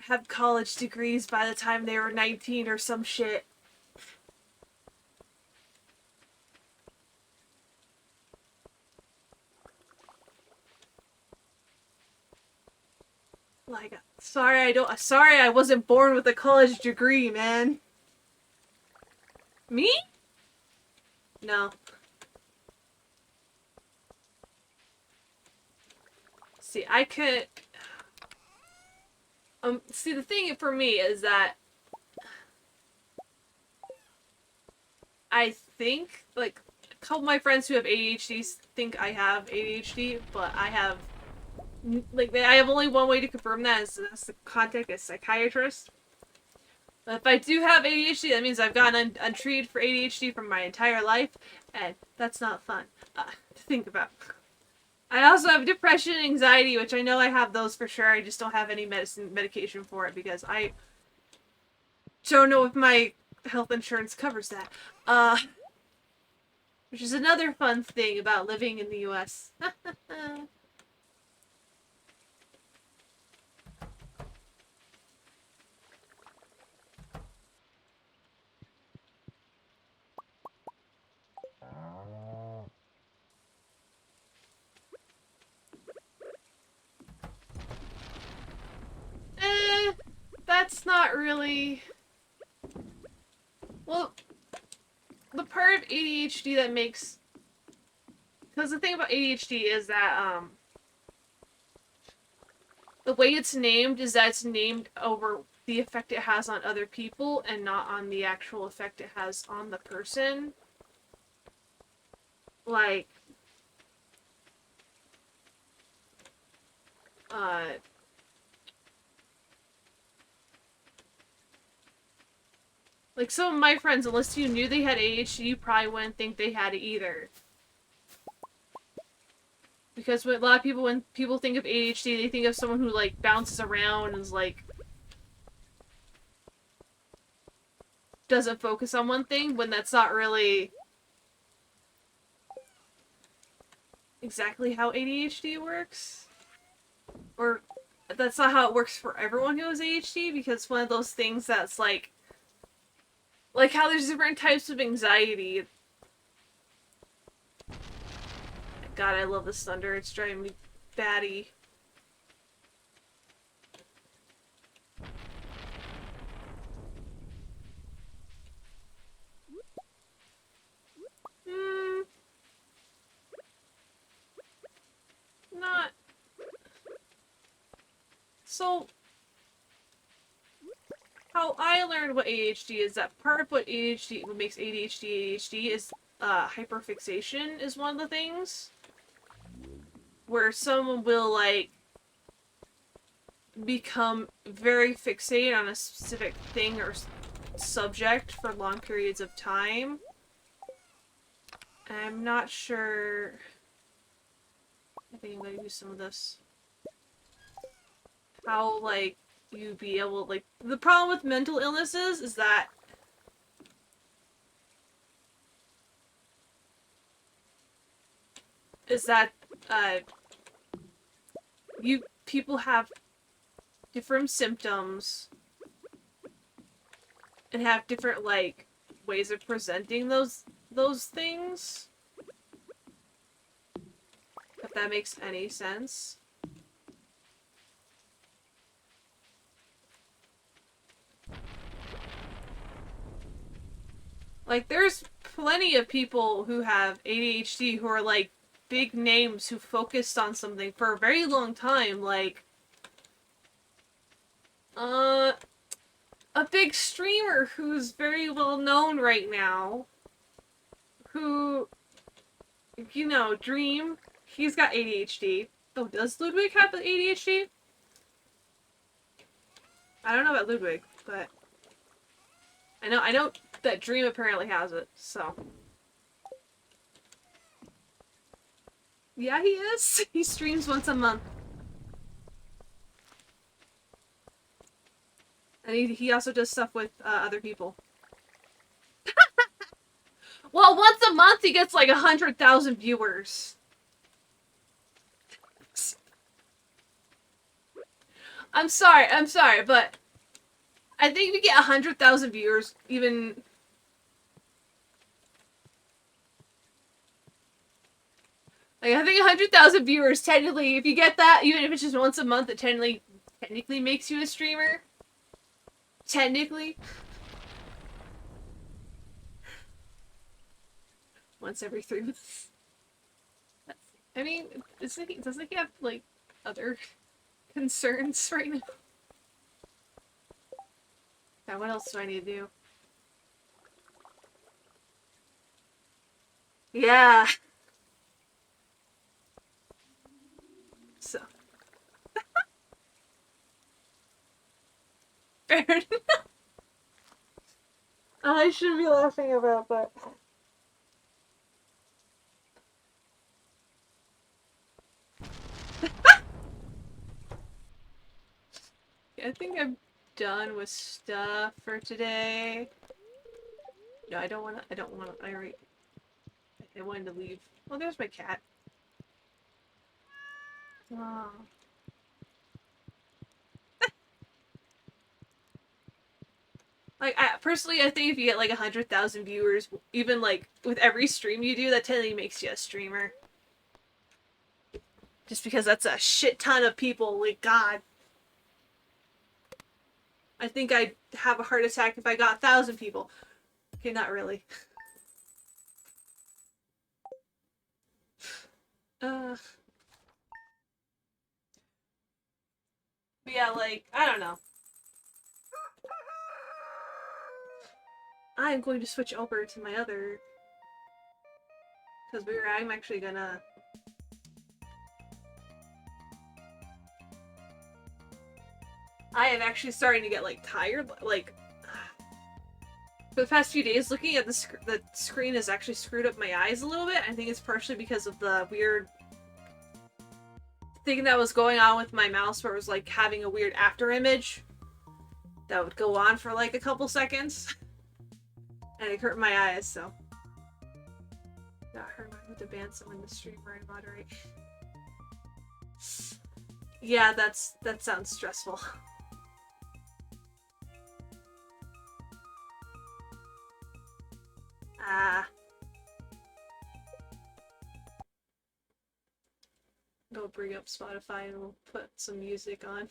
have college degrees by the time they were 19 or some shit. Like, sorry I wasn't born with a college degree, man. Me? No. See, I could see the thing for me is that I think like a couple of my friends who have ADHD think I have ADHD, but I have like I have only one way to confirm that is that's to contact a psychiatrist. But if I do have ADHD, that means I've gotten untreated for ADHD for my entire life, and that's not fun to think about. I also have depression and anxiety, which I know I have those for sure. I just don't have any medication for it because I don't know if my health insurance covers that. Which is another fun thing about living in the US. Eh, that's not really... Well, the part of ADHD that makes, because the thing about ADHD is that the way it's named is that it's named over the effect it has on other people and not on the actual effect it has on the person. Like, uh, like some of my friends, unless you knew they had ADHD, you probably wouldn't think they had it either. Because a lot of people, when people think of ADHD, they think of someone who like bounces around and is like doesn't focus on one thing, when that's not really exactly how ADHD works. Or that's not how it works for everyone who has ADHD, because it's one of those things that's like how there's different types of anxiety. God, I love this thunder. It's driving me batty. Hmm. Not. So, how I learned what ADHD is, that part of what makes ADHD is hyperfixation is one of the things. Where someone will like become very fixated on a specific thing or subject for long periods of time. I'm not sure. I think I'm gonna use some of this. How, like, you be able, like, the problem with mental illnesses is that, uh, people have different symptoms and have different, like, ways of presenting those things. If that makes any sense. Like, there's plenty of people who have ADHD who are, like, big names who focused on something for a very long time. Like, uh, a big streamer who's very well known right now, who, Dream, he's got ADHD. Oh, does Ludwig have ADHD? I don't know about Ludwig, but I know that Dream apparently has it, so. Yeah, he is. He streams once a month. And he also does stuff with other people. Well, once a month he gets like 100,000 viewers. I'm sorry, but I think if you get 100,000 viewers, even like I think 100,000 viewers technically, if you get that, even if it's just once a month, it technically makes you a streamer. Technically, once every 3 months. I mean, doesn't he have like other concerns right now? Now, what else do I need to do? Yeah. So, fair enough. I shouldn't be laughing about that. I think I'm done with stuff for today. No, I don't want to. I don't want to. I wanted to leave. Oh, there's my cat. Oh. Like, personally, I think if you get like 100,000 viewers, even like with every stream you do, that totally makes you a streamer. Just because that's a shit ton of people. Like, God. I think I'd have a heart attack if I got 1,000 people. Okay, not really. But yeah, like, I don't know. I'm going to switch over to my other... Because I'm actually gonna... I am actually starting to get, like, tired. Like, for the past few days, looking at the screen has actually screwed up my eyes a little bit. I think it's partially because of the weird thing that was going on with my mouse where it was, like, having a weird after image that would go on for, like, a couple seconds. And it hurt my eyes, so... Got her with the ban someone in the stream where I moderate. Yeah, that sounds stressful. Go bring up Spotify and we'll put some music on.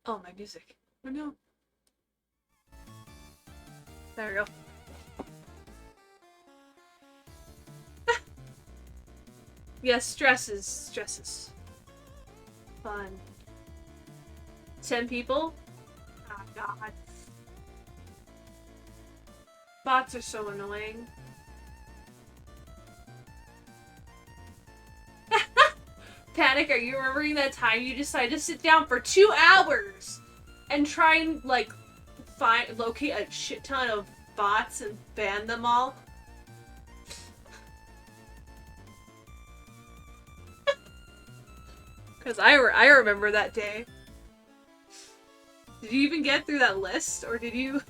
Oh, my music. Oh no. There we go. Yes, stresses. Fun. 10 people? Oh god. Bots are so annoying. Panic, are you remembering that time you decided to sit down for 2 hours and try and, like, locate a shit ton of bots and ban them all? Because I remember that day. Did you even get through that list, or did you...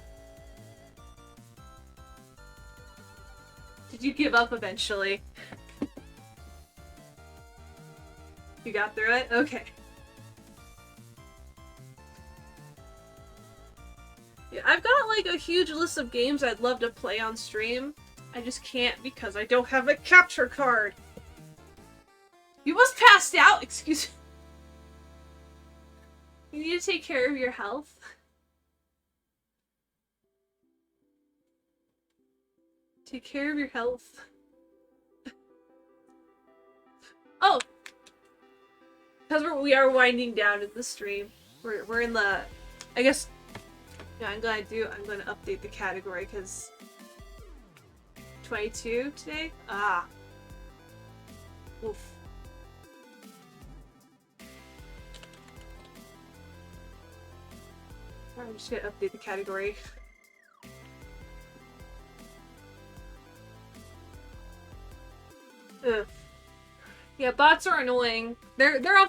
Did you give up eventually? You got through it? Okay. Yeah, I've got like a huge list of games I'd love to play on stream. I just can't because I don't have a capture card. You was passed out? Excuse me. You need to take care of your health. Take care of your health. Oh! Because we are winding down in the stream. We're in the... I guess... Yeah, I'm gonna update the category because... 22 today? Ah. Oof. I'm just gonna update the category. Ugh. Yeah, bots are annoying. They're all,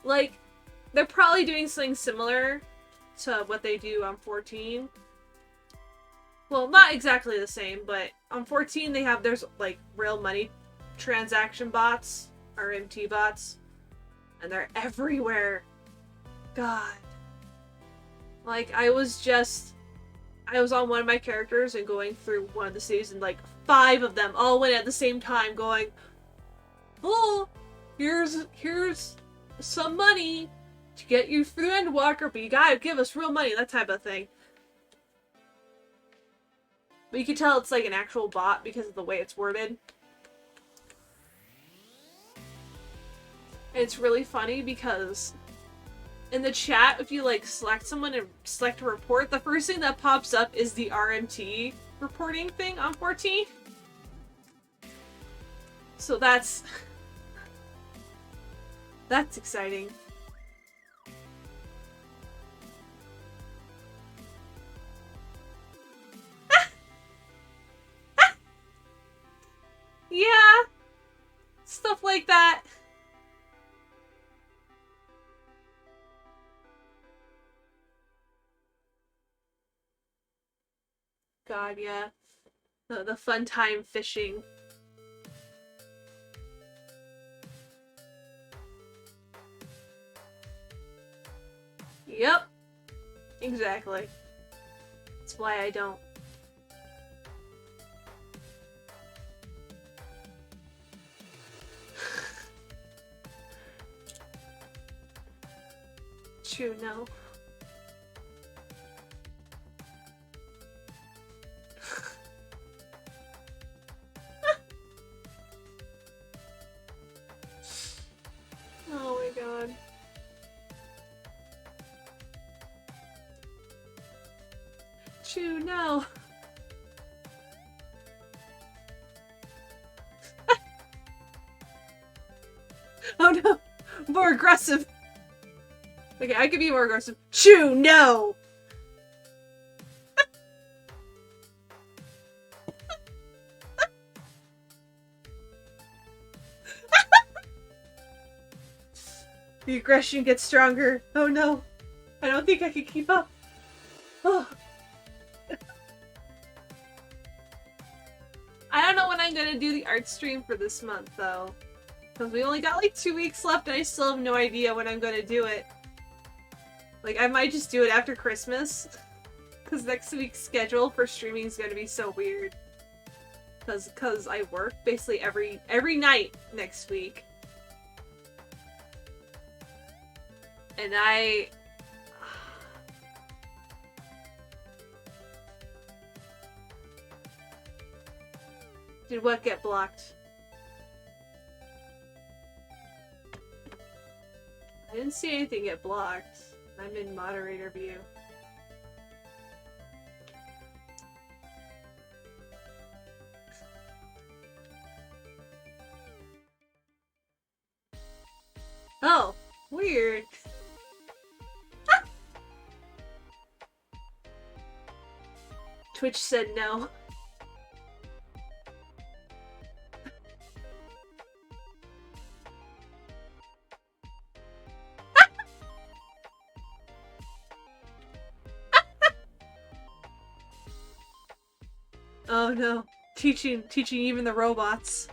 like, they're probably doing something similar to what they do on 14. Well, not exactly the same, but on 14 there's like real money transaction bots, or MT bots, and they're everywhere. God. Like, I was on one of my characters and going through one of the cities and like 5 of them all went at the same time going, oh, here's some money to get you through Endwalker, but you gotta give us real money, that type of thing. But you can tell it's like an actual bot because of the way it's worded. And it's really funny because in the chat, if you like select someone and select a report, the first thing that pops up is the RMT reporting thing on 14. So that's exciting. Yeah, stuff like that. God, yeah. The fun time fishing. Yep. Exactly. That's why I don't. True, no. no. Oh no. More aggressive. Okay, I could be more aggressive. Chew, no! The aggression gets stronger. Oh no. I don't think I can keep up. Oh. I don't know when I'm gonna do the art stream for this month, though. Because we only got like 2 weeks left and I still have no idea when I'm gonna do it. Like, I might just do it after Christmas. Because next week's schedule for streaming is gonna be so weird. Because I work basically every night next week. And Did what get blocked? I didn't see anything get blocked. I'm in moderator view. Oh, weird. Twitch said no. Oh no. Teaching even the robots.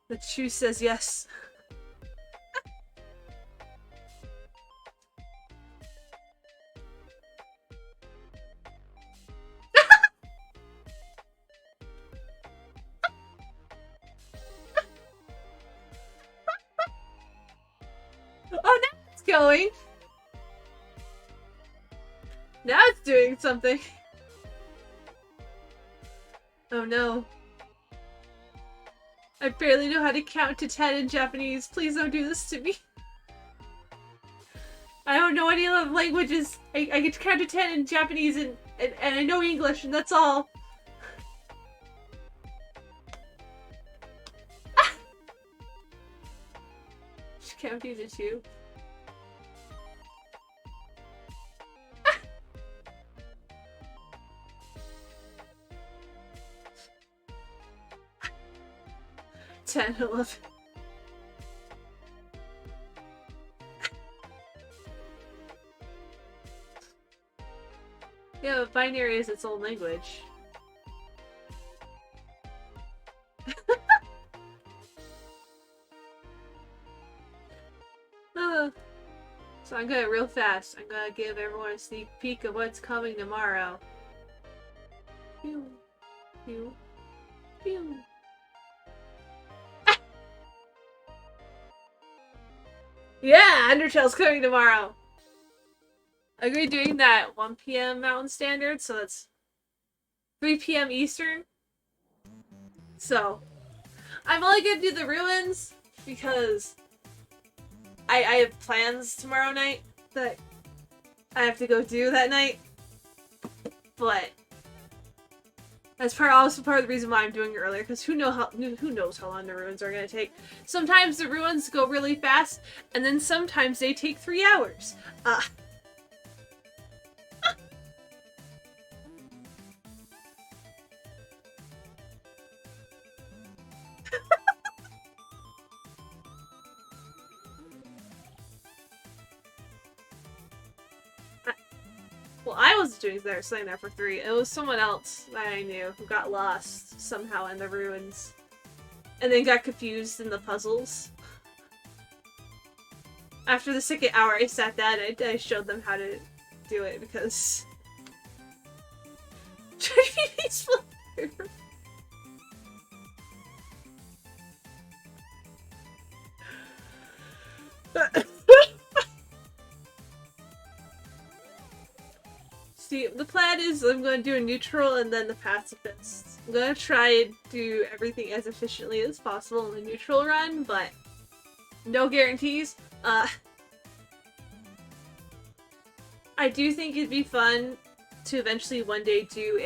The Chew says yes. Oh, now it's going! Now it's doing something. Oh no. I barely know how to count to 10 in Japanese. Please don't do this to me. I don't know any other languages. I get to count to 10 in Japanese and I know English and that's all. Just counting to 2. Ten, 11. Yeah, but binary is its own language. So I'm gonna real fast. I'm gonna give everyone a sneak peek of what's coming tomorrow. Pew, pew, pew. Yeah, Undertale's coming tomorrow. I'm gonna be doing that 1 p.m. Mountain Standard, so that's 3 p.m. Eastern. So, I'm only gonna do the ruins because I have plans tomorrow night that I have to go do that night. But that's also part of the reason why I'm doing it earlier, because who knows how long the ruins are gonna take. Sometimes the ruins go really fast, and then sometimes they take 3 hours. Well, I wasn't doing there, sitting there for 3. It was someone else that I knew who got lost somehow in the ruins. And then got confused in the puzzles. After the 2nd hour, I sat down and I showed them how to do it because... Try to be peaceful. See, the plan is I'm going to do a neutral and then the pacifist. I'm going to try and do everything as efficiently as possible in the neutral run, but no guarantees. I do think it'd be fun to eventually one day do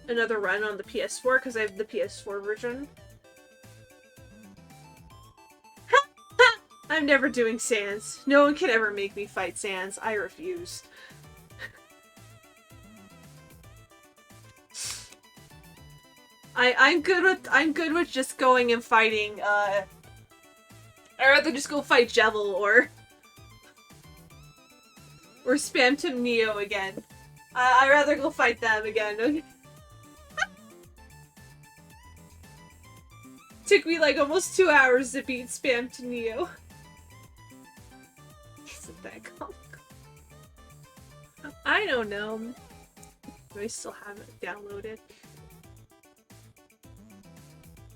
another run on the PS4 because I have the PS4 version. I'm never doing Sans. No one can ever make me fight Sans. I refuse. I'm good with just going and fighting, I'd rather just go fight Jevil or spam Tim Neo again. I'd rather go fight them again. Took me like almost 2 hours to beat spam Tim Neo. Isn't that comical? I don't know. Do I still have it downloaded?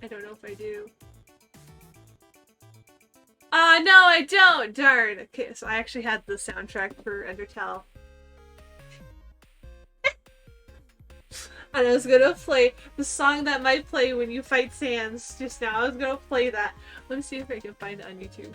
I don't know if I do. No, I don't! Darn! Okay, so I actually had the soundtrack for Undertale. And I was gonna play the song that might play when you fight Sans just now. I was gonna play that. Let me see if I can find it on YouTube.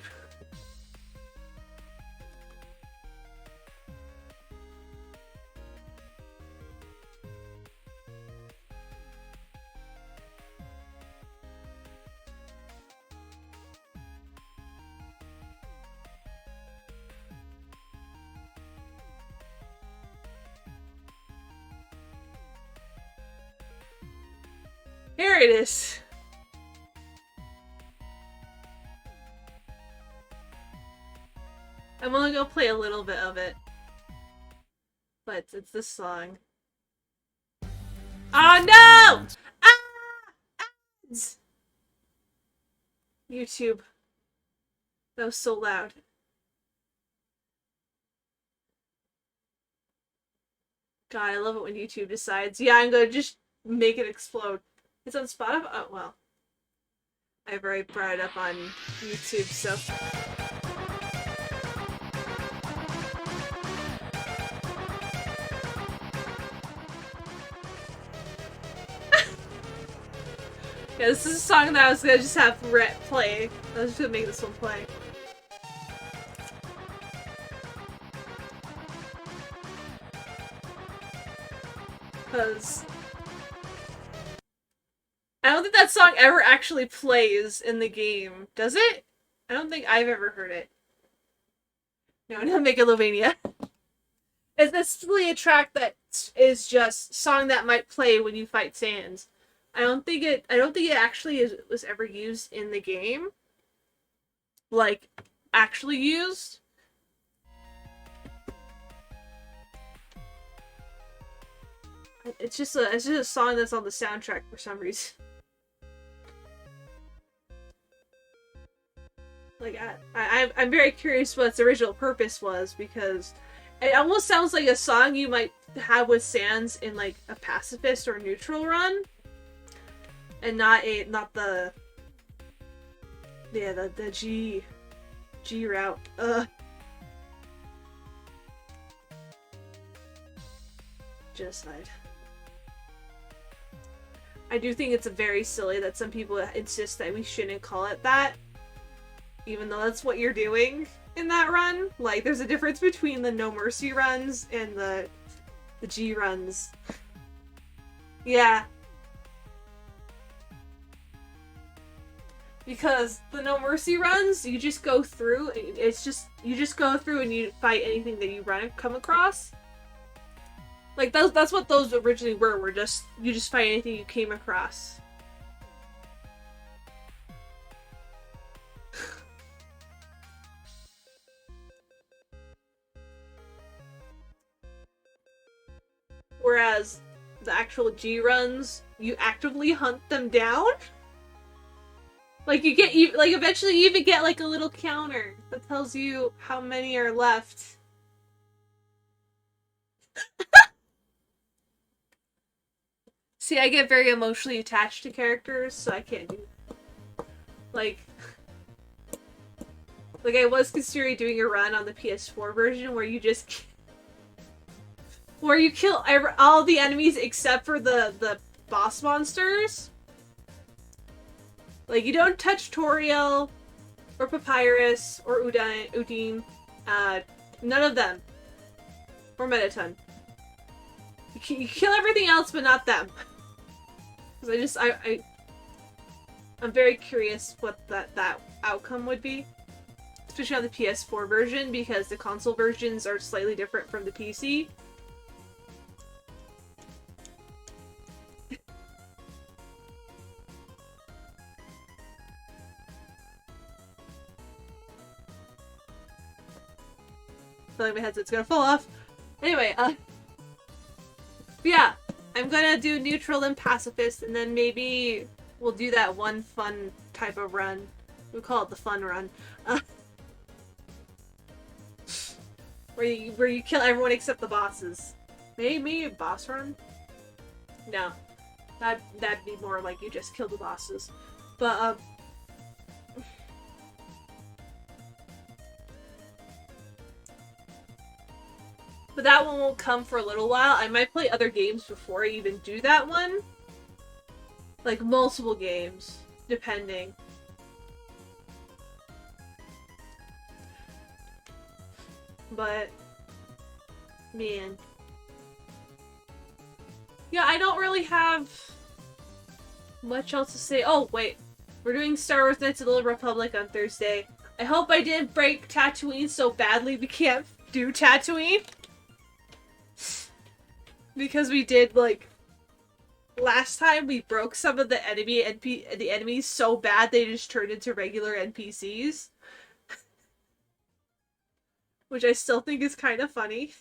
Here it is. I'm only gonna play a little bit of it. But it's this song. Oh no! Ah! Ads! YouTube. That was so loud. God, I love it when YouTube decides, yeah, I'm gonna just make it explode. It's on Spotify? Oh, well. I've already brought it up on YouTube, so... Yeah, this is a song that I was gonna just have Rhett play. I was just gonna make this one play. Because... I don't think that song ever actually plays in the game. Does it? I don't think I've ever heard it. No, not Megalovania. It's basically a track that is just song that might play when you fight Sans. I don't think it actually was ever used in the game. Like, actually used. It's just a song that's on the soundtrack for some reason. Like, I'm very curious what its original purpose was, because it almost sounds like a song you might have with Sans in, like, a pacifist or neutral run. And not the G route. Genocide. I do think it's very silly that some people insist that we shouldn't call it that. Even though that's what you're doing in that run. Like, there's a difference between the No Mercy runs and the G runs. Yeah. Because the No Mercy runs, you just go through, you just go through and you fight anything that you come across. Like, that's what those originally were you just fight anything you came across. Whereas the actual G runs, you actively hunt them down. Like, eventually you even get, like, a little counter that tells you how many are left. See, I get very emotionally attached to characters, so I can't do that. Like, I was considering doing a run on the PS4 version where you just... where you kill all the enemies except for the boss monsters. Like, you don't touch Toriel, or Papyrus, or Udine. None of them. Or Mettaton. You kill everything else, but not them. Because I'm very curious what that outcome would be. Especially on the PS4 version, because the console versions are slightly different from the PC. I feel like my headset's gonna fall off. Anyway, yeah, I'm gonna do neutral and pacifist, and then maybe we'll do that one fun type of run. We call it the fun run. Where you kill everyone except the bosses. Maybe a boss run? No. That'd be more like you just kill the bosses. But, but that one won't come for a little while. I might play other games before I even do that one. Like, multiple games. Depending. But, man. Yeah, I don't really have much else to say. Oh, wait. We're doing Star Wars Knights of the Old Republic on Thursday. I hope I didn't break Tatooine so badly we can't do Tatooine. Because we did, like, last time we broke some of the enemies so bad they just turned into regular NPCs. Which I still think is kind of funny.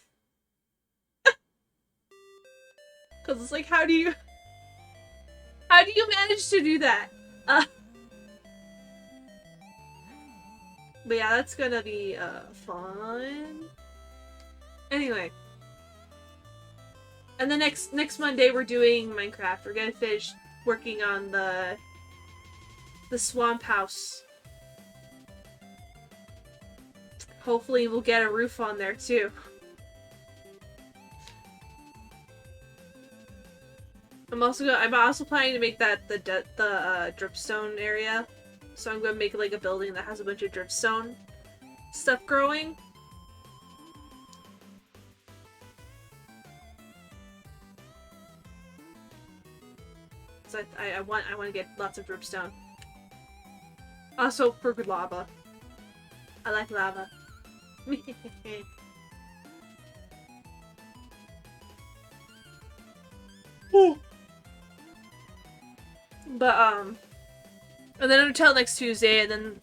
Because it's like, how do you manage to do that? But yeah, that's gonna be fun. Anyway. And the next Monday we're doing Minecraft. We're gonna finish working on the swamp house. Hopefully we'll get a roof on there too. I'm also planning to make that the dripstone area. So I'm gonna make like a building that has a bunch of dripstone stuff growing. So I want to get lots of dripstone. Also for good lava. I like lava. But and then until next Tuesday, and then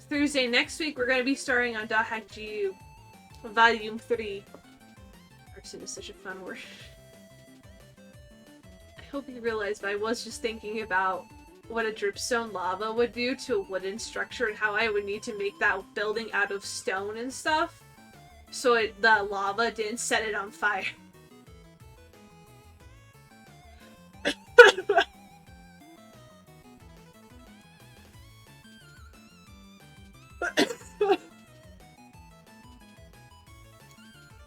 Thursday next week we're gonna be starting on .hack.gu Volume 3. Arson is such a fun word. I hope you realize, but I was just thinking about what a dripstone lava would do to a wooden structure and how I would need to make that building out of stone and stuff so the lava didn't set it on fire.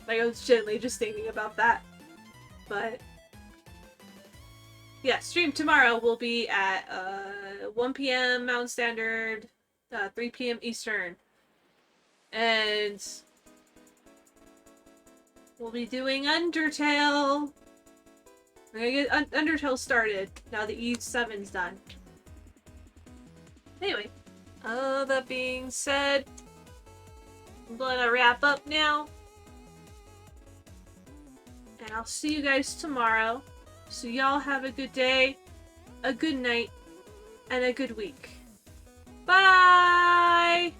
Like, I was gently just thinking about that. But yeah, stream tomorrow will be at 1 p.m. Mountain Standard, 3 p.m. Eastern. And we'll be doing Undertale. We're gonna get Undertale started now that E7's done. Anyway, that being said, I'm gonna wrap up now. And I'll see you guys tomorrow. So y'all have a good day, a good night, and a good week. Bye!